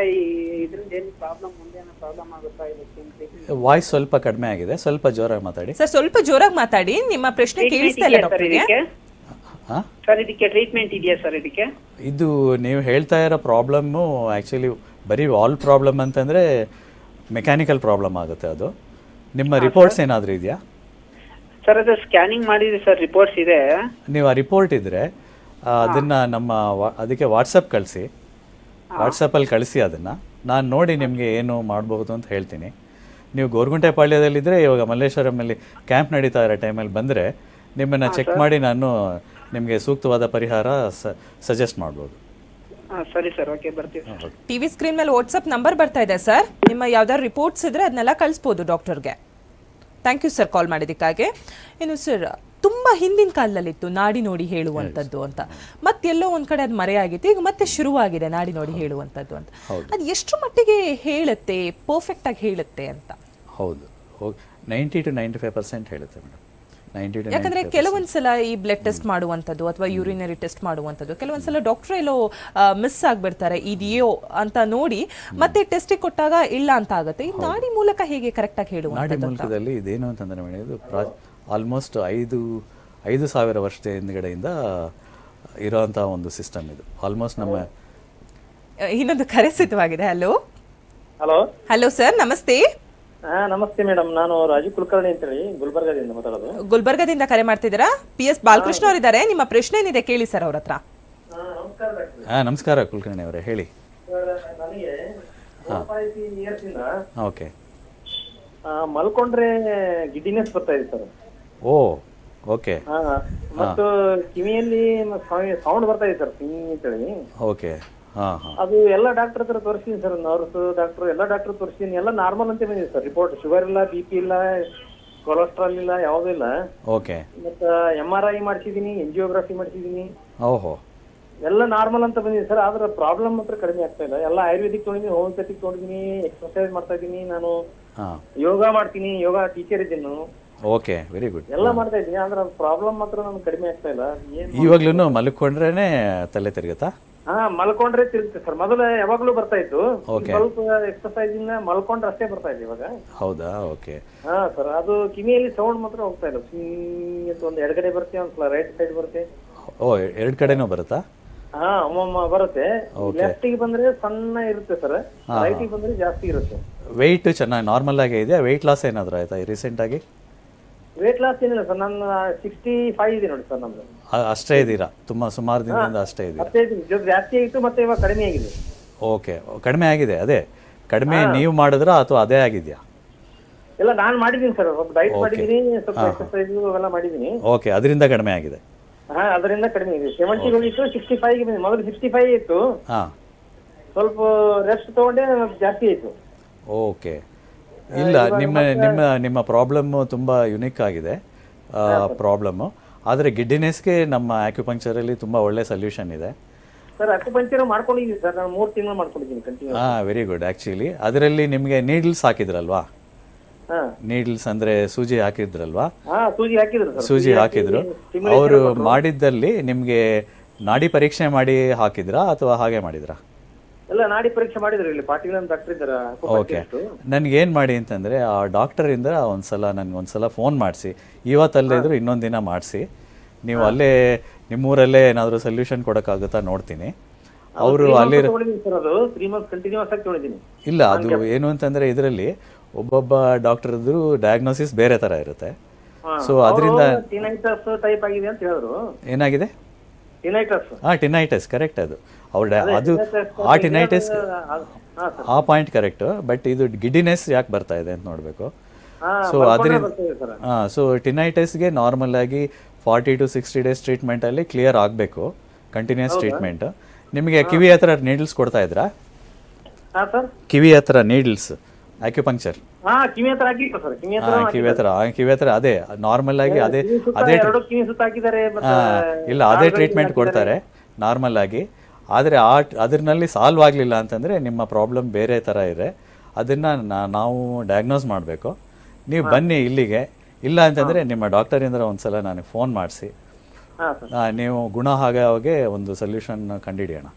ಇದರಿಂದ ಏನು ಪ್ರಾಬ್ಲಮ್, ಮುಂದೆ ಏನೋ ಪ್ರಾಬ್ಲಮ್ ಆಗುತ್ತಾ? ಇದಕ್ಕೆ ವಾಯ್ಸ್ ಸ್ವಲ್ಪ ಕಡಿಮೆ ಆಗಿದೆ, ಸ್ವಲ್ಪ ಜೋರಾಗಿ ಮಾತಾಡಿ ಸರ್. ಸ್ವಲ್ಪ ಜೋರಾಗಿ ಮಾತಾಡಿ, ನಿಮ್ಮ ಪ್ರಶ್ನೆ ಕೇಳಿಸ್ತಾ ಇಲ್ಲ ಡಾಕ್ಟರ್ಗೆ. ಸರ್ ಇದಕ್ಕೆ ಟ್ರೀಟ್ಮೆಂಟ್ ಇದೆಯಾ ಸರ್? ಇದಕ್ಕೆ ಇದು ನೀವು ಹೇಳ್ತಾ ಇರೋ ಪ್ರಾಬ್ಲಮ್ಮು ಆ್ಯಕ್ಚುಲಿ ಬರೀ ವಾಲ್ವ್ ಪ್ರಾಬ್ಲಮ್ ಅಂತಂದರೆ ಮೆಕ್ಯಾನಿಕಲ್ ಪ್ರಾಬ್ಲಮ್ ಆಗುತ್ತೆ. ಅದು ನಿಮ್ಮ ರಿಪೋರ್ಟ್ಸ್ ಏನಾದರೂ ಇದೆಯಾ ಸರ್? ಅದು ಸ್ಕ್ಯಾನಿಂಗ್ ಮಾಡಿದ್ರಿ ಸರ್, ರಿಪೋರ್ಟ್ಸ್ ಇದೆ. ನೀವು ಆ ರಿಪೋರ್ಟ್ ಇದ್ದರೆ ಅದನ್ನು ಅದಕ್ಕೆ ವಾಟ್ಸಪ್ ಕಳಿಸಿ, ವಾಟ್ಸಪ್ಪಲ್ಲಿ ಕಳಿಸಿ, ಅದನ್ನು ನಾನು ನೋಡಿ ನಿಮಗೆ ಏನು ಮಾಡಬಹುದು ಅಂತ ಹೇಳ್ತೀನಿ. ನೀವು ಗೊರಗುಂಟೆಪಾಳ್ಯದಲ್ಲಿದ್ದರೆ ಇವಾಗ ಮಲ್ಲೇಶ್ವರಮಲ್ಲಿ ಕ್ಯಾಂಪ್ ನಡೀತಾ ಇರೋ ಟೈಮಲ್ಲಿ ಬಂದರೆ ನಿಮ್ಮನ್ನು ಚೆಕ್ ಮಾಡಿ ನಾನು ನಿಮಗೆ ಸೂಕ್ತವಾದ ಪರಿಹಾರ ಸಜೆಸ್ಟ್ ಮಾಡ್ಬೋದು. ಸರಿ ಸರ್, ಓಕೆ, ಬರ್ತೀವಿ. ಟಿವಿ ಸ್ಕ್ರೀನ್ ಮೇಲೆ ವಾಟ್ಸಪ್ ನಂಬರ್ ಬರ್ತಾ ಇದೆ ಸರ್. ನಿಮ್ಮ ಯಾವ್ದಾದ್ರು ರಿಪೋರ್ಟ್ಸ್ ಇದ್ರೆ ಅದನ್ನೆಲ್ಲ ಕಳಿಸ್ಬೋದು ಡಾಕ್ಟರ್ಗೆ. ಥ್ಯಾಂಕ್ ಯು ಸರ್ ಕಾಲ್ ಮಾಡಿದ್ದಕ್ಕಾಗಿ. ಇನ್ನು ಸರ್, ತುಂಬ ಹಿಂದಿನ ಕಾಲದಲ್ಲಿತ್ತು ನಾಡಿ ನೋಡಿ ಹೇಳುವಂಥದ್ದು ಅಂತ, ಮತ್ತೆಲ್ಲೋ ಒಂದು ಕಡೆ ಅದು ಮರೆಯಾಗಿತ್ತು, ಈಗ ಮತ್ತೆ ಶುರುವಾಗಿದೆ ನಾಡಿ ನೋಡಿ ಹೇಳುವಂಥದ್ದು ಅಂತ. ಅದು ಎಷ್ಟು ಮಟ್ಟಿಗೆ ಹೇಳುತ್ತೆ, ಪರ್ಫೆಕ್ಟಾಗಿ ಹೇಳುತ್ತೆ ಅಂತ? ಹೌದು, 90 to 95% ಹೇಳುತ್ತೆ ಮೇಡಮ್. 90 to ಯಾಕಂದ್ರೆ 95%. ಕೆಲವೊಂದ್ಸಲ ಈ ಬ್ಲಡ್ ಟೆಸ್ಟ್ ಮಾಡುವಂಥದ್ದು ಅಥವಾ ಯೂರಿನರಿ ಟೆಸ್ಟ್ ಮಾಡುವಂಥದ್ದು ಕೆಲವೊಂದ್ಸಲ ಡಾಕ್ಟರ್ ಎಲ್ಲೋ ಮಿಸ್ ಆಗ್ಬಿಡ್ತಾರೆ ಇದೆಯೋ ಅಂತ ನೋಡಿ ಮತ್ತೆ ಟೆಸ್ಟಿಗೆ ಕೊಟ್ಟಾಗ ಇಲ್ಲ ಅಂತ ಆಗುತ್ತೆ. ಈ ನಾಡಿ ಮೂಲಕ ಹೇಗೆ ಕರೆಕ್ಟ್ ಆಗಿ ನಾಡಿ ಹೇಳುವಂಥದ್ದು? ಮೂಲಕದಲ್ಲಿ ಇದೇನು ಅಂತಂದ್ರೆ ಮೇಡಮ್, ಇದು ಆಲ್ಮೋಸ್ಟ್ 5,000 ವರ್ಷದ ಹಿಂದ್ಗಡೆಯಿಂದ ಇರೋಂಥ ಒಂದು ಸಿಸ್ಟಮ್ ಇದು. ಆಲ್ಮೋಸ್ಟ್ ನಮ್ಮ ಇನ್ನೊಂದು ಕರೆ ಸಿದ್ಧವಾಗಿದೆ. ಹಲೋ ಹಲೋ ಹಲೋ ಸರ್, ನಮಸ್ತೆ. ನಮಸ್ತೆ ಮೇಡಮ್, ನಾನು ರಾಜು ಕುಲಕರ್ಣಿ ಅಂತ ಹೇಳಿ ಗುಲ್ಬರ್ಗಾದಿಂದ ಮಾತಾಡೋದು. ಗುಲ್ಬರ್ಗದಿಂದ ಕರೆ ಮಾಡ್ತಿದ್ದೀರಾ? PS ಬಾಲಕೃಷ್ಣ ಅವರಿದ್ದಾರೆ, ನಿಮ್ಮ ಪ್ರಶ್ನೆ ಏನಿದೆ ಕೇಳಿ ಸರ್ ಅವ್ರ ಹತ್ರ. ನಮಸ್ಕಾರ ಕುಲಕರ್ಣಿ ಅವರೇ, ಹೇಳಿ. ನನಗೆ ಓಕೆ. ಮಲ್ಕೊಂಡ್ರೆ ಗಿಡ್ಡಿನೆಸ್ ಬರ್ತಾ ಇದೆ ಸರ್. ಓ ಓಕೆ. ಮತ್ತು ಕಿವಿಯಲ್ಲಿ ಸೌಂಡ್ ಬರ್ತಾ ಇದೆ ಸರ್, ಅಂತೇಳಿ. ಓಕೆ. ಹಾಂ ಹಾಂ. ಅದು ಎಲ್ಲ ಡಾಕ್ಟರ್ ಹತ್ರ ತೋರಿಸ್ತೀನಿ ಸರ್, ನರ್ಸ್ ಡಾಕ್ಟರ್ ಎಲ್ಲ ಡಾಕ್ಟರ್ ತೋರಿಸ್ತೀನಿ, ಎಲ್ಲ ನಾರ್ಮಲ್ ಅಂತ ಬಂದಿದೆ ಸರ್ ರಿಪೋರ್ಟ್. ಶುಗರ್ ಇಲ್ಲ, BP ಇಲ್ಲ, ಕೊಲೆಸ್ಟ್ರಾಲ್ ಇಲ್ಲ, ಯಾವುದೂ ಇಲ್ಲ. ಓಕೆ. ಮತ್ತು MRI ಮಾಡಿಸಿದೀನಿ, ಎಂಜಿಯೋಗ್ರಫಿ ಮಾಡಿಸಿದೀನಿ, ಓಹೋ, ಎಲ್ಲ ನಾರ್ಮಲ್ ಅಂತ ಬಂದಿದೆ ಸರ್. ಆದ್ರೆ ಪ್ರಾಬ್ಲಮ್ ಮಾತ್ರ ಕಡಿಮೆ ಆಗ್ತಾ ಇಲ್ಲ. ಎಲ್ಲ ಆಯುರ್ವೇದಿಕ್ ತೊಗೊಂಡಿದ್ದೀನಿ, ಹೋಮಿಯೋಪತಿಕ್ ತೊಗೊಂಡಿದ್ದೀನಿ, ಎಕ್ಸರ್ಸೈಸ್ ಮಾಡ್ತಾ ಇದ್ದೀನಿ, ನಾನು ಯೋಗ ಮಾಡ್ತೀನಿ, ಯೋಗ ಟೀಚರ್ ಇದ್ದೀನಿ ನಾನು. Okay, very good. ಎಲ್ಲ ಮಾಡ್ತಾ ಇದ್ದೀನಿ, ಆದ್ರೆ ಪ್ರಾಬ್ಲಮ್ ಮಾತ್ರ ನಮ್ಗೆ ಕಡಿಮೆ ಆಗ್ತಾ ಇಲ್ಲ. ಇವಾಗ್ಲೂ ಮಲ್ಕೊಂಡ್ರೇನೆ ತಲೆ ತಿರುಗುತ್ತಾ? ಮಲ್ಕೊಂಡ್ರೆ ತಿರುಗುತ್ತೆ ಸರ್. ಮೊದಲು ಯಾವಾಗ್ಲೂ ಬರ್ತಾ ಇತ್ತು, Okay. ಸ್ವಲ್ಪ ಎಕ್ಸರ್ಸೈಸ್ ಇಂದ ಮಲ್ಕೊಂಡ್ರೆ ಅಷ್ಟೇ ಬರ್ತಾ ಇದೆ ಇವಾಗ. ಹೌದಾ? ಓಕೆ. ಸರ್, ಅದು ಕಿವಿಯಲ್ಲಿ ಸೌಂಡ್ ಮಾತ್ರ ಹೋಗ್ತಾ ಇಲ್ಲ. ಅಂತ ಒಂದು ಎಡಗಡೆ ಬರುತ್ತೆ, ಒಂದ್ಸಲ ರೈಟ್ ಸೈಡ್ ಬರುತ್ತೆ. ಓ, ಎರಡು ಕಡೆನೂ ಬರುತ್ತಾ? ಒಮ್ಮೊಮ್ಮ ಬರುತ್ತೆ. Okay. ಲೆಫ್ಟ್ ಗೆ ಬಂದ್ರೆ ಸಣ್ಣ ಇರುತ್ತೆ ಸರ್, ರೈಟ್ ಗೆ ಬಂದ್ರೆ ಜಾಸ್ತಿ ಇರುತ್ತೆ. ವೆಯ್ಟ್ ಚೆನ್ನಾಗಿ ನಾರ್ಮಲ್ ಆಗೇ ಇದೆಯಾ? ವೆಯ್ಟ್ ಲಾಸ್ ಏನಾದರೂ ಆಯ್ತಾ ರೀಸೆಂಟ್ ಆಗಿ? ವೇಟ್ ಲಾಸ್ ಏನಿಲ್ಲ ಸರ್, ನಾನು 65 ಇದೆ ನೋಡಿ ಸರ್ ನಮ್ದು. ಅಷ್ಟೇ ಇದ್ದೀರಾ? ತುಂಬಾ ಸುಮಾರು ದಿನದಿಂದ ಅಷ್ಟೇ ಇದ್ದೀರಾ? ಜಾಸ್ತಿ ಆಗಿತ್ತು, ಮತ್ತೆ ಇವಾಗ ಕಡಿಮೆ ಆಗಿದೆ. ಓಕೆ, ಕಡಿಮೆ ಆಗಿದೆ. ಅದೇ ಕಡಿಮೆ ನೀವು ಮಾಡಿದ್ರಾ ಅಥವಾ ಅದೇ ಆಗಿದೆಯಾ? ಎಲ್ಲ ನಾನು ಮಾಡಿದ್ದೀನಿ ಸರ್, ಸ್ವಲ್ಪ ಡೈಟ್ ಮಾಡಿದ್ದೀನಿ, ಸ್ವಲ್ಪ ಎಕ್ಸರ್ಸೈಸ್ ಅವೆಲ್ಲ ಮಾಡಿದ್ದೀನಿ. ಓಕೆ, ಅದರಿಂದ ಕಡಿಮೆ ಆಗಿದೆ. ಅದರಿಂದ ಕಡಿಮೆ ಇದೆ. 70 ಹೋಗಿತ್ತು, 65 ಗೆ ಬಂದಿದೆ. ಮೊದಲು 65 ಇತ್ತು, ಸ್ವಲ್ಪ ರೆಸ್ಟ್ ತಗೊಂಡೆ, ಜಾಸ್ತಿ ಆಯ್ತು. ಓಕೆ. ಇಲ್ಲ, ನಿಮ್ಮ ಪ್ರಾಬ್ಲಮ್ಮು ತುಂಬ ಯುನಿಕ್ ಆಗಿದೆ ಪ್ರಾಬ್ಲಮ್ಮು. ಆದರೆ ಗಿಡ್ಡಿನೆಸ್ಗೆ ನಮ್ಮ ಆಕ್ಯುಪಂಕ್ಚರಲ್ಲಿ ತುಂಬ ಒಳ್ಳೆ ಸೊಲ್ಯೂಷನ್ ಇದೆ ಸರ್. ಅಕ್ಯುಪಂಕ್ಚರ್ ಮಾಡ್ಕೊಂಡಿದ್ದೀನಿ ಸರ್, ನಾನು 3 ತಿಂಗಳು ಮಾಡ್ಕೊಂಡಿದ್ದೀನಿ ಕಂಟಿನ್ಯೂ. Very good. ಆ್ಯಕ್ಚುಲಿ ಅದರಲ್ಲಿ ನಿಮಗೆ ನೀಡಲ್ಸ್ ಹಾಕಿದ್ರಲ್ವಾ? ನೀಡಲ್ಸ್ ಅಂದರೆ ಸೂಜಿ ಹಾಕಿದ್ರಲ್ವಾ? ಸೂಜಿ ಹಾಕಿದ್ರು. ಅವರು ಮಾಡಿದ್ದಲ್ಲಿ ನಿಮಗೆ ನಾಡಿ ಪರೀಕ್ಷೆ ಮಾಡಿ ಹಾಕಿದ್ರಾ ಅಥವಾ ಹಾಗೆ ಮಾಡಿದ್ರಾ? ಎಲ್ಲ ನಾಡಿ ಪರೀಕ್ಷೆ ಮಾಡಿದ್ರು, ಇಲ್ಲಿ ಪಾಟೀಲ್ ಅಂತ ಡಾಕ್ಟರ್ ಇದ್ದಾರೆ. ಓಕೆ. ನನ್ಗೇನು ಮಾಡಿ ಅಂತಂದರೆ ಆ ಡಾಕ್ಟರಿಂದ ಒಂದ್ಸಲ ಫೋನ್ ಮಾಡಿಸಿ, ಇವತ್ತಲ್ಲೇ ಇದ್ರು ಇನ್ನೊಂದು ದಿನ ಮಾಡಿಸಿ, ನೀವು ಅಲ್ಲೇ ನಿಮ್ಮೂರಲ್ಲೇ ಏನಾದರೂ ಸೊಲ್ಯೂಷನ್ ಕೊಡೋಕ್ಕಾಗುತ್ತಾ ನೋಡ್ತೀನಿ. ಅವರು ಅಲ್ಲಿ ಇಲ್ಲ, ಅದು ಏನು ಅಂತಂದರೆ ಇದರಲ್ಲಿ ಒಬ್ಬೊಬ್ಬ ಡಾಕ್ಟರ್ದು ಡಯಾಗ್ನೋಸಿಸ್ ಬೇರೆ ಥರ ಇರುತ್ತೆ. ಸೊ ಅದರಿಂದ ಏನಾಗಿದೆ? ಟಿನೈಟಸ್ ಕರೆಕ್ಟ್. ಅದು ಅದು ಆ ಟಿನೈಟಸ್ ಆ ಪಾಯಿಂಟ್ ಕರೆಕ್ಟ್. ಬಟ್ ಇದು ಗಿಡ್ಡಿನೆಸ್ ಯಾಕೆ ಬರ್ತಾ ಇದೆ ಅಂತ ನೋಡಬೇಕು. ಸೊ ಅದರಿಂದ ಸೊ ಟಿನೈಟಸ್ಗೆ ನಾರ್ಮಲ್ ಆಗಿ 40 to 60 days ಟ್ರೀಟ್ಮೆಂಟಲ್ಲಿ ಕ್ಲಿಯರ್ ಆಗಬೇಕು, ಕಂಟಿನ್ಯೂಸ್ ಟ್ರೀಟ್ಮೆಂಟ್. ನಿಮಗೆ ಕಿವಿ ಹತ್ರ ನೀಡಲ್ಸ್ ಕೊಡ್ತಾ ಇದ್ರಾ? ಕಿವಿ ಹತ್ರ ನೀಡಲ್ಸ್ ಆಕ್ಯುಪಂಕ್ಚರ್ ಕಿವಿ ಹತ್ರ ಅದೇ ನಾರ್ಮಲ್ ಆಗಿ ಅದೇ ಇಲ್ಲ, ಅದೇ ಟ್ರೀಟ್ಮೆಂಟ್ ಕೊಡ್ತಾರೆ ನಾರ್ಮಲ್ ಆಗಿ. ಆದರೆ ಅದರಲ್ಲಿ ಸಾಲ್ವ್ ಆಗಲಿಲ್ಲ ಅಂತಂದರೆ ನಿಮ್ಮ ಪ್ರಾಬ್ಲಮ್ ಬೇರೆ ಥರ ಇದೆ. ಅದನ್ನು ನಾವು ಡಯಾಗ್ನೋಸ್ ಮಾಡಬೇಕು. ನೀವು ಬನ್ನಿ ಇಲ್ಲಿಗೆ. ಇಲ್ಲ ಅಂತಂದರೆ ನಿಮ್ಮ ಡಾಕ್ಟರಿಂದ ಒಂದ್ಸಲ ನನಗೆ ಫೋನ್ ಮಾಡಿಸಿ, ನೀವು ಗುಣ ಹಾಗೆ ಒಂದು ಸೊಲ್ಯೂಷನ್ ಕಂಡುಹಿಡಿಯೋಣ.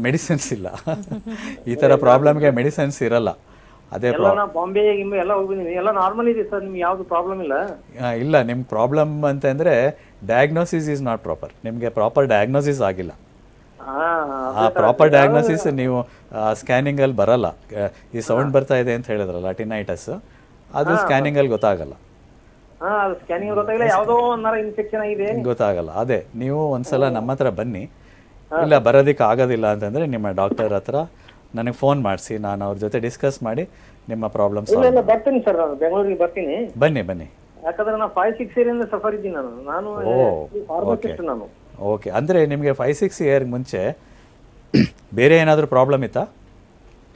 ಮೆಡಿಸಿನ್ಸ್ ಇಲ್ಲ. ಈ ಥರ ಪ್ರಾಬ್ಲಮ್ಗೆ ಮೆಡಿಸಿನ್ಸ್ ಇರಲ್ಲ. ಅದೇ ಬಾಂಬೆ ಎಲ್ಲ ಹೋಗಿದ್ದೀನಿ, ಎಲ್ಲ ನಾರ್ಮಲ್ ಇದೆ ಸರ್, ನಿಮ್ಗೆ ಯಾವ್ದು ಪ್ರಾಬ್ಲಮ್ ಇಲ್ಲ. ಇಲ್ಲ, ನಿಮ್ಮ ಪ್ರಾಬ್ಲಮ್ ಅಂತಂದರೆ ಡಯಾಗ್ನೋಸಿಸ್ ಈಸ್ ನಾಟ್ ಪ್ರಾಪರ್. ನಿಮಗೆ ಪ್ರಾಪರ್ ಡಯಾಗ್ನೋಸಿಸ್ ಆಗಿಲ್ಲ. ಆ ಪ್ರಾಪರ್ ಡಯಾಗ್ನೋಸಿಸ್ ನೀವು ಸ್ಕ್ಯಾನಿಂಗಲ್ಲಿ ಬರಲ್ಲ. ಈ ಸೌಂಡ್ ಬರ್ತಾ ಇದೆ ಅಂತ ಹೇಳಿದ್ರಲ್ಲ, ಟಿನೈಟಸ್, ಅದು ಸ್ಕ್ಯಾನಿಂಗಲ್ಲಿ ಗೊತ್ತಾಗಲ್ಲ. ಗೊತ್ತಾಗಲ್ಲ. ಅದೇ ನೀವು ಒಂದ್ಸಲ ನಮ್ಮ ಹತ್ರ ಬನ್ನಿ. ಇಲ್ಲ ಬರೋದಕ್ಕೆ ಆಗೋದಿಲ್ಲ ಅಂತಂದರೆ ನಿಮ್ಮ ಡಾಕ್ಟರ್ ಹತ್ರ ನನಗೆ ಫೋನ್ ಮಾಡಿಸಿ, ನಾನು ಅವ್ರ ಜೊತೆ ಡಿಸ್ಕಸ್ ಮಾಡಿ ನಿಮ್ಮ ಪ್ರಾಬ್ಲಮ್ ಬರ್ತೀನಿ ಸರ್, ನಾನು ಬೆಂಗಳೂರಿಗೆ ಬರ್ತೀನಿ. ಬನ್ನಿ. ಯಾಕಂದ್ರೆ ನಾನು 5-6 ಇಯರ್ ಸಫರ್ ಇದ್ದೀನಿ ನಾನು. ಓಕೆ. ಅಂದರೆ ನಿಮಗೆ 5-6 ಇಯರ್ ಮುಂಚೆ ಬೇರೆ ಏನಾದರೂ ಪ್ರಾಬ್ಲಮ್ ಇತ್ತಾ?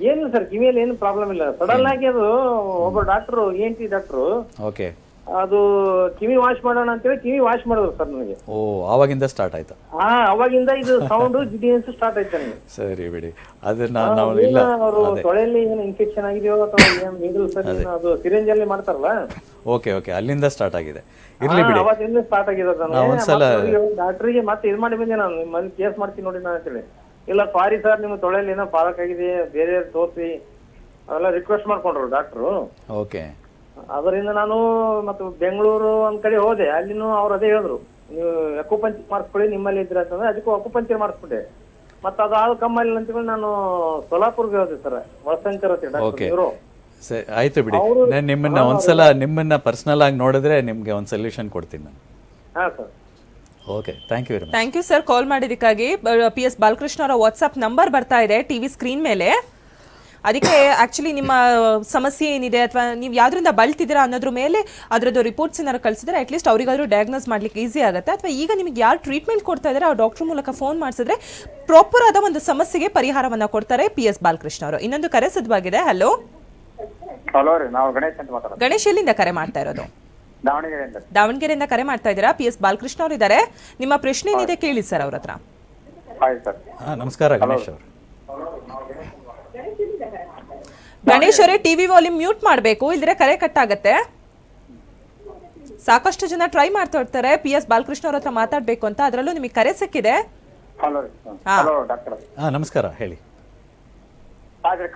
ಏನು ಸರ್, ಕಿವಿಯಲ್ಲಿ ಏನು ಪ್ರಾಬ್ಲಮ್ ಇಲ್ಲ. ಸಡನ್ ಆಗಿ ಅದು ಒಬ್ಬ ಡಾಕ್ಟ್ರು, ENT ಡಾಕ್ಟ್ರು, ಓಕೆ, ಅದು ಕಿವಿ ವಾಶ್ ಮಾಡೋಣ ಅಂತೇಳಿ ಕಿವಿ ವಾಶ್ ಮಾಡಿದ್ರು ಸರ್ ನನಗೆ. ಓ, ಆವಾಗಿಂದ ಸ್ಟಾರ್ಟ್ ಆಯ್ತಾ? ಅವಾಗಿಂದ ಇದು ಸೌಂಡ್ ಜಿಡಿಯನ್ಸ್ ಸ್ಟಾರ್ಟ್ ಆಯ್ತು ನನಗೆ. ಸರಿ ಬಿಡಿ, ಅದನ್ನ ನಾವು ಇಲ್ಲ ಅವರು ತೊಳೆಯಲ್ಲಿ ಏನು ಇನ್ಫೆಕ್ಷನ್ ಆಗಿದೆಯೋ ಅಥವಾ ಏನು ನೀಡಲ್ ಸರ್ ಅದು ಸಿರಿಂಜ್ ಅಲ್ಲಿ ಮಾಡ್ತಾರಲ್ಲ. ಓಕೆ ಓಕೆ, ಅಲ್ಲಿಂದ ಸ್ಟಾರ್ಟ್ ಆಗಿದೆ. ಇರ್ಲಿ ಬಿಡಿ, ಅವತ್ತಿಂದ ಸ್ಟಾರ್ಟ್ ಆಗಿದೆ ಒಂದ್ಸಲ ಡಾಕ್ಟರ್ಗೆ ಮತ್ತೆ ಇದು ಮಾಡಿ ಬಂದೆ ನಾನು, ಮನೆ ಕೇಸ್ ಮಾಡ್ತೀನಿ ನೋಡಿ ನಾನು ಅಂತೇಳಿ. ಇಲ್ಲ ಸಾರಿ ಸರ್, ನಿಮ್ಮ ತೊಳೆಯಲ್ಲಿ ಏನೋ ಪಾಲಕ್ ಆಗಿದೆ, ಬೇರೆ ತೋರಿಸಿ ಅವೆಲ್ಲ ರಿಕ್ವೆಸ್ಟ್ ಮಾಡ್ಕೊಂಡ್ರು ಡಾಕ್ಟ್ರು. ಓಕೆ, ಅದರಿಂದ ನಾನು ಮತ್ತು ಬೆಂಗಳೂರು ಒಂದ್ ಕಡೆ ಹೋದೆ. ಅಲ್ಲಿನೂ ಅವ್ರು ಅದೇ ಹೇಳಿದ್ರು, ನೀವು ಅಕ್ಯುಪಂಚರ್ ಮಾಡಿಸ್ಕೊಳ್ಳಿ ನಿಮ್ಮಲ್ಲಿ ಇದ್ರೆ ಅಂತಂದ್ರೆ ಅದಕ್ಕೂ ಅಕ್ಯುಪಂಚರ್ ಮಾಡಿಸ್ಬಿಟ್ಟೆ. ಮತ್ತೆ ಅದು ಕಮ್ಮಲ್ಲಿ ಅಂತೇಳಿ ನಾನು ಸೋಲಾಪುರ್ಗೆ ಹೋದೆ ಸರ್, ಒಳಸಂಕರ್ ಅಂತ ಡಾಕ್ಟರ್. ಸರಿ, ಆಯ್ತು ಬಿಡಿ. ನಾನು ನಿಮ್ಮನ್ನ ಒಂದ್ಸಲ ನಿಮ್ಮನ್ನ ಪರ್ಸನಲ್ ಆಗಿ ನೋಡಿದ್ರೆ ನಿಮ್ಗೆ ಒಂದು ಸೊಲ್ಯೂಷನ್ ಕೊಡ್ತೀನಿ ನಾನು. ಹಾ sir. Okay, thank you very much. Thank you sir call ಮಾಡಿದ್ದಕ್ಕಾಗಿ. PS ಬಾಲಕೃಷ್ಣ ಅವರ ವಾಟ್ಸ್ಆಪ್ ನಂಬರ್ ಬರ್ತಾ ಇದೆ ಟಿವಿ ಸ್ಕ್ರೀನ್ ಮೇಲೆ. ಅದಕ್ಕೆ ಆ್ಯಕ್ಚುಲಿ ನಿಮ್ಮ ಸಮಸ್ಯೆ ಏನಿದೆ ಅಥವಾ ನೀವು ಯಾವ್ದ್ರಿಂದ ಬಳಲ್ತಿದ್ದೀರಾ ಅನ್ನೋದ್ರ ಮೇಲೆ ಅದರದ್ದು ರಿಪೋರ್ಟ್ಸ್ ಏನಾದ್ರು ಕಳಿಸಿದ್ರೆ ಅಟ್ಲೀಸ್ಟ್ ಅವರಿಗಾದ್ರೂ ಡಯಾಗ್ನೋಸ್ ಮಾಡ್ಲಿಕ್ಕೆ ಈಸಿ ಆಗುತ್ತೆ. ಅಥವಾ ಈಗ ನಿಮಗೆ ಯಾರು ಟ್ರೀಟ್ಮೆಂಟ್ ಕೊಡ್ತಾ ಇದ್ದಾರೆ ಆ ಡಾಕ್ಟರ್ ಮೂಲಕ ಫೋನ್ ಮಾಡಿಸಿದ್ರೆ ಪ್ರಾಪರ್ ಆದ ಒಂದು ಸಮಸ್ಯೆಗೆ ಪರಿಹಾರವನ್ನ ಕೊಡ್ತಾರೆ PS ಬಾಲಕೃಷ್ಣ ಅವರು. ಇನ್ನೊಂದು ಕರೆ ಸಿದ್ಧವಾಗಿದೆ. ಹಲೋ ಹಲೋ ರೀ, ನಾವು ಗಣೇಶ್ ಅಂತ ಮಾತಾಡೋದು. ಗಣೇಶ್, ಎಲ್ಲಿಂದ ಕರೆ ಮಾಡ್ತಾ ಇರೋದು? ದಾವಣಗೆರೆಯಿಂದ ಕರೆ ಮಾಡ್ತಾ ಇದ್ದೀರಾ. PS ಬಾಲಕೃಷ್ಣ ಅವರು ಇದ್ದಾರೆ. ನಿಮ್ಮ ಪ್ರಶ್ನೆ ಏನಿದೆ ಕೇಳಿ ಸರ್ ಅವ್ರ ಹತ್ರ. ನಮಸ್ಕಾರ ಗಣೇಶ್ ಅವರು. ಗಣೇಶ್ ಅವರೇ, ಟಿವಿ ವಾಲ್ಯೂಮ್ ಮ್ಯೂಟ್ ಮಾಡಬೇಕು, ಇಲ್ದ್ರೆ ಕರೆ ಕಟ್ ಆಗತ್ತೆ. ಸಾಕಷ್ಟು ಜನ ಟ್ರೈ ಮಾಡ್ತಾ ಇರ್ತಾರೆ PS ಬಾಲಕೃಷ್ಣ ಅವ್ರ ಹತ್ರ ಮಾತಾಡ್ಬೇಕು ಅಂತ, ಅದರಲ್ಲೂ ನಿಮಗೆ ಕರೆ ಸಿಕ್ಕಿದೆ. ನಮಸ್ಕಾರ, ಹೇಳಿ.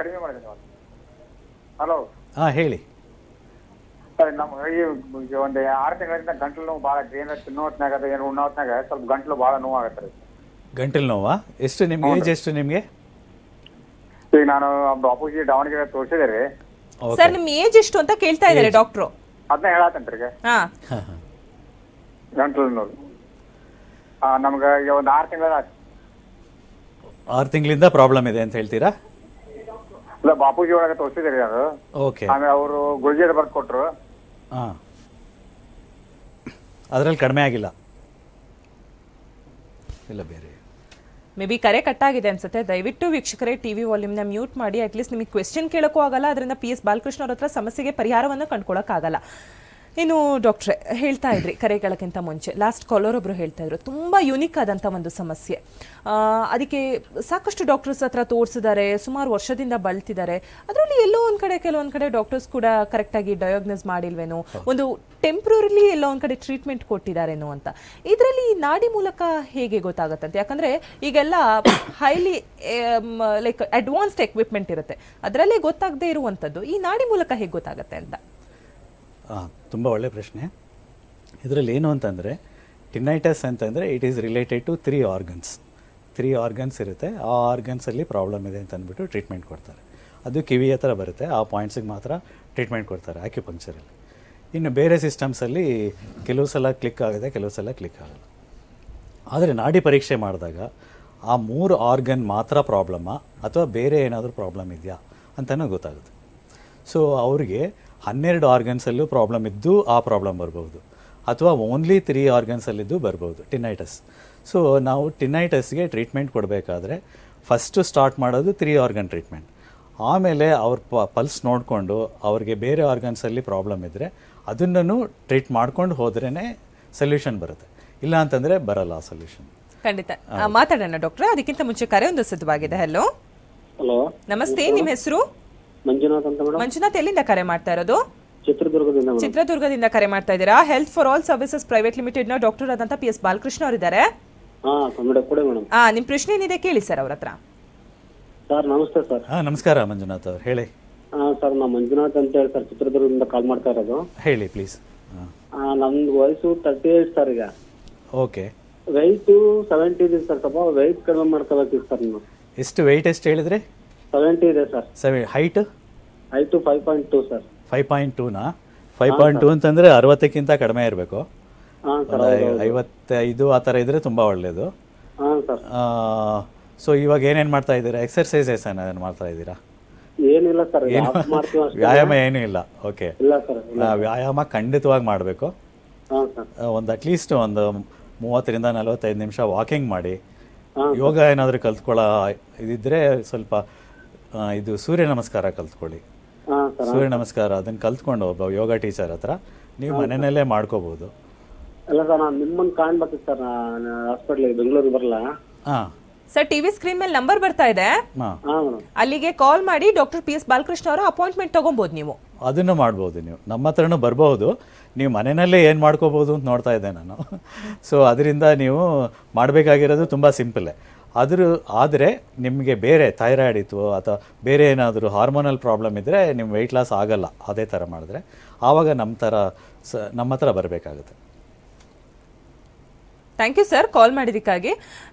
ಕಡಿಮೆ ಮಾಡಿದ್ದೀನಿ. ಹಲೋ, ಹೇಳಿ. ನಮ್ಗೆ ಒಂದು 6 ತಿಂಗಳಿಂದ ಗಂಟ್ಲು ನೋವು ಭಾಳ, ಏನಾದ್ರು ತಿನ್ನೋತ್ನಾಗ ಏನು ಉಣ್ಣೋತ್ನಾಗ ಸ್ವಲ್ಪ ಗಂಟ್ಲು ಭಾಳ ನೋವು ಆಗತ್ತೆ ರೀ. ಗಂಟಲು ನೋವಾ? ಎಷ್ಟು ನಿಮ್ಗೆ ಏಜ್ ಎಷ್ಟು ನಿಮ್ಗೆ? ಈಗ ನಾನು ಬಾಪೂಜಿ ದಾವಣಗೆರೆ ತೋರಿಸಿದೆ ರೀ. ಸರ್, ನಿಮ್ಮ ಏಜ್ ಎಷ್ಟು ಅಂತ ಕೇಳ್ತಾ ಇದ್ದಾರೆ ಡಾಕ್ಟ್ರು. ಅದನ್ನ ಹೇಳತ್ತಂತ್ರಿ. ಗಂಟ್ಲು ನೋವು ನಮ್ಗೆ ಈಗ ಒಂದು 6 ತಿಂಗಳ 6 ತಿಂಗಳಿಂದ ಪ್ರಾಬ್ಲಮ್ ಇದೆ ಅಂತ ಹೇಳ್ತೀರಾ? ಇಲ್ಲ, ಬಾಪೂಜಿ ಒಳಗೆ ತೋರಿಸಿದೆ ರೀ ಅದು. ಓಕೆ, ಆಮೇಲೆ ಅವರು ಗುಳಿಗೆ ಬರ್ದು ಕೊಟ್ರು. ಅದರಲ್ಲಿ ಕಡಿಮೆ ಆಗಿಲ್ಲ? ಇಲ್ಲ, ಬೇರೆ ಮೇ ಬಿ ಕರೆ ಕಟ್ಟಾಗಿದೆ ಅನ್ಸುತ್ತೆ. ದಯವಿಟ್ಟು ವೀಕ್ಷಕರೇ ಟಿವಿ ವಾಲ್ಯೂಮ್ನ ಮ್ಯೂಟ್ ಮಾಡಿ. ಅಟ್ಲೀಸ್ಟ್ ನಿಮಗೆ ಕ್ವೆಶ್ಚನ್ ಕೇಳೋಕ್ಕೂ ಆಗಲ್ಲ, ಅದರಿಂದ PS ಬಾಲಕೃಷ್ಣ ಅವ್ರ ಹತ್ರ ಸಮಸ್ಯೆಗೆ ಪರಿಹಾರವನ್ನು ಕಂಡ್ಕೊಳ್ಳೋಕ್ಕಾಗಲ್ಲ. ಇನ್ನು ಡಾಕ್ಟ್ರೆ, ಹೇಳ್ತಾ ಇದ್ರಿ ಕರೆಗಳಕ್ಕಿಂತ ಮುಂಚೆ ಲಾಸ್ಟ್ ಕಾಲರ್ ಒಬ್ರು ಹೇಳ್ತಾ ಇದ್ರು ತುಂಬ ಯುನಿಕ್ ಆದಂಥ ಒಂದು ಸಮಸ್ಯೆ. ಅದಕ್ಕೆ ಸಾಕಷ್ಟು ಡಾಕ್ಟರ್ಸ್ ಹತ್ರ ತೋರಿಸಿದ್ದಾರೆ, ಸುಮಾರು ವರ್ಷದಿಂದ ಬಳಲ್ತಿದ್ದಾರೆ. ಅದರಲ್ಲಿ ಎಲ್ಲೋ ಒಂದು ಕಡೆ ಕೆಲವೊಂದು ಕಡೆ ಡಾಕ್ಟರ್ಸ್ ಕೂಡ ಕರೆಕ್ಟಾಗಿ ಡಯಾಗ್ನೋಸ್ ಮಾಡಿಲ್ವೇನೋ, ಒಂದು ಟೆಂಪ್ರರಿಲಿ ಎಲ್ಲೋ ಒಂದು ಕಡೆ ಟ್ರೀಟ್ಮೆಂಟ್ ಕೊಟ್ಟಿದ್ದಾರೇನೋ ಅಂತ. ಇದರಲ್ಲಿ ನಾಡಿ ಮೂಲಕ ಹೇಗೆ ಗೊತ್ತಾಗುತ್ತಂತೆ? ಯಾಕಂದರೆ ಈಗೆಲ್ಲ ಹೈಲಿ ಲೈಕ್ ಅಡ್ವಾನ್ಸ್ಡ್ ಎಕ್ವಿಪ್ಮೆಂಟ್ ಇರುತ್ತೆ, ಅದರಲ್ಲೇ ಗೊತ್ತಾಗದೇ ಇರುವಂಥದ್ದು ಈ ನಾಡಿ ಮೂಲಕ ಹೇಗೆ ಗೊತ್ತಾಗುತ್ತೆ ಅಂತ. ತುಂಬ ಒಳ್ಳೆಯ ಪ್ರಶ್ನೆ. ಇದರಲ್ಲಿ ಏನು ಅಂತಂದರೆ, ಟಿನೈಟಸ್ ಅಂತಂದರೆ it is related to 3 organs. 3 organs ಇರುತ್ತೆ, ಆ ಆರ್ಗನ್ಸಲ್ಲಿ ಪ್ರಾಬ್ಲಮ್ ಇದೆ ಅಂತ ಅಂದ್ಬಿಟ್ಟು ಟ್ರೀಟ್ಮೆಂಟ್ ಕೊಡ್ತಾರೆ. ಅದು ಕಿವಿ ಹತ್ರ ಬರುತ್ತೆ, ಆ ಪಾಯಿಂಟ್ಸಿಗೆ ಮಾತ್ರ ಟ್ರೀಟ್ಮೆಂಟ್ ಕೊಡ್ತಾರೆ ಆಕ್ಯುಪಂಕ್ಚರಲ್ಲಿ. ಇನ್ನು ಬೇರೆ ಸಿಸ್ಟಮ್ಸಲ್ಲಿ ಕೆಲವು ಸಲ ಕ್ಲಿಕ್ ಆಗುತ್ತೆ, ಕೆಲವು ಸಲ ಕ್ಲಿಕ್ ಆಗಲ್ಲ. ಆದರೆ ನಾಡಿ ಪರೀಕ್ಷೆ ಮಾಡಿದಾಗ ಆ 3 ಆರ್ಗನ್ ಮಾತ್ರ ಪ್ರಾಬ್ಲಮ್ಮಾ ಅಥವಾ ಬೇರೆ ಏನಾದರೂ ಪ್ರಾಬ್ಲಮ್ ಇದೆಯಾ ಅಂತಲೂ ಗೊತ್ತಾಗುತ್ತೆ. ಸೊ ಅವ್ರಿಗೆ 12 ಆರ್ಗನ್ಸಲ್ಲೂ ಪ್ರಾಬ್ಲಮ್ ಇದ್ದು ಆ ಪ್ರಾಬ್ಲಮ್ ಬರ್ಬೋದು, ಅಥವಾ ಓನ್ಲಿ 3 ಆರ್ಗನ್ಸಲ್ಲಿದ್ದು ಬರ್ಬೋದು ಟಿನೈಟಸ್. ಸೊ ನಾವು ಟಿನೈಟಸ್ಗೆ ಟ್ರೀಟ್ಮೆಂಟ್ ಕೊಡಬೇಕಾದ್ರೆ ಫಸ್ಟು ಸ್ಟಾರ್ಟ್ ಮಾಡೋದು 3 ಆರ್ಗನ್ ಟ್ರೀಟ್ಮೆಂಟ್. ಆಮೇಲೆ ಅವ್ರ ಪಲ್ಸ್ ನೋಡಿಕೊಂಡು ಅವ್ರಿಗೆ ಬೇರೆ ಆರ್ಗನ್ಸಲ್ಲಿ ಪ್ರಾಬ್ಲಮ್ ಇದ್ದರೆ ಅದನ್ನು ಟ್ರೀಟ್ ಮಾಡ್ಕೊಂಡು ಹೋದ್ರೇ ಸೊಲ್ಯೂಷನ್ ಬರುತ್ತೆ, ಇಲ್ಲ ಅಂತಂದರೆ ಬರಲ್ಲ ಆ ಸೊಲ್ಯೂಷನ್. ಖಂಡಿತ ಮಾತಾಡೋಣ ಡಾಕ್ಟ್ರೆ. ಅದಕ್ಕಿಂತ ಮುಂಚೆ ಕರೆ ಒಂದು ಸಿದ್ಧವಾಗಿದೆ. ಹಲೋ, ನಮಸ್ತೆ, ನಿಮ್ಮ ಹೆಸರು? ಮಂಜುನಾಥ್ ಅಂತ ಮೇಡಮ್. ಮಂಜುನಾಥ್, ಎಲ್ಲಿಂದ ಕರೆ ಮಾಡ್ತಾ ಇರೋದು? ಚಿತ್ರದುರ್ಗದಿಂದ ಕರೆ ಮಾಡ್ತಾ ಇದ್ದೀರಾ. Health for all services private limited ನ ಡಾಕ್ಟರ್ ಆದಂತ PS ಬಾಲಕೃಷ್ಣ ಅವರಿದ್ದಾರೆ. ನಿಮ್ ಪ್ರಶ್ನೆ ಏನಿದೆ ಕೇಳಿ ಸರ್ ಅವ್ರ ಹತ್ರ. ಸರ್ ನಮಸ್ತೆ ಸರ್. ನಮಸ್ಕಾರ ಮಂಜುನಾಥ್ ಅವ್ರು, ಹೇಳಿ. ಸರ್ ನಾ ಮಂಜುನಾಥ್ ಅಂತ ಹೇಳಿ ಸರ್, ಚಿತ್ರದುರ್ಗದಿಂದ ಕಾಲ್ ಮಾಡ್ತಾ ಇರೋದು. ಹೇಳಿ ಪ್ಲೀಸ್. ನಮ್ದು ವಯಸ್ಸು 38 ಸರ್. ಈಗ ಓಕೆ, ವೆಯ್ಟ್ 70 ಇದೆ ಸರ್. ಸ್ವಲ್ಪ ವೆಯ್ಟ್ ಕಡಿಮೆ ಮಾಡ್ಕೋಬೇಕಿತ್ತು ಸರ್. ನೀವು ಎಷ್ಟು ವೆಯ್ಟ್ ಎಷ್ಟು ಹೇಳಿದ್ರೆ? 70 ಇದೆ ಸರ್. Height 5.2 sir. 5.2ನಾ? 5.2 ಅಂತಂದರೆ 60ಕ್ಕಿಂತ ಕಡಿಮೆ ಇರಬೇಕು. 55 ಆ ಥರ ಇದ್ದರೆ ತುಂಬ ಒಳ್ಳೆಯದು. ಸೊ ಇವಾಗ ಏನೇನು ಮಾಡ್ತಾ ಇದ್ದೀರಾ? ಎಕ್ಸರ್ಸೈಸಸ್ ಏನಾದ್ರು ಮಾಡ್ತಾ ಇದ್ದೀರಾ? ಏನಿಲ್ಲ ಸರ್, ವ್ಯಾಯಾಮ ಏನೂ ಇಲ್ಲ? ಓಕೆ, ಇಲ್ಲ ಸರ್. ವ್ಯಾಯಾಮ ಖಂಡಿತವಾಗಿ ಮಾಡಬೇಕು. ಒಂದು ಅಟ್ಲೀಸ್ಟ್ ಒಂದು 30ರಿಂದ 45 ನಿಮಿಷ ವಾಕಿಂಗ್ ಮಾಡಿ. ಯೋಗ ಏನಾದರೂ ಕಲ್ತ್ಕೊಳ್ಳೋ ಇದಿದ್ರೆ ಸ್ವಲ್ಪ ಇದು ಸೂರ್ಯ ನಮಸ್ಕಾರ ಕಲ್ತ್ಕೊಳ್ಳಿ. ಸೂರ್ಯ ನಮಸ್ಕಾರ ಅದನ್ನು ಕಲ್ತ್ಕೊಂಡು ಒಬ್ಬ ಯೋಗ ಟೀಚರ್ ಹತ್ರ ನೀವು ಮನೆಯಲ್ಲೇ ಮಾಡ್ಕೋಬಹುದು. ಅಲ್ಲ ಸರ್, ನಾನು ನಿಮ್ಮನ್ನ ಕಾಣ್ಬೇಕಿತ್ತು ಸರ್, ಹಾಸ್ಪಿಟ್ಲಿಗೆ ಬೆಂಗಳೂರಿಗೆ ಬರಲ್ಲ. ಹಾಂ ಸರ್, ಟಿವಿ ಸ್ಕ್ರೀನ್ ಮೇಲೆ ನಂಬರ್ ಬರ್ತಾ ಇದೆ, ಅಲ್ಲಿಗೆ ಕಾಲ್ ಮಾಡಿ ಡಾಕ್ಟರ್ PS ಬಾಲಕೃಷ್ಣ ಅವರ ಅಪಾಯಿಂಟ್ಮೆಂಟ್ ತಗೊಬಹುದು. ನೀವು ಅದನ್ನು ಮಾಡ್ಬೋದು, ನೀವು ನಮ್ಮ ಹತ್ರನೂ ಬರ್ಬೋದು, ನೀವು ಮನೆಯಲ್ಲೇ ಏನು ಮಾಡ್ಕೋಬೋದು ಅಂತ ನೋಡ್ತಾ ಇದ್ದೆ ನಾನು. ಸೊ ಅದರಿಂದ ನೀವು ಮಾಡಬೇಕಾಗಿರೋದು ತುಂಬ ಸಿಂಪಲ್ಲೇ. ಆದರೆ ನಿಮಗೆ ಬೇರೆ ಥೈರಾಯ್ಡ್ ಇತ್ತು ಅಥವಾ ಬೇರೆ ಏನಾದರೂ ಹಾರ್ಮೋನಲ್ ಪ್ರಾಬ್ಲಮ್ ಇದ್ದರೆ ನಿಮ್ಮ ವೆಯ್ಟ್ ಲಾಸ್ ಆಗಲ್ಲ ಅದೇ ಥರ ಮಾಡಿದ್ರೆ. ಆವಾಗ ನಮ್ಮ ಹತ್ರ ಬರಬೇಕಾಗುತ್ತೆ. ಥ್ಯಾಂಕ್ ಯು ಸರ್ ಕಾಲ್ ಮಾಡಿದ್ದಕ್ಕಾಗಿ.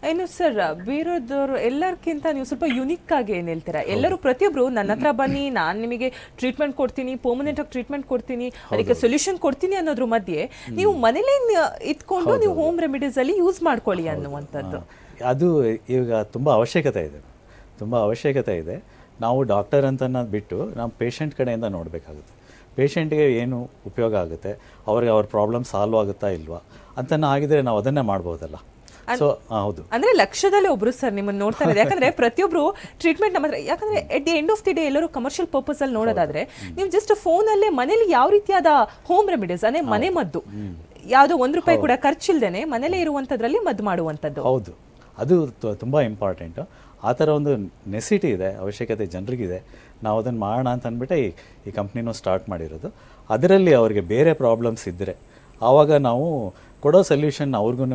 ಇನ್ನು ಸರ್, ಬೇರೆದವರು ಎಲ್ಲರಿಗಿಂತ ನೀವು ಸ್ವಲ್ಪ ಯುನಿಕ್ ಆಗಿ ಏನು ಹೇಳ್ತೀರಾ? ಎಲ್ಲರೂ ಪ್ರತಿಯೊಬ್ಬರು ನನ್ನ ಹತ್ರ ಬನ್ನಿ, ನಾನು ನಿಮಗೆ ಟ್ರೀಟ್ಮೆಂಟ್ ಕೊಡ್ತೀನಿ, ಪರ್ಮನೆಂಟ್ ಆಗಿ ಟ್ರೀಟ್ಮೆಂಟ್ ಕೊಡ್ತೀನಿ, ಅದಕ್ಕೆ ಸೊಲ್ಯೂಷನ್ ಕೊಡ್ತೀನಿ ಅನ್ನೋದ್ರ ಮಧ್ಯೆ ನೀವು ಮನೇಲಿ ಇಟ್ಕೊಂಡು ನೀವು ಹೋಮ್ ರೆಮಿಡೀಸ್ ಅಲ್ಲಿ ಯೂಸ್ ಮಾಡ್ಕೊಳ್ಳಿ ಅನ್ನುವಂಥದ್ದು ಅದು ಈಗ ತುಂಬ ಅವಶ್ಯಕತೆ ಇದೆ. ನಾವು ಡಾಕ್ಟರ್ ಅಂತ ಬಿಟ್ಟು ನಾವು ಪೇಷಂಟ್ ಕಡೆಯಿಂದ ನೋಡಬೇಕಾಗುತ್ತೆ. ಪೇಷಂಟ್ಗೆ ಏನು ಉಪಯೋಗ ಆಗುತ್ತೆ, ಅವ್ರಿಗೆ ಅವ್ರ ಪ್ರಾಬ್ಲಮ್ ಸಾಲ್ವ್ ಆಗುತ್ತಾ ಇಲ್ವಾ ಅಂತ ಆಗಿದ್ರೆ ನಾವು ಅದನ್ನೇ ಮಾಡ್ಬೋದಲ್ಲ. ಸೊ ಹೌದು, ಅಂದ್ರೆ ಲಕ್ಷದಲ್ಲಿ ಒಬ್ರು ಸರ್ ನಿಮ್ಮನ್ನ ನೋಡ್ತಾ ಇದ್ದಾರೆ. ಯಾಕಂದ್ರೆ ಪ್ರತಿಯೊಬ್ರು ಟ್ರೀಟ್ಮೆಂಟ್ ನಮ್ಮ ಹತ್ರ, ಯಾಕಂದ್ರೆ at the end of the day ಎಲ್ಲರೂ ಕಮರ್ಷಿಯಲ್ ಪರ್ಪಸ್ ಅಲ್ಲಿ ನೋಡೋದಾದ್ರೆ ನೀವು ಜಸ್ಟ್ ಫೋನ್ ಅಲ್ಲೇ ಮನೇಲಿ ಯಾವ ರೀತಿಯಾದ ಹೋಮ್ ರೆಮಿಡೀಸ್ ಅಂದ್ರೆ ಮನೆ ಮದ್ದು, ಯಾವುದೋ ₹1 ಕೂಡ ಖರ್ಚಿಲ್ದೇನೆ ಮನೇಲೇ ಇರುವಂತದ್ರಲ್ಲಿ ಮದ್ದು ಮಾಡುವಂಥದ್ದು. ಹೌದು, ಅದು ತುಂಬ ಇಂಪಾರ್ಟೆಂಟು. ಆ ಥರ ಒಂದು ನೆಸಿಟಿ ಇದೆ, ಅವಶ್ಯಕತೆ ಜನರಿಗಿದೆ. ನಾವು ಅದನ್ನು ಮಾಡೋಣ ಅಂತ ಅಂದ್ಬಿಟ್ಟೆ ಈ ಕಂಪ್ನಿನೂ ಸ್ಟಾರ್ಟ್ ಮಾಡಿರೋದು. ಅದರಲ್ಲಿ ಅವ್ರಿಗೆ ಬೇರೆ ಪ್ರಾಬ್ಲಮ್ಸ್ ಇದ್ದರೆ ಆವಾಗ ನಾವು ಕೊಡೋ ಸೊಲ್ಯೂಷನ್ ಅವ್ರಿಗೂ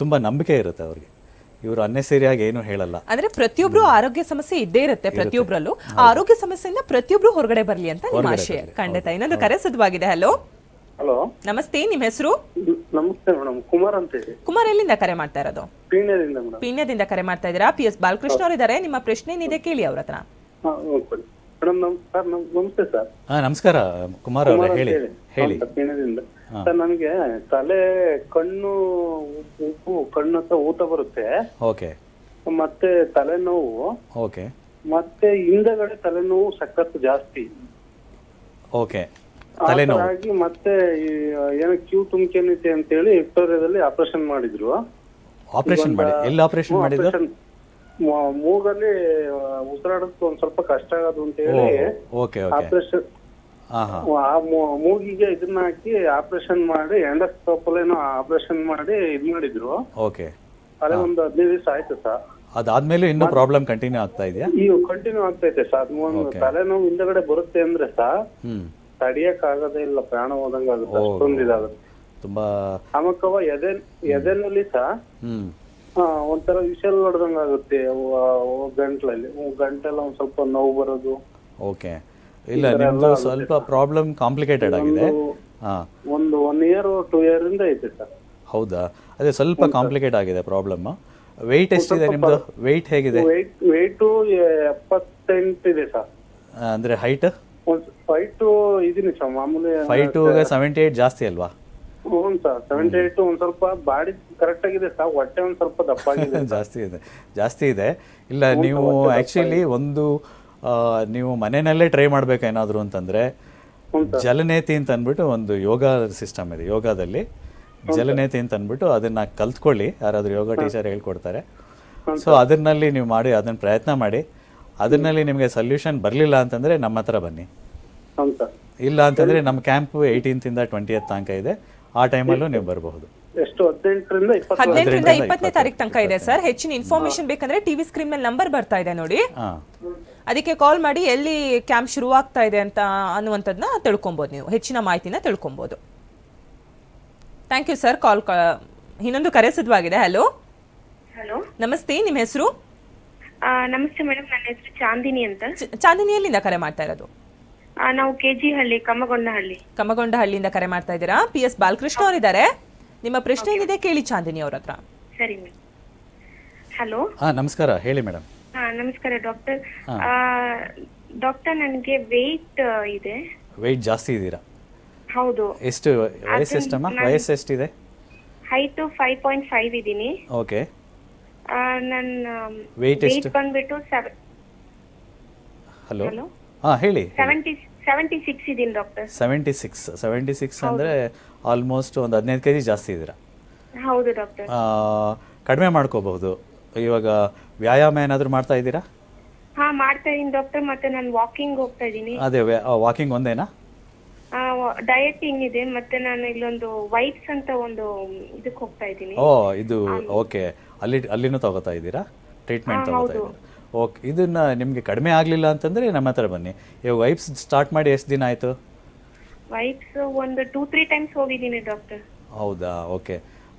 ತುಂಬ ನಂಬಿಕೆ ಇರುತ್ತೆ. ಅವ್ರಿಗೆ ಇವರು ಅನ್ನೆಸರಿಯಾಗಿ ಏನು ಹೇಳಲ್ಲ. ಅಂದ್ರೆ ಪ್ರತಿಯೊಬ್ರು ಆರೋಗ್ಯ ಸಮಸ್ಯೆ ಇದ್ದೇ ಇರುತ್ತೆ ಪ್ರತಿಯೊಬ್ಬರಲ್ಲೂ. ಆರೋಗ್ಯ ಸಮಸ್ಯೆಯಿಂದ ಪ್ರತಿಯೊಬ್ರು ಹೊರಗಡೆ ಬರಲಿ ಅಂತ ನಿಮ್ಮ ಆಶಯ. ಖಂಡಿತ. ಇನ್ನೊಂದು ಕರೆ ಸಿದ್ಧವಾಗಿದೆ. ಹಲೋ ಹಲೋ, ನಮಸ್ತೆ, ನಿಮ್ಮ ಹೆಸರು? ನಮಸ್ತೆ ಮೇಡಮ್, ಕುಮಾರ್ ಅಂತ ಹೇಳಿ. ಕುಮಾರ್, ಎಲ್ಲಿಂದ ಕರೆ ಮಾಡ್ತಾ ಇರೋದು? ಪೀಣ್ಯದಿಂದ ಮೇಡಮ್. ಪೀಣ್ಯದಿಂದ ಕರೆ ಮಾಡ್ತಾ ಇದ್ದೀರಾ? PS ಬಾಲಕೃಷ್ಣ ಅವರು ಇದ್ದಾರೆ, ನಿಮ್ಮ ಪ್ರಶ್ನೆ ಏನಿದೆ ಕೇಳಿ ಅವ್ರ ಹತ್ರ. ಮೇಡಮ್ ನಮಸ್ತೆ ಸರ್. ನಮಸ್ಕಾರ ಕುಮಾರ್ ಅವರೇ, ಹೇಳಿ. ಪೀಣ್ಯದಿಂದ ಸರ್, ನನಗೆ ತಲೆ ಕಣ್ಣು ಹತ್ರ ಊತ ಬರುತ್ತೆ. ಓಕೆ. ಮತ್ತೆ ತಲೆನೋವು. ಓಕೆ. ಮತ್ತೆ ಹಿಂದಗಡೆ ತಲೆನೋವು ಸಖತ್ ಜಾಸ್ತಿ. ಓಕೆ. ಹಾಗಾಗಿ ಮತ್ತೆ ಏನೋ ಕ್ಯೂ ತುಮಕೇನಿದೆ ಅಂತ ಹೇಳಿ ವಿಕ್ಟೋರಿಯಾದಲ್ಲಿ ಆಪರೇಷನ್ ಮಾಡಿದ್ರು. ಆಪರೇಷನ್ ಮಾಡಿ ಎಲ್ಲಿ ಆಪರೇಷನ್ ಮಾಡಿದ್ರು? ಮೂಗಲ್ಲಿ ಉಸಿರಾಡೋದಕ್ಕೆ ಒಂದ್ ಸ್ವಲ್ಪ ಕಷ್ಟ ಆಗೋದು ಅಂತ ಹೇಳಿ ಆಪರೇಷನ್, ಮೂಗಿಗೆ ಇದನ್ನ ಹಾಕಿ ಆಪರೇಷನ್ ಮಾಡಿ ಎಂಡೋಸ್ಕೋಪ್ ಏನೋ ಆಪರೇಷನ್ ಮಾಡಿ ಇದ್ ಮಾಡಿದ್ರು. ಓಕೆ. ಅದೇ ಒಂದು 15 ದಿವಸ ಆಯ್ತು ಸರ್. ಅದಾದ್ಮೇಲೆ ಇನ್ನೂ ಪ್ರಾಬ್ಲಮ್ ಕಂಟಿನ್ಯೂ ಆಗ್ತಾ ಇದೆಯಾ? ಈಗ ಕಂಟಿನ್ಯೂ ಆಗ್ತೈತೆ ಸರ್. ತಲೆನೋವು ಹಿಂದಗಡೆ ಬರುತ್ತೆ ಅಂದ್ರೆ ಸರ್ ತಡಿಯಕ್ ಆಗೋದೇ ಇಲ್ಲ, ಪ್ರಾಣ ಹೋದಂಗ ಆಗುತ್ತೆ, ಅಷ್ಟೊಂದು ಇದಾಗುತ್ತೆ. ತುಂಬಾ ಆಮಕ್ಕವ ಎದೆನಲ್ಲಿ ಸಹ ಒಂಥರ ವಿಷಲ್ ಹೊಡೆದಂಗ ಆಗುತ್ತೆ ಗಂಟ್ಲಲ್ಲಿ. ಗಂಟೆಲ್ಲ ಒಂದ್ ಸ್ವಲ್ಪ ನೋವು ಬರೋದು. ಓಕೆ. ಇಲ್ಲ, ನಿಮ್ದು ಸ್ವಲ್ಪ ಪ್ರಾಬ್ಲಮ್ ಕಾಂಪ್ಲಿಕೇಟೆಡ್ ಆಗಿದೆ. ಒಂದು 1 year 2 year ಇಂದ ಐತೆ ಸರ್. ಹೌದಾ? ಅದೇ ಸ್ವಲ್ಪ ಕಾಂಪ್ಲಿಕೇಟ್ ಆಗಿದೆ ಪ್ರಾಬ್ಲಮ್. ವೆಯ್ಟ್ ಎಷ್ಟಿದೆ ನಿಮ್ದು? ವೆಯ್ಟ್ ಹೇಗಿದೆ? ವೆಯ್ಟ್ 78 ಇದೆ ಸರ್. ಅಂದ್ರೆ ಹೈಟ್? 5'2" ಇದೀನಿ ಸರ್, ಮಾಮೂಲಿ. 5'2" 78 ಜಾಸ್ತಿ ಅಲ್ವಾ? ಹ್ಞೂ ಸರ್, 78. ಒಂದ್ ಸ್ವಲ್ಪ ಬಾಡಿ ಕರೆಕ್ಟ್ ಆಗಿದೆ ಸರ್, ಹೊಟ್ಟೆ ಒಂದ್ ಸ್ವಲ್ಪ ದಪ್ಪ ಆಗಿದೆ. ಜಾಸ್ತಿ ಇದೆ. ಇಲ್ಲ, ನೀವು ಆಕ್ಚುಲಿ ನೀವು ಮನೆಯಲ್ಲೇ ಟ್ರೈ ಮಾಡ್ಬೇಕು ಏನಾದ್ರು ಅಂತಂದ್ರೆ ಜಲನೇತಿ ಅಂತ ಅಂದ್ಬಿಟ್ಟು ಒಂದು ಯೋಗ ಸಿಸ್ಟಮ್ ಇದೆ. ಯೋಗದಲ್ಲಿ ಜಲನೇತಿ ಅಂತ ಅಂದ್ಬಿಟ್ಟು ಅದನ್ನ ಕಲ್ತ್ಕೊಳ್ಳಿ, ಯಾರಾದ್ರೂ ಯೋಗ ಟೀಚರ್ ಹೇಳ್ಕೊಡ್ತಾರೆ. ಸೊ ಅದನ್ನಲ್ಲಿ ನೀವು ಮಾಡಿ, ಅದನ್ನ ಪ್ರಯತ್ನ ಮಾಡಿ. ಅದನ್ನಲ್ಲಿ ನಿಮಗೆ ಸೊಲ್ಯೂಷನ್ ಬರಲಿಲ್ಲ ಅಂತಂದ್ರೆ ನಮ್ಮ ಹತ್ರ ಬನ್ನಿ. ಇಲ್ಲ ಅಂತಂದ್ರೆ ನಮ್ಮ ಕ್ಯಾಂಪ್ 18th ಇಂದ 20th ತನಕ ಇದೆ. ಆ ಟೈಮಲ್ಲೂ ನೀವು ಬರಬಹುದು. ಎಷ್ಟು? 18ರಿಂದ 20ನೇ ತಾರೀಕು ತನಕ ಇದೆ ಸರ್. ಹೆಚ್ಚಿನ ಇನ್ಫಾರ್ಮೇಶನ್ ಬೇಕಂದ್ರೆ ಟಿವಿ ಸ್ಕ್ರೀನ್ ಮೇಲೆ ನಂಬರ್ ಬರ್ತಾ ಇದೆ ನೋಡಿ, ಅದಕ್ಕೆ ಕಾಲ್ ಮಾಡಿ ಎಲ್ಲಿ ಕ್ಯಾಂಪ್ ಶುರು ಆಗ್ತಾ ಇದೆ ಅಂತ ಅನ್ನುವಂಥದ್ದನ್ನ ತಿಳ್ಕೊಬಹುದು. ನೀವು ಹೆಚ್ಚಿನ ಮಾಹಿತಿನ ತಿಳ್ಕೊಬಹುದು. Thank you sir call. ಇನ್ನೊಂದು ಕರೆ ಸಿದ್ಧವಾಗಿದೆ. ಹಲೋ ಹಲೋ, ನಮಸ್ತೆ, ನಿಮ್ಮ ಹೆಸರು? ನಮಸ್ತೆ ಮೇಡಮ್, ನನ್ನ ಹೆಸರು ಚಾಂದಿನಿ ಅಂತ. ಚಾಂದಿನಿ, ಎಲ್ಲಿಂದ ಕರೆ ಮಾಡ್ತಾ ಇರೋದು? ನಾವು KG ಹಳ್ಳಿ, ಕಮ್ಮಗೊಂಡಹಳ್ಳಿಯಿಂದ ಕರೆ ಮಾಡ್ತಾ ಇದ್ದೀರಾ? PS ಬಾಲಕೃಷ್ಣ ಅವರಿದ್ದಾರೆ, ನಿಮ್ಮ ಪ್ರಶ್ನೆ ಏನಿದೆ ಕೇಳಿ ಚಾಂದಿನಿ ಅವ್ರ ಹತ್ರ. ಸರಿ ಮೇಡಮ್. ಹಲೋ. ನಮಸ್ಕಾರ, ಹೇಳಿ ಮೇಡಮ್. ನಮಸ್ಕಾರ ಡಾಕ್ಟರ್. ಡಾಕ್ಟರ್, ನನಗೆ ವೇಟ್ ಇದೆ. ವೇಟ್ ಜಾಸ್ತಿ ಇದ್ದೀರಾ? ಹೌದು. ಎಷ್ಟು ವಯಸ್ಸೆಷ್ಟಮ್ಮ? ವಯಸ್ಸೆಷ್ಟಿದೆ? ಹೈಟ್ 5.5 ಇದೀನಿ. ಓಕೆ. ನನ್ನ ವೇಟ್ ಎಷ್ಟು ಬಂದ್ಬಿಟ್ಟು ಹಲೋ ಹೇಳಿ. 76 ಇದೀನಿ ಡಾಕ್ಟರ್. 76 ಅಂದ್ರೆ ಆಲ್ಮೋಸ್ಟ್ ಒಂದು 15 kg ಜಾಸ್ತಿ ಇದ್ದೀರಾ. ಹೌದು ಡಾಕ್ಟರ್. ಕಡಿಮೆ ಮಾಡ್ಕೋಬಹುದು. ಇವಾಗ ವ್ಯಾಯಾಮ ಏನಾದರೂ ಮಾಡ್ತಾ ಇದ್ದೀರಾ? ಹಾ ಮಾಡ್ತಾ ಇದೀನಿ ಡಾಕ್ಟರ್. ಮತ್ತೆ ನಾನು ವಾಕಿಂಗ್ ಹೋಗ್ತಾ ಇದೀನಿ. ಅದೇ ವಾಕಿಂಗ್ ಒಂದೇನಾ? ಡಯಟಿಂಗ್ ಇದೆ. ಮತ್ತೆ ನಾನು ಇಲ್ಲೊಂದು ವೈಟ್ಸ್ ಅಂತ ಒಂದು ಇದಕ್ಕೆ ಹೋಗ್ತಾ ಇದ್ದೀನಿ. ಓ ಇದು ಓಕೆ. ಅಲ್ಲಿನೂ ತಗೋತಾ ಇದ್ದೀರಾ? ಟ್ರೀಟ್ಮೆಂಟ್ ತಗೋತಾ ಇದ್ದೀರಾ? ಓಕೆ. ಇದನ್ನ ನಿಮಗೆ ಕಡಿಮೆ ಆಗಲಿಲ್ಲ ಅಂತಂದರೆ ನಮ್ಮ ಹತ್ರ ಬನ್ನಿ. ಇವಾಗ ವೈಪ್ಸ್ ಸ್ಟಾರ್ಟ್ ಮಾಡಿ ಎಷ್ಟು ದಿನ ಆಯಿತು? ವೈಟ್ಸ್ ಒಂದು 2-3 ಟೈಮ್ಸ್ ಹೋಗಿದ್ದೀನಿ ಡಾಕ್ಟರ್. ಹೌದಾ? ಓಕೆ.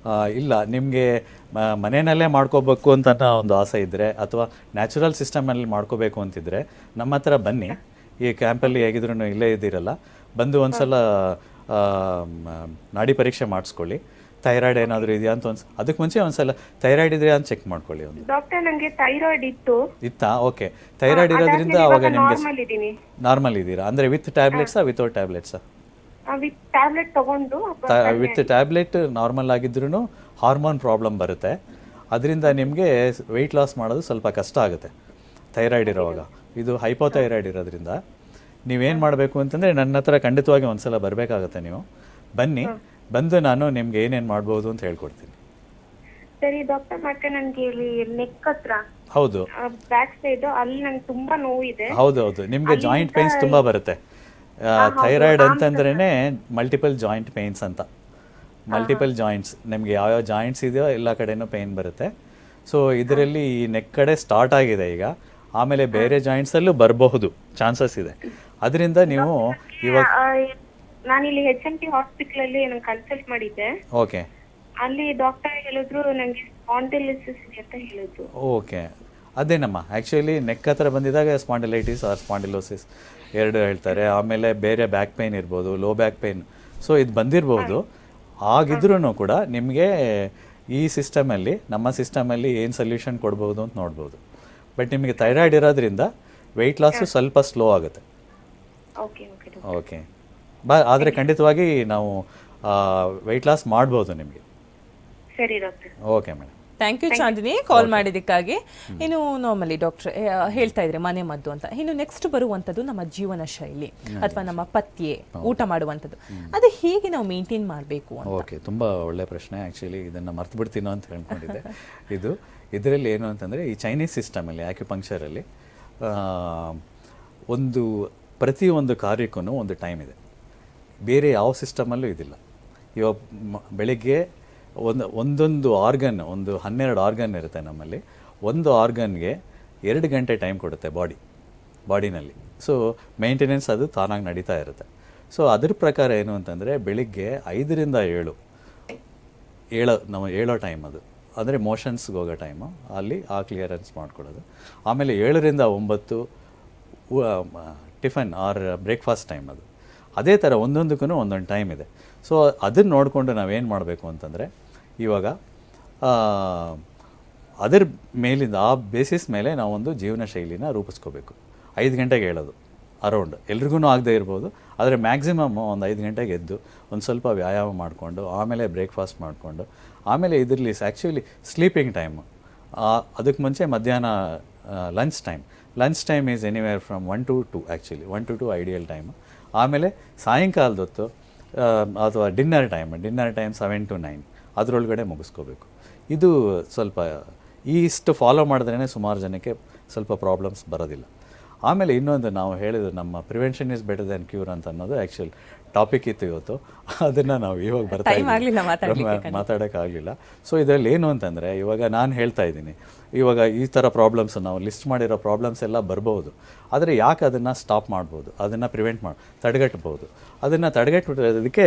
ಇಲ್ಲ, ನಿಮಗೆ ಮನೆಯಲ್ಲೇ ಮಾಡ್ಕೋಬೇಕು ಅಂತ ಒಂದು ಆಸೆ ಇದ್ದರೆ ಅಥವಾ ನ್ಯಾಚುರಲ್ ಸಿಸ್ಟಮಲ್ಲಿ ಮಾಡ್ಕೋಬೇಕು ಅಂತಿದ್ರೆ ನಮ್ಮ ಹತ್ರ ಬನ್ನಿ. ಈ ಕ್ಯಾಂಪಲ್ಲಿ ಹೇಗಿದ್ರು ಇಲ್ಲೇ ಇದ್ದೀರಲ್ಲ, ಬಂದು ಒಂದ್ಸಲ ನಾಡಿ ಪರೀಕ್ಷೆ ಮಾಡಿಸ್ಕೊಳ್ಳಿ. ಥೈರಾಯ್ಡ್ ಏನಾದರೂ ಇದೆಯಾ ಅಂತ ಅದಕ್ಕೆ ಮುಂಚೆ ಒಂದ್ಸಲ ಥೈರಾಯ್ಡ್ ಇದೆಯಾ ಅಂತ ಚೆಕ್ ಮಾಡ್ಕೊಳ್ಳಿ. ಒಂದು ಡಾಕ್ಟರ್ ನನಗೆ ಥೈರಾಯ್ಡ್ ಇತ್ತಾ? ಓಕೆ. ಥೈರಾಯ್ಡ್ ಇರೋದ್ರಿಂದ ಅವಾಗ ನಿಮಗೆ ನಾರ್ಮಲ್ ಇದ್ದೀರಾ ಅಂದರೆ ವಿತ್ ಟ್ಯಾಬ್ಲೆಟ್ಸಾ ವಿತೌಟ್ ಟ್ಯಾಬ್ಲೆಟ್ಸಾ? ವಿತ್ ಟ್ಯಾಬ್ಲೆಟ್ ತಗೊಂಡು. ವಿತ್ ಟ್ಯಾಬ್ಲೆಟ್ ನಾರ್ಮಲ್ ಆಗಿದ್ರೂ ಹಾರ್ಮೋನ್ ಪ್ರಾಬ್ಲಮ್ ಬರುತ್ತೆ. ಅದರಿಂದ ನಿಮಗೆ ವೆಯ್ಟ್ ಲಾಸ್ ಮಾಡೋದು ಸ್ವಲ್ಪ ಕಷ್ಟ ಆಗುತ್ತೆ ಥೈರಾಯ್ಡ್ ಇರೋವಾಗ. ಇದು ಹೈಪೋಥೈರಾಯ್ಡ್ ಇರೋದ್ರಿಂದ ನೀವೇನು ಮಾಡಬೇಕು ಅಂತಂದರೆ ನನ್ನ ಹತ್ರ ಖಂಡಿತವಾಗಿ ಒಂದ್ಸಲ ಬರಬೇಕಾಗತ್ತೆ. ನೀವು ಬನ್ನಿ, ಬಂದು ನಾನು ನಿಮ್ಗೆ ಏನೇನು ಮಾಡ್ಬೋದು ಅಂತ ಹೇಳ್ಕೊಡ್ತೀನಿ. ಸರಿ ಡಾಕ್ಟರ್. ಮತ್ತೆ ನನಗೆ ನೆಕ್ ಹತ್ರ, ಹೌದು, ಬ್ಯಾಕ್ ಸೈಡ್ ಅಲ್ಲಿ ನಂಗೆ ತುಂಬಾ ನೋವಿದೆ. ಹೌದೌದು, ನಿಮಗೆ ಜಾಯಿಂಟ್ ಪೇನ್ಸ್ ತುಂಬ ಬರುತ್ತೆ. ಥೈರಾಯ್ಡ್ ಅಂತಂದ್ರೇ ಮಲ್ಟಿಪಲ್ ಜಾಯಿಂಟ್ ಪೇನ್ಸ್ ಅಂತ. ಮಲ್ಟಿಪಲ್ ಜಾಯಿಂಟ್ಸ್, ನಿಮಗೆ ಯಾವ್ಯಾವ ಜಾಯಿಂಟ್ಸ್ ಇದೆಯೋ ಎಲ್ಲ ಕಡೆನೂ ಪೇನ್ ಬರುತ್ತೆ. ಸೊ ಇದರಲ್ಲಿ ಈ ನೆಕ್ ಕಡೆ ಸ್ಟಾರ್ಟ್ ಆಗಿದೆ ಈಗ, ಆಮೇಲೆ ಬೇರೆ ಜಾಯಿಂಟ್ಸಲ್ಲೂ ಬರಬಹುದು, ಚಾನ್ಸಸ್ ಇದೆ. ಅದರಿಂದ ನೀವು ಇವಾಗ ನಾನಿಲ್ಲಿ HMT ಹಾಸ್ಪಿಟಲ್ ಅಲ್ಲಿ ನಾನು ಕನ್ಸಲ್ಟ್ ಮಾಡಿದ್ದೆ. ಓಕೆ. ಅಲ್ಲಿ ಡಾಕ್ಟರ್ ಹೇಳಿದ್ರು ನನಗೆ ಸ್ಪಾಂಡಿಲೈಟಿಸ್ ಇದೆ ಅಂತ ಹೇಳಿದ್ರು. ಓಕೆ, ಅದೇನಮ್ಮ ಆ್ಯಕ್ಚುಲಿ ನೆಕ್ ಹತ್ರ ಬಂದಿದಾಗ ಸ್ಪಾಂಡಿಲೈಟಿಸ್ ಆರ್ ಸ್ಪಾಂಡಿಲೋಸಿಸ್ ಎರಡು ಹೇಳ್ತಾರೆ. ಆಮೇಲೆ ಬೇರೆ ಬ್ಯಾಕ್ ಪೇನ್ ಇರ್ಬೋದು, ಲೋ ಬ್ಯಾಕ್ ಪೇನ್. ಸೊ ಇದು ಬಂದಿರಬಹುದು. ಆಗಿದ್ರೂ ಕೂಡ ನಿಮಗೆ ಈ ಸಿಸ್ಟಮಲ್ಲಿ, ನಮ್ಮ ಸಿಸ್ಟಮಲ್ಲಿ ಏನು ಸೊಲ್ಯೂಷನ್ ಕೊಡ್ಬೋದು ಅಂತ ನೋಡ್ಬೋದು. ಬಟ್ ನಿಮಗೆ ಥೈರಾಯ್ಡ್ ಇರೋದ್ರಿಂದ ವೆಯ್ಟ್ ಲಾಸು ಸ್ವಲ್ಪ ಸ್ಲೋ ಆಗುತ್ತೆ. ಓಕೆ ಆದರೆ ಖಂಡಿತವಾಗಿ ನಾವು ವೆಯ್ಟ್ ಲಾಸ್ ಮಾಡ್ಬೋದು ನಿಮಗೆ. ಸರಿ doctor. Okay madam, thank you Chandini, call ಮಾಡಿದ್ದಕ್ಕಾಗಿ. ಇನ್ನು ನಾರ್ಮಲಿ ಡಾಕ್ಟರ್ ಹೇಳ್ತಾ ಇದ್ರೆ ಮನೆ ಮದ್ದು ಅಂತ. ಇನ್ನು ನೆಕ್ಸ್ಟ್ ಬರುವಂಥದ್ದು ನಮ್ಮ ಜೀವನ ಶೈಲಿ ಅಥವಾ ನಮ್ಮ ಪಥ್ಯ, ಊಟ ಮಾಡುವಂಥದ್ದು, ಅದು ಹೇಗೆ ನಾವು ಮೇಂಟೈನ್ ಮಾಡಬೇಕು ಅಂತ. ಓಕೆ, ತುಂಬ ಒಳ್ಳೆ ಪ್ರಶ್ನೆ. ಆ್ಯಕ್ಚುಲಿ ಇದನ್ನು ಮರ್ತು ಬಿಡ್ತೀನೋ ಅಂತ ಹೇಳ್ಕೊಂಡಿದ್ದೆ. ಇದರಲ್ಲಿ ಏನು ಅಂತಂದರೆ, ಈ ಚೈನೀಸ್ ಸಿಸ್ಟಮಲ್ಲಿ ಆಕ್ಯುಪಂಕ್ಚರಲ್ಲಿ ಪ್ರತಿಯೊಂದು ಕಾರ್ಯಕ್ಕೂ ಒಂದು ಟೈಮ್ ಇದೆ. ಬೇರೆ ಯಾವ ಸಿಸ್ಟಮಲ್ಲೂ ಇದಿಲ್ಲ. ಇವಾಗ ಬೆಳಿಗ್ಗೆ ಒಂದೊಂದು ಆರ್ಗನ್, 12 ಆರ್ಗನ್ ಇರುತ್ತೆ ನಮ್ಮಲ್ಲಿ. ಒಂದು ಆರ್ಗನ್ಗೆ 2 ಗಂಟೆ ಟೈಮ್ ಕೊಡುತ್ತೆ ಬಾಡಿನಲ್ಲಿ. ಸೊ ಮೇಂಟೆನೆನ್ಸ್ ಅದು ತಾನಾಗಿ ನಡೀತಾ ಇರುತ್ತೆ. ಸೊ ಅದ್ರ ಪ್ರಕಾರ ಏನು ಅಂತಂದರೆ, ಬೆಳಿಗ್ಗೆ 5ರಿಂದ 7 ನಾವು ಹೇಳೋ ಟೈಮ್ ಅದು, ಅಂದರೆ ಮೋಷನ್ಸ್ಗೆ ಹೋಗೋ ಟೈಮು, ಅಲ್ಲಿ ಆ ಕ್ಲಿಯರೆನ್ಸ್ ಮಾಡ್ಕೊಳ್ಳೋದು. ಆಮೇಲೆ 7ರಿಂದ 9 ಟಿಫನ್ ಆರ್ ಬ್ರೇಕ್ಫಾಸ್ಟ್ ಟೈಮ್ ಅದು. ಅದೇ ಥರ ಒಂದೊಂದಕ್ಕೂ ಒಂದೊಂದು ಟೈಮ್ ಇದೆ. ಸೊ ಅದನ್ನು ನೋಡಿಕೊಂಡು ನಾವೇನು ಮಾಡಬೇಕು ಅಂತಂದರೆ, ಇವಾಗ ಅದರ ಮೇಲಿಂದ, ಆ ಬೇಸಿಸ್ ಮೇಲೆ ನಾವೊಂದು ಜೀವನ ಶೈಲಿನ ರೂಪಿಸ್ಕೋಬೇಕು. 5 ಗಂಟೆಗೆ ಹೇಳೋದು ಅರೌಂಡ್, ಎಲ್ರಿಗೂ ಆಗದೆ ಇರ್ಬೋದು, ಆದರೆ ಮ್ಯಾಕ್ಸಿಮಮ್ ಒಂದು 5 ಗಂಟೆಗೆ ಎದ್ದು ಒಂದು ಸ್ವಲ್ಪ ವ್ಯಾಯಾಮ ಮಾಡಿಕೊಂಡು, ಆಮೇಲೆ ಬ್ರೇಕ್ಫಾಸ್ಟ್ ಮಾಡಿಕೊಂಡು, ಆಮೇಲೆ ಇದರಲ್ಲಿ ಆ್ಯಕ್ಚುಲಿ ಸ್ಲೀಪಿಂಗ್ ಟೈಮು, ಅದಕ್ಕೆ ಮುಂಚೆ ಮಧ್ಯಾಹ್ನ lunch time is anywhere from 1 to 2 actually 1 to 2 ideal time. ಆಮೇಲೆ ಸಾಯಂಕಾಲದ ಹೊತ್ತು ಅಥವಾ ಡಿನ್ನರ್ ಟೈಮ್ 7 to 9 ಅದರೊಳಗಡೆ ಮುಗಿಸ್ಕೋಬೇಕು. ಇದು ಸ್ವಲ್ಪ ಇಷ್ಟು ಫಾಲೋ ಮಾಡಿದ್ರೇ ಸುಮಾರು ಜನಕ್ಕೆ ಸ್ವಲ್ಪ ಪ್ರಾಬ್ಲಮ್ಸ್ ಬರೋದಿಲ್ಲ. ಆಮೇಲೆ ಇನ್ನೊಂದು ನಾವು ಹೇಳಿದ್ದು, ನಮ್ಮ prevention is better than cure ಅಂತ ಅನ್ನೋದು ಆ್ಯಕ್ಚುಲಿ ಟಾಪಿಕ್ ಇತ್ತು ಇವತ್ತು. ಅದನ್ನು ನಾವು ಇವಾಗ ಮಾತಾಡೋಕ್ಕಾಗಲಿಲ್ಲ. ಸೊ ಇದರಲ್ಲಿ ಏನು ಅಂತಂದರೆ, ಇವಾಗ ನಾನು ಹೇಳ್ತಾ ಇದ್ದೀನಿ, ಇವಾಗ ಈ ಥರ ಪ್ರಾಬ್ಲಮ್ಸ್ ನಾವು ಲಿಸ್ಟ್ ಮಾಡಿರೋ ಪ್ರಾಬ್ಲಮ್ಸ್ ಎಲ್ಲ ಬರ್ಬೋದು. ಆದರೆ ಯಾಕೆ ಅದನ್ನು ಸ್ಟಾಪ್ ಮಾಡ್ಬೋದು, ಅದನ್ನು ತಡೆಗಟ್ಬೋದು. ಅದನ್ನು ತಡೆಗಟ್ಟೋದಕ್ಕೆ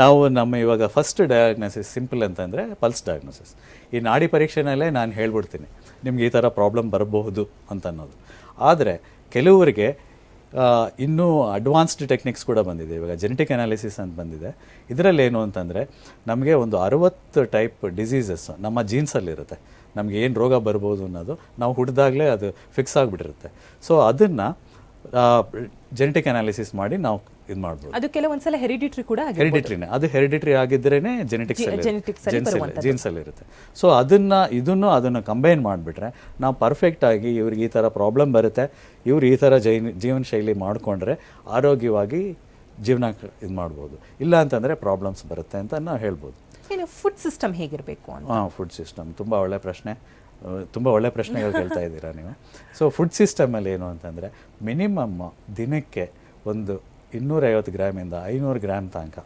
ನಾವು ಇವಾಗ ಫಸ್ಟ್ ಡಯಾಗ್ನೋಸಿಸ್ ಸಿಂಪಲ್ ಅಂತಂದರೆ ಪಲ್ಸ್ ಡಯಾಗ್ನೋಸಿಸ್. ಈ ನಾಡಿ ಪರೀಕ್ಷೆನಲ್ಲೇ ನಾನು ಹೇಳ್ಬಿಡ್ತೀನಿ ನಿಮ್ಗೆ ಈ ಥರ ಪ್ರಾಬ್ಲಮ್ ಬರಬಹುದು ಅಂತ ಅನ್ನೋದು. ಆದರೆ ಕೆಲವರಿಗೆ ಇನ್ನೂ ಅಡ್ವಾನ್ಸ್ಡ್ ಟೆಕ್ನಿಕ್ಸ್ ಕೂಡ ಬಂದಿದೆ. ಇವಾಗ ಜೆನೆಟಿಕ್ ಅನಾಲಿಸಿಸ್ ಅಂತ ಬಂದಿದೆ. ಇದರಲ್ಲಿ ಏನು ಅಂತಂದರೆ, ನಮಗೆ ಒಂದು 60 ಟೈಪ್ ಡಿಸೀಸಸ್ ನಮ್ಮ ಜೀನ್ಸಲ್ಲಿರುತ್ತೆ. ನಮಗೆ ಏನು ರೋಗ ಬರ್ಬೋದು ಅನ್ನೋದು ನಾವು ಹುಟ್ಟಿದಾಗಲೇ ಅದು ಫಿಕ್ಸ್ ಆಗಿಬಿಟ್ಟಿರುತ್ತೆ. ಸೊ ಅದನ್ನು ಜೆನೆಟಿಕ್ ಅನಾಲಿಸಿಸ್ ಮಾಡಿ ನಾವು ಇದು ಮಾಡ್ಬೋದು. ಅದು ಕೆಲವೊಂದ್ಸಲ ಹೆರಿಡಿಟ್ರಿ ಕೂಡ ಹೆರಿಡಿಟ್ರಿನೇ, ಅದು ಹೆರಿಡಿಟ್ರಿ ಆಗಿದ್ರೇ ಜೀನ್ಸಲ್ಲಿರುತ್ತೆ. ಸೊ ಅದನ್ನು ಕಂಬೈನ್ ಮಾಡಿಬಿಟ್ರೆ ನಾವು ಪರ್ಫೆಕ್ಟಾಗಿ ಇವ್ರಿಗೆ ಈ ಥರ ಪ್ರಾಬ್ಲಮ್ ಬರುತ್ತೆ, ಇವ್ರು ಈ ಥರ ಜೀವನ ಶೈಲಿ ಮಾಡಿಕೊಂಡ್ರೆ ಆರೋಗ್ಯವಾಗಿ ಜೀವನ ಇದು ಮಾಡ್ಬೋದು. ಇಲ್ಲ ಅಂತಂದರೆ ಪ್ರಾಬ್ಲಮ್ಸ್ ಬರುತ್ತೆ ಅಂತ ನಾವು ಹೇಳ್ಬೋದು. ಫುಡ್ ಸಿಸ್ಟಮ್ ಹೇಗಿರಬೇಕು ಅಂತ? ಫುಡ್ ಸಿಸ್ಟಮ್ ತುಂಬ ಒಳ್ಳೆ ಪ್ರಶ್ನೆ. ತುಂಬ ಒಳ್ಳೆ ಪ್ರಶ್ನೆಗಳು ಕೇಳ್ತಾ ಇದ್ದೀರಾ ನೀವು. ಸೊ ಫುಡ್ ಸಿಸ್ಟಮಲ್ಲಿ ಏನು ಅಂತಂದರೆ ಮಿನಿಮಮ್ ದಿನಕ್ಕೆ ಒಂದು 250 ಗ್ರಾಮಿಂದ 500 ಗ್ರಾಮ್ ತನಕ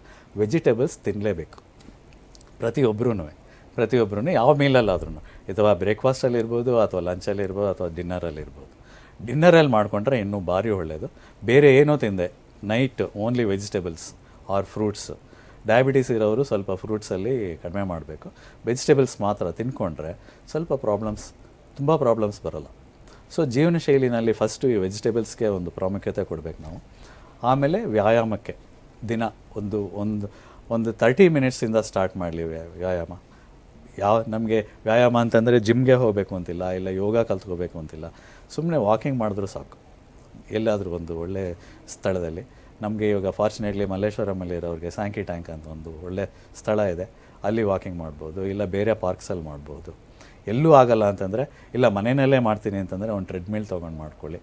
ವೆಜಿಟೇಬಲ್ಸ್ ತಿನ್ನಲೇಬೇಕು ಪ್ರತಿಯೊಬ್ಬರೂ ಯಾವ ಮೀಲಲ್ಲಾದ್ರೂ, ಅಥವಾ ಬ್ರೇಕ್ಫಾಸ್ಟಲ್ಲಿ ಇರ್ಬೋದು, ಅಥವಾ ಲಂಚಲ್ಲಿ ಇರ್ಬೋದು, ಅಥವಾ ಡಿನ್ನರಲ್ಲಿ ಇರ್ಬೋದು. ಡಿನ್ನರಲ್ಲಿ ಮಾಡಿಕೊಂಡ್ರೆ ಇನ್ನೂ ಭಾರಿ ಒಳ್ಳೆಯದು. ಬೇರೆ ಏನೋ ತಿಂದೆ night only vegetables R fruits. Diabetes ಇರೋರು ಸ್ವಲ್ಪ ಫ್ರೂಟ್ಸಲ್ಲಿ ಕಡಿಮೆ ಮಾಡಬೇಕು. ವೆಜಿಟೇಬಲ್ಸ್ ಮಾತ್ರ ತಿನ್ಕೊಂಡ್ರೆ ಸ್ವಲ್ಪ ತುಂಬ ಪ್ರಾಬ್ಲಮ್ಸ್ ಬರೋಲ್ಲ. ಸೊ ಜೀವನ ಶೈಲಿನಲ್ಲಿ ಫಸ್ಟು ಈ ವೆಜಿಟೇಬಲ್ಸ್ಗೆ ಒಂದು ಪ್ರಾಮುಖ್ಯತೆ ಕೊಡಬೇಕು ನಾವು. ಆಮೇಲೆ ವ್ಯಾಯಾಮಕ್ಕೆ ದಿನ ಒಂದು 30 ಮಿನಿಟ್ಸಿಂದ ಸ್ಟಾರ್ಟ್ ಮಾಡಲಿ ವ್ಯಾಯಾಮ. ನಮಗೆ ವ್ಯಾಯಾಮ ಅಂತಂದರೆ ಜಿಮ್ಗೆ ಹೋಗಬೇಕು ಅಂತಿಲ್ಲ, ಇಲ್ಲ ಯೋಗ ಕಲ್ತ್ಕೋಬೇಕು ಅಂತಿಲ್ಲ. ಸುಮ್ಮನೆ ವಾಕಿಂಗ್ ಮಾಡಿದ್ರೂ ಸಾಕು, ಎಲ್ಲಾದರೂ ಒಂದು ಒಳ್ಳೆ ಸ್ಥಳದಲ್ಲಿ. ನಮಗೆ ಇವಾಗ ಫಾರ್ಚುನೇಟ್ಲಿ ಮಲ್ಲೇಶ್ವರಮಲ್ಲಿ ಇರೋರಿಗೆ ಸ್ಯಾಂಕಿ ಟ್ಯಾಂಕ್ ಅಂತ ಒಂದು ಒಳ್ಳೆ ಸ್ಥಳ ಇದೆ, ಅಲ್ಲಿ ವಾಕಿಂಗ್ ಮಾಡ್ಬೋದು, ಇಲ್ಲ ಬೇರೆ ಪಾರ್ಕ್ಸಲ್ಲಿ ಮಾಡ್ಬೋದು. ಎಲ್ಲೂ ಆಗಲ್ಲ ಅಂತಂದರೆ, ಇಲ್ಲ ಮನೆಯಲ್ಲೇ ಮಾಡ್ತೀನಿ ಅಂತಂದರೆ ಒಂದು ಟ್ರೆಡ್ಮಿಲ್ ತೊಗೊಂಡು ಮಾಡ್ಕೊಳ್ಳಿ.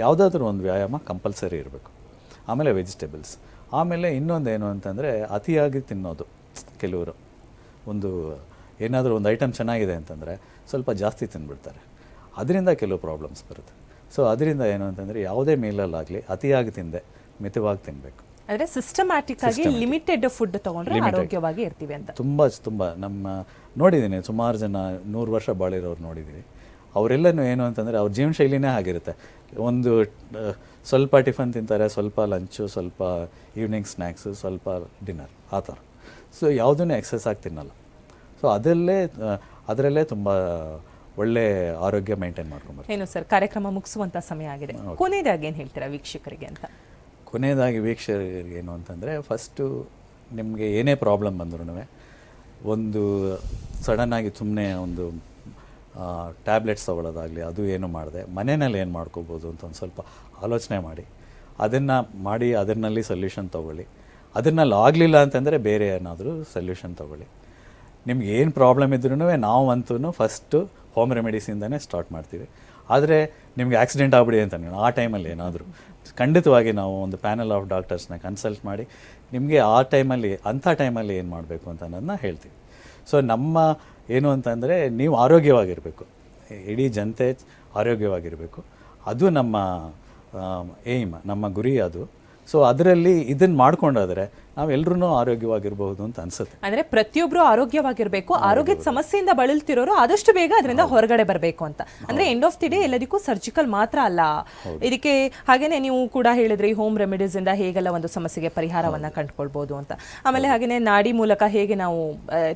ಯಾವುದಾದ್ರೂ ಒಂದು ವ್ಯಾಯಾಮ ಕಂಪಲ್ಸರಿ ಇರಬೇಕು. ಆಮೇಲೆ ವೆಜಿಟೇಬಲ್ಸ್. ಆಮೇಲೆ ಇನ್ನೊಂದೇನು ಅಂತಂದರೆ ಅತಿಯಾಗಿ ತಿನ್ನೋದು. ಕೆಲವರು ಏನಾದರೂ ಒಂದು ಐಟಮ್ ಚೆನ್ನಾಗಿದೆ ಅಂತಂದರೆ ಸ್ವಲ್ಪ ಜಾಸ್ತಿ ತಿಂದುಬಿಡ್ತಾರೆ, ಅದರಿಂದ ಕೆಲವು ಪ್ರಾಬ್ಲಮ್ಸ್ ಬರುತ್ತೆ. ಸೊ ಅದರಿಂದ ಏನು ಅಂತಂದರೆ ಯಾವುದೇ ಮೀಲಲ್ಲಾಗಲಿ ಅತಿಯಾಗಿ ತಿಂದೆ ಮಿತವಾಗಿ ತಿನ್ನಬೇಕು. ಅಂದರೆ ಸಿಸ್ಟಮ್ಯಾಟಿಕ್ ಆಗಿ ಲಿಮಿಟೆಡ್ ಫುಡ್ ತೊಗೊಂಡ್ರೆ ಆರೋಗ್ಯವಾಗಿ ಇರ್ತೀವಿ ಅಂತ. ತುಂಬ ನಮ್ಮ ನೋಡಿದ್ದೀನಿ, ಸುಮಾರು ಜನ 100 ವರ್ಷ ಬಾಳಿರೋರು ನೋಡಿದ್ದೀವಿ. ಅವರೆಲ್ಲನೂ ಏನು ಅಂತಂದರೆ ಅವ್ರ ಜೀವನ ಶೈಲಿನೇ ಆಗಿರುತ್ತೆ. ಸ್ವಲ್ಪ ಟಿಫನ್ ತಿಂತಾರೆ, ಸ್ವಲ್ಪ ಲಂಚು, ಸ್ವಲ್ಪ ಈವ್ನಿಂಗ್ ಸ್ನ್ಯಾಕ್ಸು, ಸ್ವಲ್ಪ ಡಿನ್ನರ್, ಆ ಥರ. ಸೊ ಯಾವುದೂ ಎಕ್ಸಸ್ ಆಗಿ ತಿನ್ನಲ್ಲ. ಸೊ ಅದರಲ್ಲೇ ತುಂಬ ಒಳ್ಳೆ ಆರೋಗ್ಯ ಮೇಂಟೈನ್ ಮಾಡ್ಕೊಂಬರ್ತಾರೆ. ಏನು ಸರ್, ಕಾರ್ಯಕ್ರಮ ಮುಗಿಸುವಂಥ ಸಮಯ ಆಗಿದೆ. ಕೊನೆಯದಾಗಿ ಏನು ಹೇಳ್ತೀರಾ ವೀಕ್ಷಕರಿಗೆ ಅಂತ? ಕೊನೆಯದಾಗಿ ವೀಕ್ಷಕರಿಗೆ ಏನು ಅಂತಂದರೆ, ಫಸ್ಟು ನಿಮಗೆ ಏನೇ ಪ್ರಾಬ್ಲಮ್ ಬಂದ್ರೂ ಒಂದು ಸಡನ್ನಾಗಿ ಸುಮ್ಮನೆ ಒಂದು ಟ್ಯಾಬ್ಲೆಟ್ಸ್ ತೊಗೊಳ್ಳೋದಾಗಲಿ ಅದು ಏನು ಮಾಡಿದೆ ಮನೆಯಲ್ಲಿ ಏನು ಮಾಡ್ಕೋಬೋದು ಅಂತ ಒಂದು ಸ್ವಲ್ಪ ಆಲೋಚನೆ ಮಾಡಿ ಅದರಲ್ಲಿ ಸೊಲ್ಯೂಷನ್ ತೊಗೊಳ್ಳಿ. ಅದನ್ನಲ್ಲಿ ಆಗಲಿಲ್ಲ ಅಂತಂದರೆ ಬೇರೆ ಏನಾದರೂ ಸೊಲ್ಯೂಷನ್ ತೊಗೊಳ್ಳಿ. ನಿಮ್ಗೆ ಏನು ಪ್ರಾಬ್ಲಮ್ ಇದ್ರೂ ನಾವಂತೂ ಫಸ್ಟು ಹೋಮ್ ರೆಮಿಡೀಸಿಂದನೇ ಸ್ಟಾರ್ಟ್ ಮಾಡ್ತೀವಿ. ಆದರೆ ನಿಮಗೆ ಆಕ್ಸಿಡೆಂಟ್ ಆಗ್ಬಿಡಿ ಅಂತ ಆ ಟೈಮಲ್ಲಿ ಏನಾದರೂ ಖಂಡಿತವಾಗಿ ನಾವು ಒಂದು ಪ್ಯಾನಲ್ ಆಫ್ ಡಾಕ್ಟರ್ಸ್ನ ಕನ್ಸಲ್ಟ್ ಮಾಡಿ ನಿಮಗೆ ಅಂಥ ಟೈಮಲ್ಲಿ ಏನು ಮಾಡಬೇಕು ಅಂತ ಅನ್ನೋದನ್ನ ಹೇಳ್ತೀವಿ. ಸೊ ನಮ್ಮ ಏನು ಅಂತಂದರೆ, ನೀವು ಆರೋಗ್ಯವಾಗಿರಬೇಕು, ಇಡೀ ಜನತೆ ಆರೋಗ್ಯವಾಗಿರಬೇಕು, ಅದು ನಮ್ಮ ಏಮ್, ನಮ್ಮ ಗುರಿ ಅದು. ಸೊ ಅದರಲ್ಲಿ ಇದನ್ನು ಮಾಡ್ಕೊಂಡಾದರೆ ನಾವೆಲ್ಲರೂ ಆರೋಗ್ಯವಾಗಿರಬಹುದು ಅಂತ ಅನ್ಸುತ್ತೆ. ಅಂದರೆ ಪ್ರತಿಯೊಬ್ಬರು ಆರೋಗ್ಯವಾಗಿರಬೇಕು, ಆರೋಗ್ಯದ ಸಮಸ್ಯೆಯಿಂದ ಬಳಲ್ತಿರೋರು ಆದಷ್ಟು ಬೇಗ ಅದರಿಂದ ಹೊರಗಡೆ ಬರಬೇಕು ಅಂತ. ಅಂದರೆ ಎಂಡ್ ಆಫ್ ದಿ ಡೇ ಎಲ್ಲದಕ್ಕೂ ಸರ್ಜಿಕಲ್ ಮಾತ್ರ ಅಲ್ಲ ಇದಕ್ಕೆ. ಹಾಗೇನೆ ನೀವು ಕೂಡ ಹೇಳಿದ್ರಿ ಹೋಮ್ ರೆಮಿಡೀಸ್ ಇಂದ ಹೇಗೆಲ್ಲ ಒಂದು ಸಮಸ್ಯೆಗೆ ಪರಿಹಾರವನ್ನ ಕಂಡುಕೊಳ್ಬಹುದು ಅಂತ. ಆಮೇಲೆ ಹಾಗೇನೆ ನಾಡಿ ಮೂಲಕ ಹೇಗೆ ನಾವು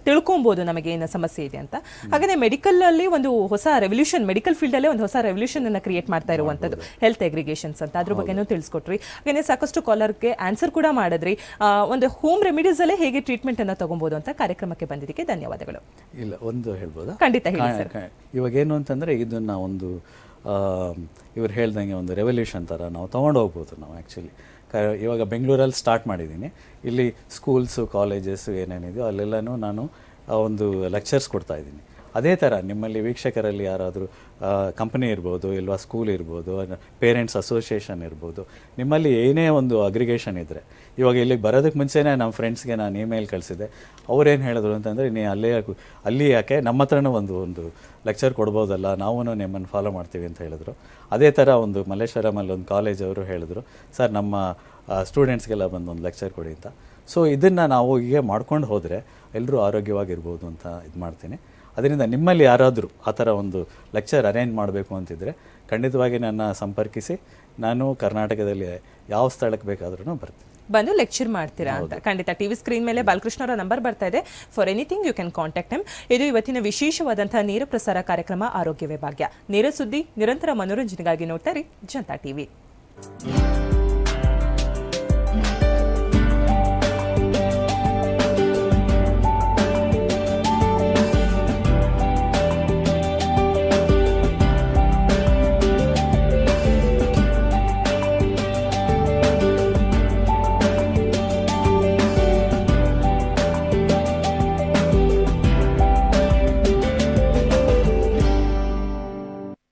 ತಿಳ್ಕೊಬಹುದು ನಮಗೆ ಏನು ಸಮಸ್ಯೆ ಇದೆ ಅಂತ. ಹಾಗೇನೆ ಮೆಡಿಕಲ್ ಅಲ್ಲಿ ಒಂದು ಹೊಸ ರೆವಲ್ಯೂಷನ್, ಮೆಡಿಕಲ್ ಫೀಲ್ಡ್ ಅಲ್ಲೇ ಒಂದು ಹೊಸ ರೆವಲ್ಯೂಷನ್ ಅನ್ನ ಕ್ರಿಯೇಟ್ ಮಾಡ್ತಾ ಇರುವಂತದ್ದು ಹೆಲ್ತ್ ಅಗ್ರಿಗೇಷನ್ಸ್ ಅಂತ. ಅದ್ರ ಬಗ್ಗೆನೂ ತಿಳಿಸ್ಕೊಟ್ರಿ. ಹಾಗೇನೆ ಸಾಕಷ್ಟು ಕಾಲರ್ಗೆ ಆನ್ಸರ್ ಕೂಡ ಮಾಡಿದ್ರಿ. ಒಂದು ಹೋಮ್ ರೆಮಿಡೀಸ್ ಅಲ್ಲೇ ಹೇಗೆ ಟ್ರೀಟ್ಮೆಂಟ್ ಅನ್ನ ತಗೊಬಹುದು ಅಂತ ಕಾರ್ಯಕ್ರಮಕ್ಕೆ ಬಂದಿದ್ದಕ್ಕೆ ಧನ್ಯವಾದಗಳು. ಇಲ್ಲ, ಒಂದು ಹೇಳ್ಬೋದಾ? ಖಂಡಿತ ಹೇಳಿ ಸರ್. ಇವಾಗ ಏನು ಅಂತಂದರೆ, ಇದನ್ನ ಒಂದು ಇವ್ರು ಹೇಳ್ದಂಗೆ ಒಂದು ರೆವಲ್ಯೂಷನ್ ಥರ ನಾವು ತೊಗೊಂಡು ಹೋಗ್ಬೋದು. ನಾವು ಆ್ಯಕ್ಚುಲಿ ಇವಾಗ ಬೆಂಗಳೂರಲ್ಲಿ ಸ್ಟಾರ್ಟ್ ಮಾಡಿದ್ದೀನಿ. ಇಲ್ಲಿ ಸ್ಕೂಲ್ಸು, ಕಾಲೇಜಸ್ಸು ಏನೇನಿದೆಯೋ ಅಲ್ಲೆಲ್ಲನೂ ನಾನು ಒಂದು ಲೆಕ್ಚರ್ಸ್ ಕೊಡ್ತಾ ಇದ್ದೀನಿ. ಅದೇ ಥರ ನಿಮ್ಮಲ್ಲಿ ವೀಕ್ಷಕರಲ್ಲಿ ಯಾರಾದರೂ ಕಂಪನಿ ಇರ್ಬೋದು, ಇಲ್ವಾ ಸ್ಕೂಲ್ ಇರ್ಬೋದು, ಪೇರೆಂಟ್ಸ್ ಅಸೋಸಿಯೇಷನ್ ಇರ್ಬೋದು, ನಿಮ್ಮಲ್ಲಿ ಏನೇ ಒಂದು ಅಗ್ರಿಗೇಷನ್ ಇದ್ದರೆ, ಇವಾಗ ಇಲ್ಲಿಗೆ ಬರೋದಕ್ಕೆ ಮುಂಚೆನೇ ನಮ್ಮ ಫ್ರೆಂಡ್ಸ್ಗೆ ನಾನು ಇಮೇಲ್ ಕಳಿಸಿದ್ದೆ. ಅವರೇನು ಹೇಳಿದ್ರು ಅಂತಂದರೆ, ನೀ ಅಲ್ಲಿ ಯಾಕೆ ನಮ್ಮ ಹತ್ರನೂ ಒಂದು ಲೆಕ್ಚರ್ ಕೊಡ್ಬೋದಲ್ಲ, ನಾವು ನಿಮ್ಮನ್ನು ಫಾಲೋ ಮಾಡ್ತೀವಿ ಅಂತ ಹೇಳಿದ್ರು. ಅದೇ ಥರ ಒಂದು ಮಲ್ಲೇಶ್ವರಮಲ್ಲಿ ಒಂದು ಕಾಲೇಜ್ ಅವರು ಹೇಳಿದ್ರು, ಸರ್ ನಮ್ಮ ಸ್ಟೂಡೆಂಟ್ಸ್ಗೆಲ್ಲ ಬಂದು ಒಂದು ಲೆಕ್ಚರ್ ಕೊಡಿ ಅಂತ. ಸೊ ಇದನ್ನು ನಾವು ಹೀಗೆ ಮಾಡ್ಕೊಂಡು ಹೋದರೆ ಎಲ್ಲರೂ ಆರೋಗ್ಯವಾಗಿರ್ಬೋದು ಅಂತ ಇದು ಮಾಡ್ತೀನಿ. ಅದರಿಂದ ನಿಮ್ಮಲ್ಲಿ ಯಾರಾದರೂ ಆ ಥರ ಒಂದು ಲೆಕ್ಚರ್ ಅರೇಂಜ್ ಮಾಡಬೇಕು ಅಂತಿದ್ದರೆ ಖಂಡಿತವಾಗಿ ನನ್ನ ಸಂಪರ್ಕಿಸಿ. ನಾನು ಕರ್ನಾಟಕದಲ್ಲಿ ಯಾವ ಸ್ಥಳಕ್ಕೆ ಬೇಕಾದ್ರೂ ಬರ್ತೀನಿ, ಬಂದು ಲೆಕ್ಚರ್ ಮಾಡ್ತೀರಾ ಅಂತ. ಖಂಡಿತ ಟಿವಿ ಸ್ಕ್ರೀನ್ ಮೇಲೆ ಬಾಲಕೃಷ್ಣ ಅವರ ನಂಬರ್ ಬರ್ತಾ ಇದೆ. For anything you can contact him. ಇದು ಇವತ್ತಿನ ವಿಶೇಷವಾದಂತಹ ನೇರ ಪ್ರಸಾರ ಕಾರ್ಯಕ್ರಮ ಆರೋಗ್ಯವೇ ಭಾಗ್ಯ. ನೇರ ಸುದ್ದಿ, ನಿರಂತರ ಮನೋರಂಜನೆಗಾಗಿ ನೋಡ್ತಾರೆ ಜನತಾ ಟಿವಿ.